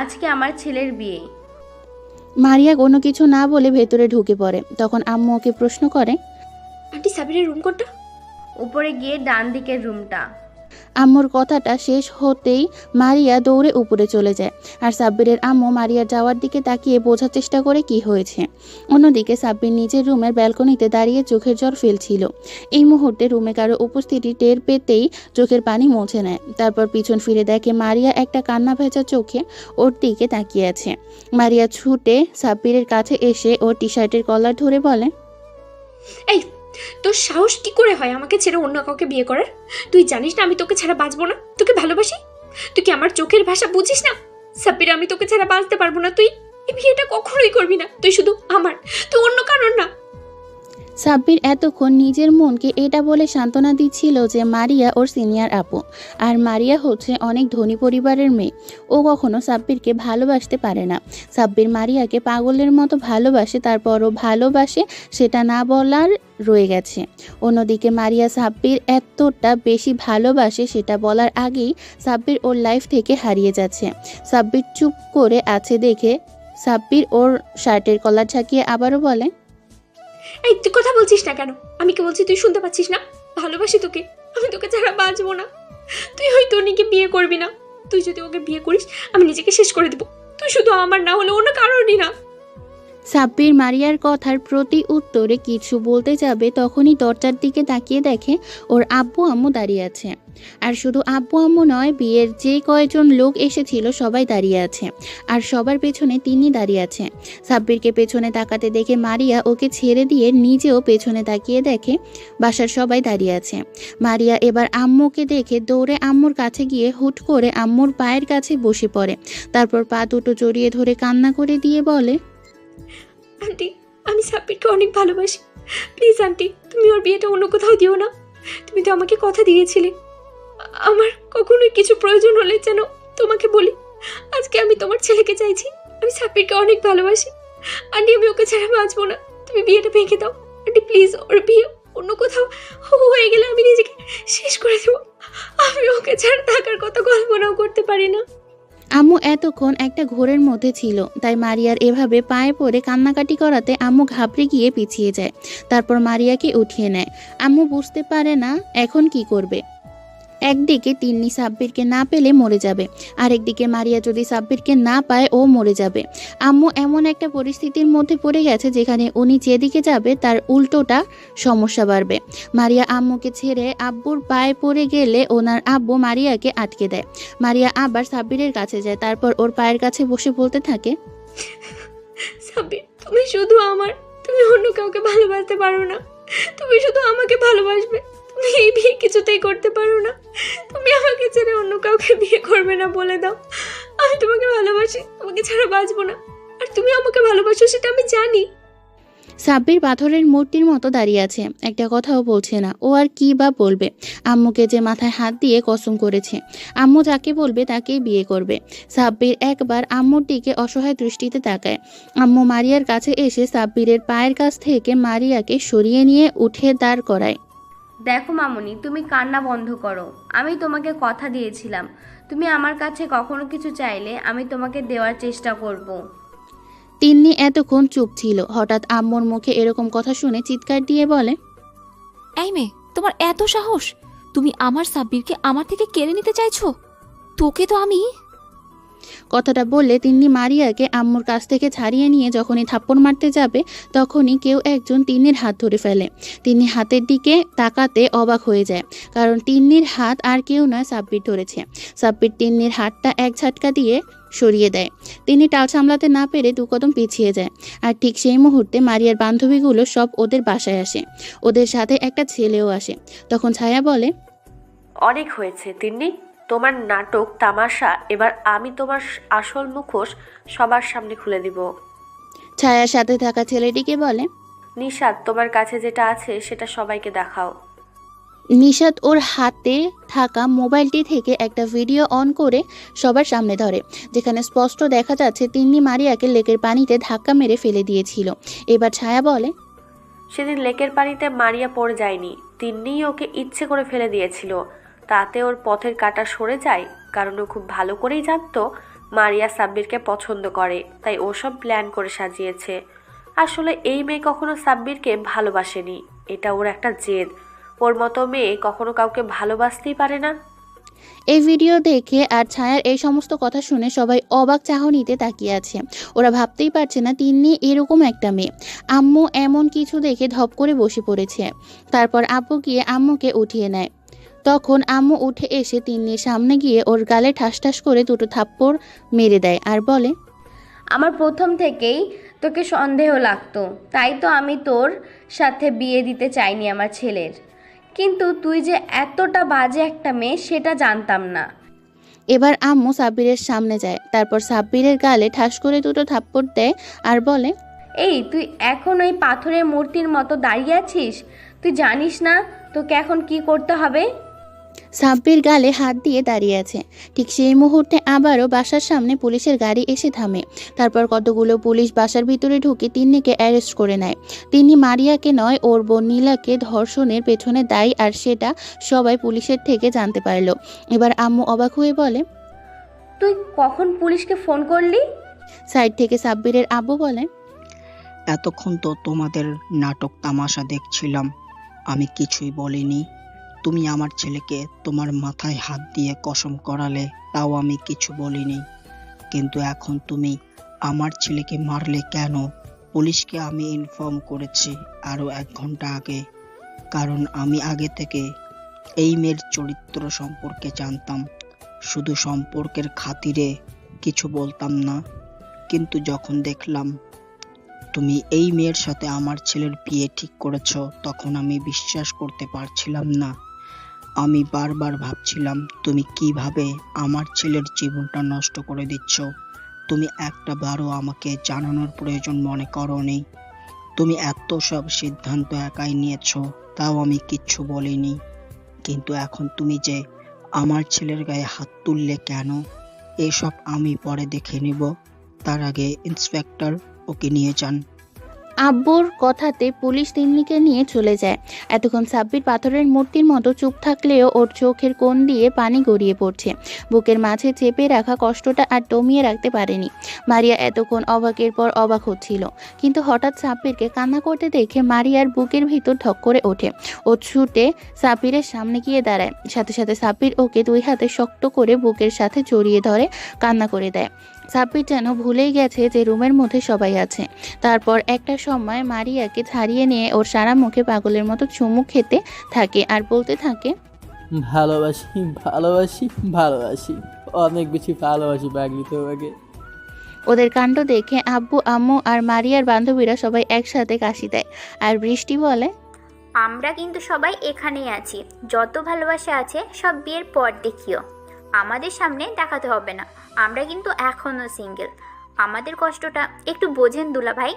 আজকে আমার ছেলের বিয়ে। মারিয়া কোনো কিছু না বলে ভেতরে ঢুকে পড়ে। তখন আম্মু ওকে প্রশ্ন করে, আন্টি, সাবিরের রুম কোনটা? উপরে গিয়ে ডান দিকের রুমটা। আম্মুর কথাটা শেষ হতেই মারিয়া দৌড়ে উপরে চলে যায়। আর সাব্বিরের আম্মু মারিয়ার যাওয়ার দিকে তাকিয়ে বোঝার চেষ্টা করে কি হয়েছে। অন্যদিকে সাব্বির নিজের রুমের ব্যালকনিতে দাঁড়িয়ে চোখের জল ফেলছিল। এই মুহূর্তে রুমে কারো উপস্থিতি টের পেতেই চোখের পানি মুছে নেয়। তারপর পিছন ফিরে দেখে মারিয়া একটা কান্না ভেজা চোখে ওর দিকে তাকিয়ে আছে। মারিয়া ছুটে সাব্বিরের কাছে এসে ওর টি শার্টের কলার ধরে বলে, এই, তোর সাহস কি করে হয় আমাকে ছেড়ে অন্য কাউকে বিয়ে করার? তুই জানিস না আমি তোকে ছাড়া বাঁচবো না, তোকে ভালোবাসি। তুই কি আমার চোখের ভাষা বুঝিস না? সাব্বির, আমি তোকে ছাড়া বাঁচতে পারবো না। তুই এই বিয়েটা কখনোই করবি না। তুই শুধু আমার, তুই অন্য কারণ না। সাব্বির এতক্ষণ নিজের মনকে এটা বলে সান্ত্বনা দিচ্ছিল যে মারিয়া ওর সিনিয়র আপু, আর মারিয়া হচ্ছে অনেক ধনী পরিবারের মেয়ে। ও কখনো সাব্বিরকে ভালোবাসতে পারে না। সাব্বির মারিয়াকে পাগলের মতো ভালোবাসে, তারপরও ভালোবাসে সেটা না বলার রয়ে গেছে। অন্যদিকে মারিয়া সাব্বির এতটা বেশি ভালোবাসে সেটা বলার আগেই সাব্বির ওর লাইফ থেকে হারিয়ে যাচ্ছে। সাব্বির চুপ করে আছে দেখে সাব্বির ওর শার্টের কলার ঝাঁকিয়ে আবারও বলে, এই তুই কথা বলছিস না কেন? আমি কি বলছি তুই শুনতে পাচ্ছিস না? ভালোবাসি তোকে, আমি তোকে ছাড়া বাঁচবো না। তুই হয়তো উনিকে বিয়ে করবি না, তুই যদি ওকে বিয়ে করিস আমি নিজেকে শেষ করে দেবো। তুই শুধু আমার না হলে অন্য কারণই না। সাব্বির মারিয়ার কথার প্রতি উত্তরে কিছু বলতে যাবে তখনই দরজার দিকে তাকিয়ে দেখে ওর আব্বু আম্মু দাঁড়িয়ে আছে। আর শুধু আব্বু আম্মু নয়, বিয়ের যে কয়জন লোক এসেছিল সবাই দাঁড়িয়ে আছে, আর সবার পেছনে তিনি দাঁড়িয়ে আছে। সাব্বিরকে পেছনে তাকাতে দেখে মারিয়া ওকে ছেড়ে দিয়ে নিজেও পেছনে তাকিয়ে দেখে বাসার সবাই দাঁড়িয়ে আছে। মারিয়া এবার আম্মুকে দেখে দৌড়ে আম্মুর কাছে গিয়ে হুট করে আম্মুর পায়ের কাছে বসে পড়ে। তারপর পা দুটো জড়িয়ে ধরে কান্না করে দিয়ে বলে, আন্টি, আমি সাব্বিরকে অনেক ভালোবাসি। প্লিজ আন্টি, তুমি ওর বিয়েটা অন্য কোথাও দিও না। তুমি তো আমাকে কথা দিয়েছিলে, আমার কখনোই কিছু প্রয়োজন হলে যেন তোমাকে বলি। আজকে আমি তোমার ছেলেকে চাইছি। আমি সাব্বিরকে অনেক ভালোবাসি আন্টি, আমি ওকে ছাড়া বাঁচবো না। তুমি বিয়েটা ভেঙে দাও আন্টি, প্লিজ। ওর বিয়ে অন্য কোথাও হয়ে গেলে আমি নিজেকে শেষ করে দেবো। আমি ওকে ছাড়া থাকার কথা কল্পনাও করতে পারি না। আম্মু এতক্ষণ একটা ঘোরের মধ্যে ছিল, তাই মারিয়ার এভাবে পায়ে পড়ে কান্নাকাটি করাতে আম্মু ঘাবড়ে গিয়ে পিছিয়ে যায়। তারপর মারিয়াকে উঠিয়ে নেয়। আম্মু বুঝতে পারে না এখন কি করবে। একদিকে তিন্নি সাব্বিরকে না পেলে মরে যাবে, আরেকদিকে মারিয়া যদি সাব্বিরকে না পায় ও মরে যাবে। আম্মু এমন একটা পরিস্থিতির মধ্যে পড়ে গেছে যেখানে উনি যেদিকে যাবে তার উল্টোটা সমস্যা বাড়বে। মারিয়া আম্মুকে ছেড়ে আব্বুর পায়ে পড়ে গেলে ওনার আব্বু মারিয়াকে আটকে দেয়। মারিয়া আবার সাব্বিরের কাছে যায়, তারপর ওর পায়ের কাছে বসে বলতে থাকে, সাব্বির, তুমি শুধু আমার, তুমি অন্য কাউকে ভালোবাসতে পারো না। তুমি শুধু আমাকে ভালোবাসবে। তুমি এই বিয়ে কিছুতেই করতে পারো না। তুমি আমাকে ছেড়ে অন্য কাউকে বিয়ে করবে না, বলে দাও। আমি তোমাকে ভালোবাসি, তোমাকে ছাড়া বাঁচবো না। আর তুমি আমাকে ভালোবাসো সেটা আমি জানি। সাব্বির পাথরের মূর্তির মতো দাঁড়িয়ে আছে, একটা কথাও বলছে না। ও আর কি বা বলবে? আম্মুকে যে মাথায় হাত দিয়ে কসম করেছে আম্মু যাকে বলবে তাকেই বিয়ে করবে। সাব্বির একবার আম্মুর দিকে অসহায় দৃষ্টিতে তাকায়। আম্মু মারিয়ার কাছে এসে সাব্বিরের পায়ের কাছ থেকে মারিয়াকে সরিয়ে নিয়ে উঠে দাঁড় করায়। দেখো মামুনি, তুমি কান্না বন্ধ করো। আমি তোমাকে কথা দিয়েছিলাম, তুমি আমার কাছে কখনো কিছু চাইলে আমি তোমাকে দেওয়ার চেষ্টা করব। তিন্নি এতক্ষণ চুপ ছিল, হঠাৎ আম্মুর মুখে এরকম কথা শুনে চিৎকার দিয়ে বলে, এই মেয়ে, তোমার এত সাহস! তুমি আমার সাব্বিরকে আমার থেকে কেড়ে নিতে চাইছো? তোকে তো আমি... কথাটা বললে তিন্নি মারিয়াকে আম্মুর কাছ থেকে ছাড়িয়ে নিয়ে যখনই থাপ্পড় মারতে যাবে তখনই কেউ একজন তিন্নির হাত ধরে ফেলে। তিন্নি হাতের দিকে তাকাতে অবাক হয়ে যায়, কারণ তিন্নির হাত আর কেউ নয়, সাব্বির ধরেছে। সাব্বির তিন্নির হাতটা এক ঝাটকা দিয়ে সরিয়ে দেয়। তিনি টাল সামলাতে না পেরে দু কদম পিছিয়ে যায়। আর ঠিক সেই মুহূর্তে মারিয়ার বান্ধবীগুলো সব ওদের বাসায় আসে। ওদের সাথে একটা ছেলেও আসে। তখন ছায়া বলে, অনেক হয়েছে তিন্নি, তোমার নাটক তামাশা। এবার আমি তোমার আসল মুখোশ সবার সামনে খুলে দিব। ছায়ার সাথে থাকা ছেলেটিকে বলে, নিশাদ, তোমার কাছে যেটা আছে সেটা সবাইকে দেখাও। নিশাদ ওর হাতে থাকা মোবাইলটি থেকে একটা ভিডিও অন করে সবার সামনে ধরে, যেখানে স্পষ্ট দেখা যাচ্ছে তিন্নি মারিয়াকে লেকের পানিতে ধাক্কা মেরে ফেলে দিয়েছিল। এবার ছায়া বলে, সেদিন লেকের পানিতে মারিয়া পড়ে যায়নি, তিন্নিই ওকে ইচ্ছে করে ফেলে দিয়েছিল। তাতে ওর পথের কাঁটা সরে যায়, কারণ ও খুব ভালো করেই জানতো মারিয়া সাব্বিরকে পছন্দ করে, তাই ও সব প্ল্যান করে সাজিয়েছে। আসলে এই মেয়ে কখনো সাব্বিরকে ভালোবাসেনি, এটা ওর একটা জেদ। ওর মতো মেয়ে কখনো কাউকে ভালোবাসতেই পারে না। এই ভিডিও দেখে আর ছায়ার এই সমস্ত কথা শুনে সবাই অবাক চাহনিতে তাকিয়ে আছে। ওরা ভাবতেই পারছে না তিন্নি এরকম একটা মেয়ে। আম্মু এমন কিছু দেখে ধপ করে বসে পড়েছে। তারপর আব্বু গিয়ে আম্মুকে উঠিয়ে নেয়। তখন আম্মু উঠে এসে তিন্নির সামনে গিয়ে ওর গালে ঠাস ঠাস করে দুটো থাপ্পড় মেরে দেয় আর বলে, আমার প্রথম থেকেই তোকে সন্দেহ লাগতো, তাই তো আমি তোর সাথে বিয়ে দিতে চাইনি আমার ছেলের। কিন্তু তুই যে এতটা বাজে একটা মেয়ে সেটা জানতাম না। এবার আম্মু সাব্বিরের সামনে যায়, তারপর সাব্বিরের গালে ঠাস করে দুটো থাপ্পড় দেয় আর বলে, এই তুই এখন ওই পাথরের মূর্তির মতো দাঁড়িয়ে আছিস? তুই জানিস না তোকে এখন কি করতে হবে? সাব্বির গালে হাত দিয়ে দাঁড়িয়ে আছে। ঠিক সেই মুহূর্তে আবারও বাসার সামনে পুলিশের গাড়ি এসে থামে। তারপর কতগুলো পুলিশ বাসার ভিতরে ঢুকে তিন্নিকে অ্যারেস্ট করে নেয়। তিনি মারিয়াকে নয়, ওর বোন নীলাকে ধর্ষণের পেছনে দায়ী, আর সেটা সবাই পুলিশের থেকে জানতে পারলো। এবার আম্মু অবাক হয়ে বলে, তুই কখন পুলিশকে ফোন করলি? সাইড থেকে সাব্বিরের আব্বু বলে, এতক্ষণ তো তোমাদের নাটক তামাশা দেখছিলাম, আমি কিছুই বলিনি। তুমি আমার ছেলেকে তোমার মাথায় হাত দিয়ে কসম করালে, তাও আমি কিছু বলিনি। কিন্তু এখন তুমি আমার ছেলেকে মারলে কেন? পুলিশকে আমি ইনফর্ম করেছি আরো 1 ঘন্টা আগে, কারণ আমি আগে থেকে এই মেয়ের চরিত্র সম্পর্কে জানতাম। শুধু সম্পর্কের খাতিরে কিছু বলতাম না, কিন্তু যখন দেখলাম তুমি এই মেয়ের সাথে আমার ছেলের বিয়ে ঠিক করেছো, তখন আমি বিশ্বাস করতে পারছিলাম না। আমি বারবার ভাবছিলাম তুমি কিভাবে আমার ছেলের জীবনটা নষ্ট করে দিচ্ছ। তুমি একটা বারও আমাকে জানানোর প্রয়োজন মনে করোনি। তুমি এত সব সিদ্ধান্ত একাই নিয়েছো, তাও আমি কিচ্ছু বলিনি। কিন্তু এখন তুমি যে আমার ছেলের গায়ে হাত তুললে কেন, এসব আমি পরে দেখে নিব। তার আগে ইন্সপেক্টর ওকে নিয়ে যান। আব্বুর কথাতে পুলিশ তিন্নিকে নিয়ে চলে যায়। এতক্ষণ সাব্বির পাথরের মূর্তির মতো চুপ থাকলেও ওর চোখের কোণ দিয়ে পানি গড়িয়ে পড়ছে। বুকের মাঝে চেপে রাখা কষ্টটা আর দমিয়ে রাখতে পারেনি। মারিয়া এতক্ষণ অবাকের পর অবাক হচ্ছিল, কিন্তু হঠাৎ সাব্বিরকে কান্না করতে দেখে মারিয়ার বুকের ভিতর ঠক করে ওঠে। ও ছুটে সাব্বিরের সামনে গিয়ে দাঁড়ায়। সাথে সাথে সাব্বির ওকে 2 হাতে শক্ত করে বুকের সাথে জড়িয়ে ধরে কান্না করে দেয়। সাব্বির যেন ভুলেই গেছে যে রুমের মধ্যে সবাই আছে। তারপর একটা সময় মারিয়াকে ছাড়িয়ে নিয়ে ওর সারা মুখে পাগলের মতো চুমু খেতে থাকে আর বলতে থাকে, ভালোবাসি ভালোবাসি ভালোবাসি, অনেক বেশি ভালোবাসি পাগলি তোমাকে। ওদের কাণ্ড দেখে আব্বু আম্মু আর মারিয়ার বান্ধবীরা সবাই একসাথে কাশি দেয়। আর বৃষ্টি বলে, আমরা কিন্তু সবাই এখানেই আছি। যত ভালোবাসা আছে সব বিয়ের পর দেখিও, আমাদের সামনে দেখাতে হবে না। আমরা কিন্তু এখনো সিঙ্গেল। আমাদের কষ্টটা একটু বোঝেন দুলা ভাই।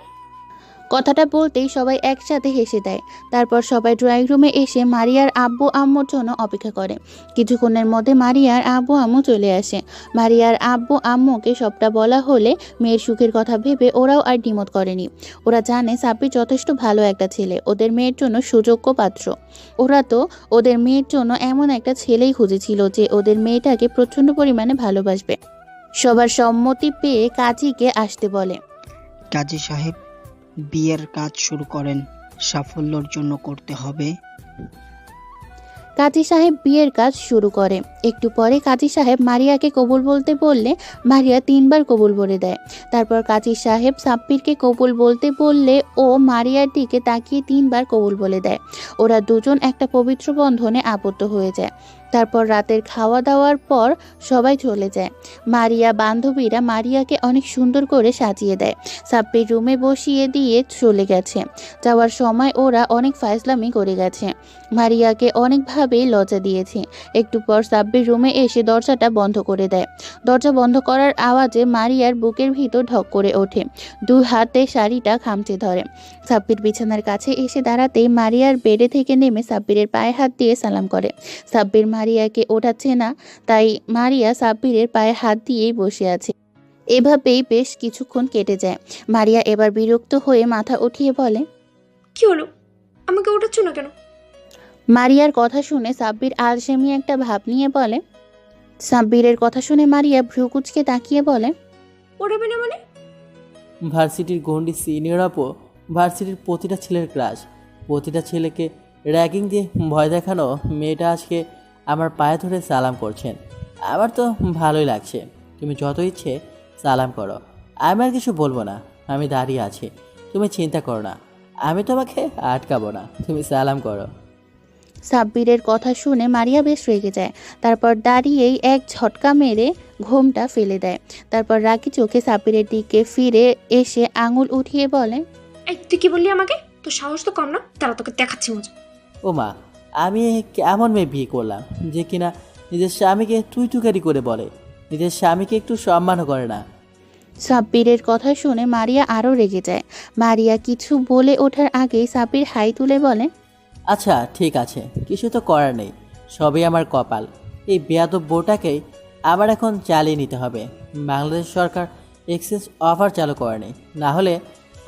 কথাটা বলতেই সবাই একসাথে হেসে দেয়। তারপর সবাই ড্রয়িং রুমে এসে মারিয়ার আব্বু আম্মুর জন্য অপেক্ষা করে। কিছুক্ষণের মধ্যে মারিয়ার আব্বু আম্মু চলে আসে। মারিয়ার আব্বু আম্মুকে সবটা বলা হলে মেয়ের সুখের কথা ভেবে ওরাও আর দ্বিমত করেনি। ওরা জানে সাব্বির যথেষ্ট ভালো একটা ছেলে, ওদের মেয়ের জন্য সুযোগ্য পাত্র। ওরা তো ওদের মেয়ের জন্য এমন একটা ছেলেই খুঁজেছিল যে ওদের মেয়েটাকে প্রচণ্ড পরিমাণে ভালোবাসবে। সবার সম্মতি পেয়ে কাজীকে আসতে বলে। কাজী সাহেব, বিয়ের কাজ শুরু করেন, সাফল্যের জন্য করতে হবে। কাজী সাহেব বিয়ের কাজ শুরু করে। একটু পরে কাজী সাহেব মারিয়াকে কবুল বলতে বললে মারিয়া 3 বার কবুল বলে দেয়। তারপর কাজী সাহেব সাব্বিরকে কবুল বলতে বললে ও মারিয়ার দিকে তাকিয়ে 3 বার কবুল বলে দেয়। ওরা দুজন একটা পবিত্র বন্ধনে আবদ্ধ হয়ে যায়। তারপর রাতের খাওয়া দাওয়ার পর সবাই চলে যায়। মারিয়া বান্ধবীরা মারিয়াকে অনেক সুন্দর করে সাজিয়ে দেয়। সাব্বির রুমে বসিয়ে দিয়ে চলে গেছে। যাওয়ার সময় ওরা অনেক ফাজলামি করে গেছে। মারিয়াকে অনেকভাবেই লজ্জা দিয়েছে। একটু পর সাব্বির রুমে এসে দরজাটা বন্ধ করে দেয়। দরজা বন্ধ করার আওয়াজে মারিয়ার বুকের ভিতর ঢক করে ওঠে। 2 হাতে শাড়িটা খামচে ধরে। সাব্বির বিছানার কাছে এসে দাঁড়াতেই মারিয়ার বেডে থেকে নেমে সাব্বিরের পায়ে হাত দিয়ে সালাম করে। সাব্বির মারিয়াকে ওঠাচ্ছে না, তাই মারিয়া সাব্বিরের পায়ে হাত দিয়েই বসে আছে। এভাবেই বেশ কিছুক্ষণ কেটে যায়। মারিয়া এবার বিরক্ত হয়ে মাথা উঠিয়ে বলে, কি হলো, আমাকে ওঠাচ্ছ না কেন? মারিয়ার কথা শুনে সাব্বির আলসেমি একটা ভাব নিয়ে বলে। সাব্বিরের কথা শুনে মারিয়া ভ্রু কুঁচকে তাকিয়ে বলে, ওঠাবে না মানে? ভার্সিটির গন্ডি সিনিয়র আপু ভার্সিটির প্রতিটা ছেলের ক্রাশ। প্রতিটা ছেলেকে র্যাগিং দিয়ে ভয় দেখানো মেয়েটা আজকে আমার পায়ে ধরে সালাম করছেন। আমার তো ভালোই লাগছে। তুমি যত ইচ্ছে সালাম করো, আমি আর কিছু বলবো না। আমি দাঁড়িয়ে আছি, তুমি চিন্তা করো না, আমি তোমাকে আটকাবো না। তুমি সালাম করো। সাব্বিরের কথা শুনে মারিয়া বেশ রেগে যায়। তারপর দাঁড়িয়েই এক ঝটকা মেরে ঘোমটা ফেলে দেয়। তারপর রাগী চোখে সাব্বিরের দিকে ফিরে এসে আঙুল উঠিয়ে বলে, এই তুই কি বললি আমাকে? তোর সাহস তো কম না, তারা তোকে দেখাচ্ছি মজা। ও মা, আমি কেমন মেয়ে বিয়ে করলাম যে কিনা নিজের স্বামীকে তুই তুকারি করে বলে, নিজের স্বামীকে একটু সম্মানও করে না। সাব্বিরের কথা শুনে মারিয়া আরও রেগে যায়। মারিয়া কিছু বলে ওঠার আগেই সাব্বির হাই তুলে বলে, আচ্ছা ঠিক আছে, কিছু তো করার নেই, সবই আমার কপাল। এই বেয়াদব বউটাকেই আমার এখন চালিয়ে নিতে হবে। বাংলাদেশ সরকার এক্সচেঞ্জ অফার চালু করেনি, না হলে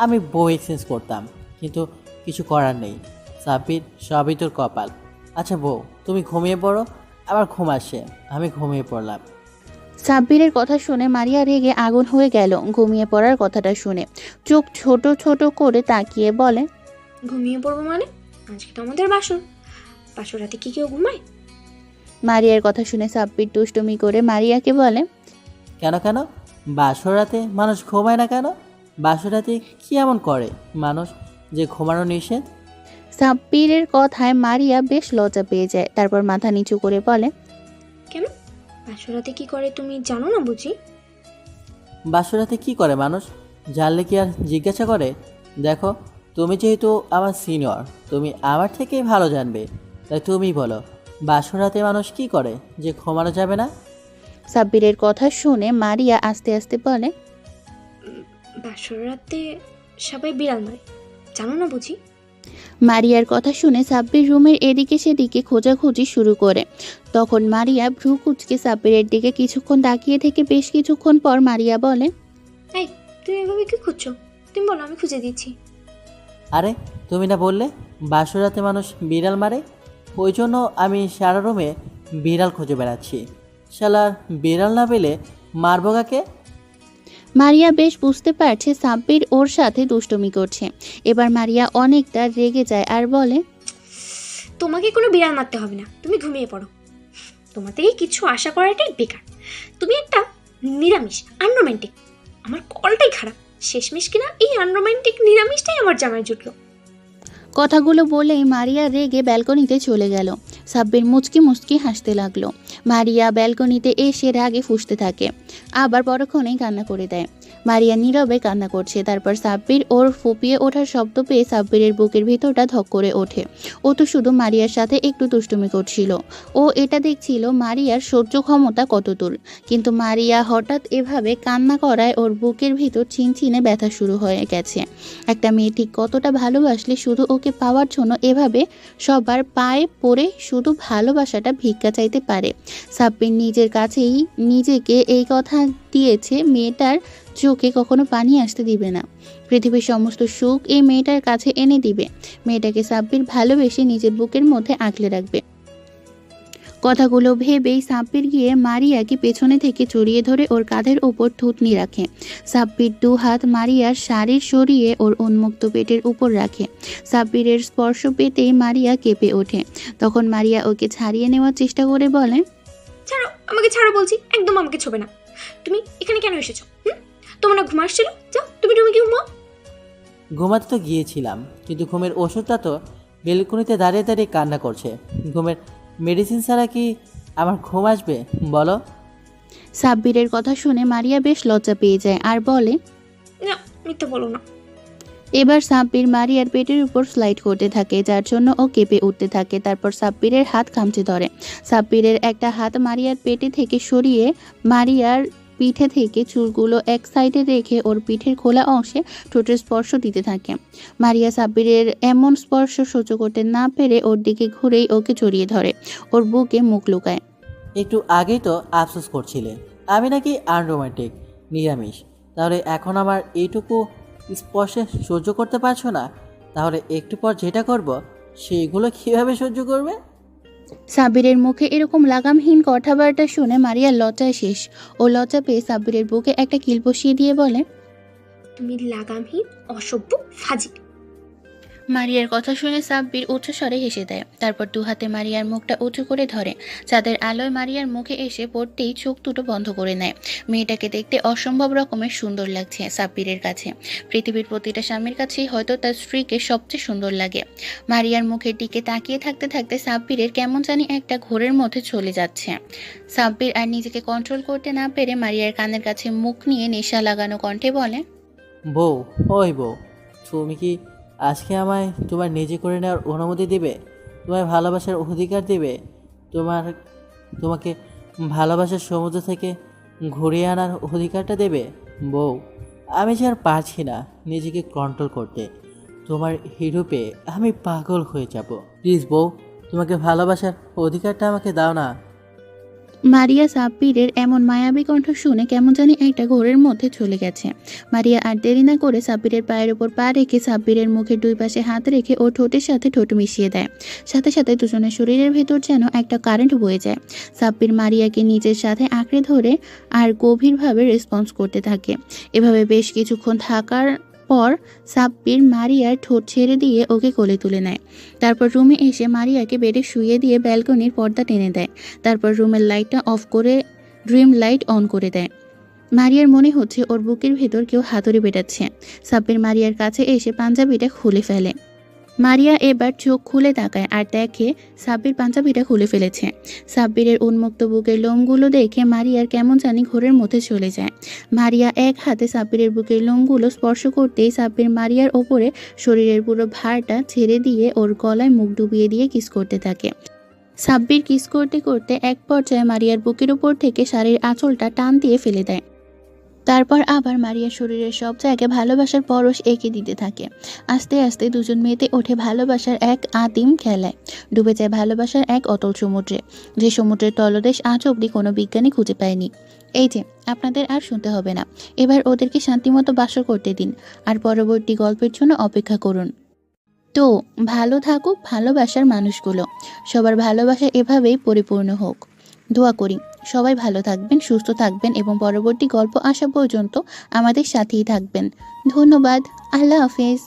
আমি বউ এক্সচেঞ্জ করতাম, কিন্তু কিছু করার নেই। সাব্বির, সবই তোর কপাল। আচ্ছা বউ, তুমি ঘুমিয়ে পড়ো, আমার ঘুম আসছে, আমি ঘুমিয়ে পড়লাম। সাব্বিরের কথা শুনে মারিয়া রেগে আগুন হয়ে গেল। ঘুমিয়ে পড়ার কথাটা শুনে চোখ ছোট ছোট করে তাকিয়ে বলে, ঘুমিয়ে পড়বো মানে? আজকে তো আমাদের বাসর রাতে কি কেউ ঘুমায়? মারিয়ার কথা শুনে সাব্বির দুষ্টুমি করে মারিয়াকে বলে, কেন কেন বাসর রাতে মানুষ ঘুমায় না কেন? বাসর রাতে কি এমন করে মানুষ যে ঘুমানো নিষেধ? সাব্বিরের কথায় মারিয়া বেশ লজ্জা পেয়ে যায়। তারপর মাথা নিচু করে বলে, কেন? বাসর রাতে কি করে তুমি জানো না বুঝি? বাসর রাতে কি করে মানুষ জানলে কি আর জিজ্ঞাসা করে? দেখো, তুমি যেহেতু আমার সিনিয়র, তুমি আমার থেকেই ভালো জানবে, তাই তুমি বলো বাসর রাতে মানুষ কি করে যে ঘুমানো যাবে না? সাব্বিরের কথা শুনে মারিয়া আস্তে আস্তে বলে, বাসর রাতে সবাই বিড়াল মারে, জানো না বুঝি? মারিয়ার কথা শুনে সাব্বির রুমের এদিকে সেদিকে খোঁজাখুঁজি শুরু করে। তখন মারিয়া ভ্রু কুঁচকে সাব্বিরের দিকে কিছুক্ষণ তাকিয়ে থেকে বেশ কিছুক্ষণ পর মারিয়া বলে, এই তুমি এভাবে কি খুঁজছো? তুমি বলো, আমি খুঁজে দিচ্ছি। আরে তুমি না বললে বাসর রাতে মানুষ বিড়াল মারে? ওই জন্য আমি সারা রুমে বিড়াল খুঁজে বেড়াচ্ছি। শালার বিড়াল না পেলে মারবো কাকে? মারিয়া বেশ বুঝতে পারছে সাব্বির ওর সাথে দুষ্টুমি করছে। এবার মারিয়া অনেকটা রেগে যায় আর বলে, তোমাকে কোনো বিড়াল মারতে হবে না, তুমি ঘুমিয়ে পড়ো। তোমার থেকে কিছু আশা করাটাই বেকার। তুমি একটা নিরামিষ, আনরোম্যান্টিক। আমার কলটাই খারাপ। শেষমেশ কিনা এই আনরোম্যান্টিক নিরামিষটাই আমার জামায় জুটলো। কথাগুলো বলেই মারিয়া রেগে ব্যালকনিতে চলে গেল। সাব্বির মুচকি মুচকি হাসতে লাগলো। মারিয়া ব্যালকনিতে এসে রাগে ফুঁসতে থাকে, আবার পরক্ষণেই কান্না করে দেয়। মারিয়া নীরবে কান্না করছে। তারপর সাব্বির ওর ফুপিয়ে ওঠার শব্দ পেয়ে সাব্বিরের বুকের ভিতরটা ধক করে ওঠে। ও তো শুধু মারিয়ার সাথে একটু দুষ্টুমি করছিল। ও এটা দেখছিল মারিয়ার সহ্য ক্ষমতা কতদূর। কিন্তু মারিয়া হঠাৎ এভাবে কান্না করায় ওর বুকের ভিতর ছিনছিনে ব্যথা শুরু হয়ে গেছে। একটা মেয়ে ঠিক কতটা ভালোবাসলে শুধু ওকে পাওয়ার জন্য এভাবে সবার পায়ে পড়ে শুধু ভালোবাসাটা ভিক্ষা চাইতে পারে। সাব্বির নিজের কাছেই নিজেকে এই কথা দিয়েছে, মেয়েটার চোখে কখনো পানি আসতে দিবে না। পৃথিবীর সমস্ত সুখ এই মেয়েটার কাছে এনে দিবে। মেয়েটাকে সাব্বির ভালোবেসে নিজের বুকের মধ্যে আঁকলে রাখবে। কথাগুলো ভেবেই সাব্বির গিয়ে মারিয়াকে পেছনে থেকে জড়িয়ে ধরে ওর কাঁধের ওপর থুতনি রাখে। সাব্বির দু হাত মারিয়ার শাড়ির সরিয়ে ওর উন্মুক্ত পেটের উপর রাখে। সাব্বিরের স্পর্শ পেতেই মারিয়া কেঁপে ওঠে। তখন মারিয়া ওকে ছাড়িয়ে নেওয়ার চেষ্টা করে বলে, ছাড়ো, আমাকে ছাড়ো বলছি, একদম আমাকে ছোবে না। তুমি এখানে কেন এসেছো? তোমার না ঘুম আসছিল? যাও তুমি তুমি কি ঘুমাও। ঘুমাতে তো গিয়েছিলাম, কিন্তু ঘুমের ওষুধটা তো বেলকুনিতে দাঁড়িয়ে দাঁড়িয়ে কান্না করছে। ঘুমের মেডিসিন ছাড়া কি আমার ঘুম আসবে বলো? সাব্বিরের কথা শুনে মারিয়া বেশ লজ্জা পেয়ে যায় আর বলে, না, মিথ্যা বলো না। এবার সাব্বির মারিয়ার পেটের উপর স্লাইড করতে থাকে, যার জন্য ও কেঁপে উঠতে থাকে। তারপর সাব্বিরের হাত খামচে ধরে। সাব্বিরের একটা হাত মারিয়ার পেটে থেকে সরিয়ে মারিয়ার পিঠে থেকে চুলগুলো এক সাইডে রেখে ওর পিঠের খোলা অংশে ঠোঁটের স্পর্শ দিতে থাকে। মারিয়া সাব্বিরের এমন স্পর্শ সহ্য করতে না পেরে ওর দিকে ঘুরেই ওকে জড়িয়ে ধরে, ওর বুকে মুখ লুকায়। একটু আগেই তো আফসোস করছিলে আমি নাকি আনরোমান্টিক, নিরামিষ। তাহলে এখন আমার এইটুকু স্পর্শে সহ্য করতে পারছো না? তাহলে একটু পর যেটা করব সেইগুলো কীভাবে সহ্য করবে? সাব্বিরের মুখে এরকম লাগামহীন কথাবার্তা শুনে মারিয়ার লজ্জায় শেষ। ও লজ্জা পেয়ে সাব্বিরের বুকে একটা কিল বসিয়ে দিয়ে বলে, তুমি লাগামহীন, অসভ্য, ফাজিল। মারিয়ার কথা শুনে সাব্বির উচ্চস্বরে হেসে দেয়। তারপর দু হাতে মারিয়ার মুখটা উঁচু করে ধরে। চাঁদের আলোয় মারিয়ার মুখে এসে পড়তেই চোখ দুটো বন্ধ করে নেয়। মেয়েটাকে দেখতে অসম্ভব রকমের সুন্দর লাগছে সাব্বিরের কাছে। পৃথিবীর প্রতিটা স্বামীর কাছেই হয়তো তার স্ত্রীকে সবচেয়ে সুন্দর লাগে। মারিয়ার মুখের দিকে তাকিয়ে থাকতে থাকতে সাব্বিরের কেমন জানি একটা ঘোরের মধ্যে চলে যাচ্ছে। সাব্বির আর নিজেকে কন্ট্রোল করতে না পেরে মারিয়ার কানের কাছে মুখ নিয়ে নেশা লাগানো কণ্ঠে বলে, বউ, ওই বউ, তুমি কি আজকে আমায় তোমার নিজে করে নেওয়ার অনুমতি দেবে? তোমায় ভালোবাসার অধিকার দেবে? তোমাকে ভালোবাসার সমুদ্র থেকে ঘুরিয়ে আনার অধিকারটা দেবে? বউ, আমি যে আর পারছি না নিজেকে কন্ট্রোল করতে। তোমার হিরো পেয়ে আমি পাগল হয়ে যাব। প্লিজ বউ, তোমাকে ভালোবাসার অধিকারটা আমাকে দাও না। মারিয়া সাব্বিরের এমন মায়াবী কণ্ঠ শুনে কেমন জানি একটা ঘোরের মধ্যে চলে গেছে। মারিয়া আর দেরি না করে সাব্বিরের পায়ের উপর পা রেখে সাব্বিরের মুখের দুই পাশে হাত রেখে ও ঠোঁটের সাথে ঠোঁট মিশিয়ে দেয়। সাথে সাথে দুজনের শরীরের ভেতর যেন একটা কারেন্ট বয়ে যায়। সাব্বির মারিয়াকে নিজের সাথে আঁকড়ে ধরে আর গভীরভাবে রেসপন্স করতে থাকে। এভাবে বেশ কিছুক্ষণ থাকার পর সাব্বির মারিয়ার ঠোঁট ছেড়ে দিয়ে ওকে কোলে তুলে নেয়। তারপর রুমে এসে মারিয়াকে বেডে শুইয়ে দিয়ে ব্যালকনির পর্দা টেনে দেয়। তারপর রুমের লাইটটা অফ করে ড্রিম লাইট অন করে দেয়। মারিয়ার মনে হচ্ছে ওর বুকের ভেতর কেউ হাতুড়ি পেটাচ্ছে। সাব্বির মারিয়ার কাছে এসে পাঞ্জাবিটা খুলে ফেলে। মারিয়া এবার চোখ খুলে তাকায় আর দেখে সাব্বির পাঞ্জাবিটা খুলে ফেলেছে। সাব্বিরের উন্মুক্ত বুকের লোমগুলো দেখে মারিয়ার কেমন জানি ঘোরের মধ্যে চলে যায়। মারিয়া এক হাতে সাব্বিরের বুকের লোমগুলো স্পর্শ করতেই সাব্বির মারিয়ার ওপরে শরীরের পুরো ভারটা ছেড়ে দিয়ে ওর গলায় মুখ ডুবিয়ে দিয়ে কিস করতে থাকে। সাব্বির কিস করতে করতে এক পর্যায়ে মারিয়ার বুকের উপর থেকে শাড়ির আঁচলটা টান দিয়ে ফেলে দেয়। তারপর আবার মারিয়ার শরীরের সব জায়গায় ভালোবাসার পরশ এঁকে দিতে থাকে। আস্তে আস্তে দুজন মেতে ওঠে ভালোবাসার এক আদিম খেলায়, ডুবে যায় ভালোবাসার এক অতল সমুদ্রে, যে সমুদ্রের তলদেশ আজ অবধি কোনো বিজ্ঞানী খুঁজে পায়নি। এই যে, আপনাদের আর শুনতে হবে না, এবার ওদেরকে শান্তিমতো বাসর করতে দিন আর পরবর্তী গল্পের জন্য অপেক্ষা করুন। তো ভালো থাকুক ভালোবাসার মানুষগুলো, সবার ভালোবাসা এভাবেই পরিপূর্ণ হোক। দোয়া করি সবাই ভালো থাকবেন, সুস্থ থাকবেন এবং পরবর্তী গল্প আসা পর্যন্ত আমাদের সাথেই থাকবেন। ধন্যবাদ। আল্লাহ হাফেজ।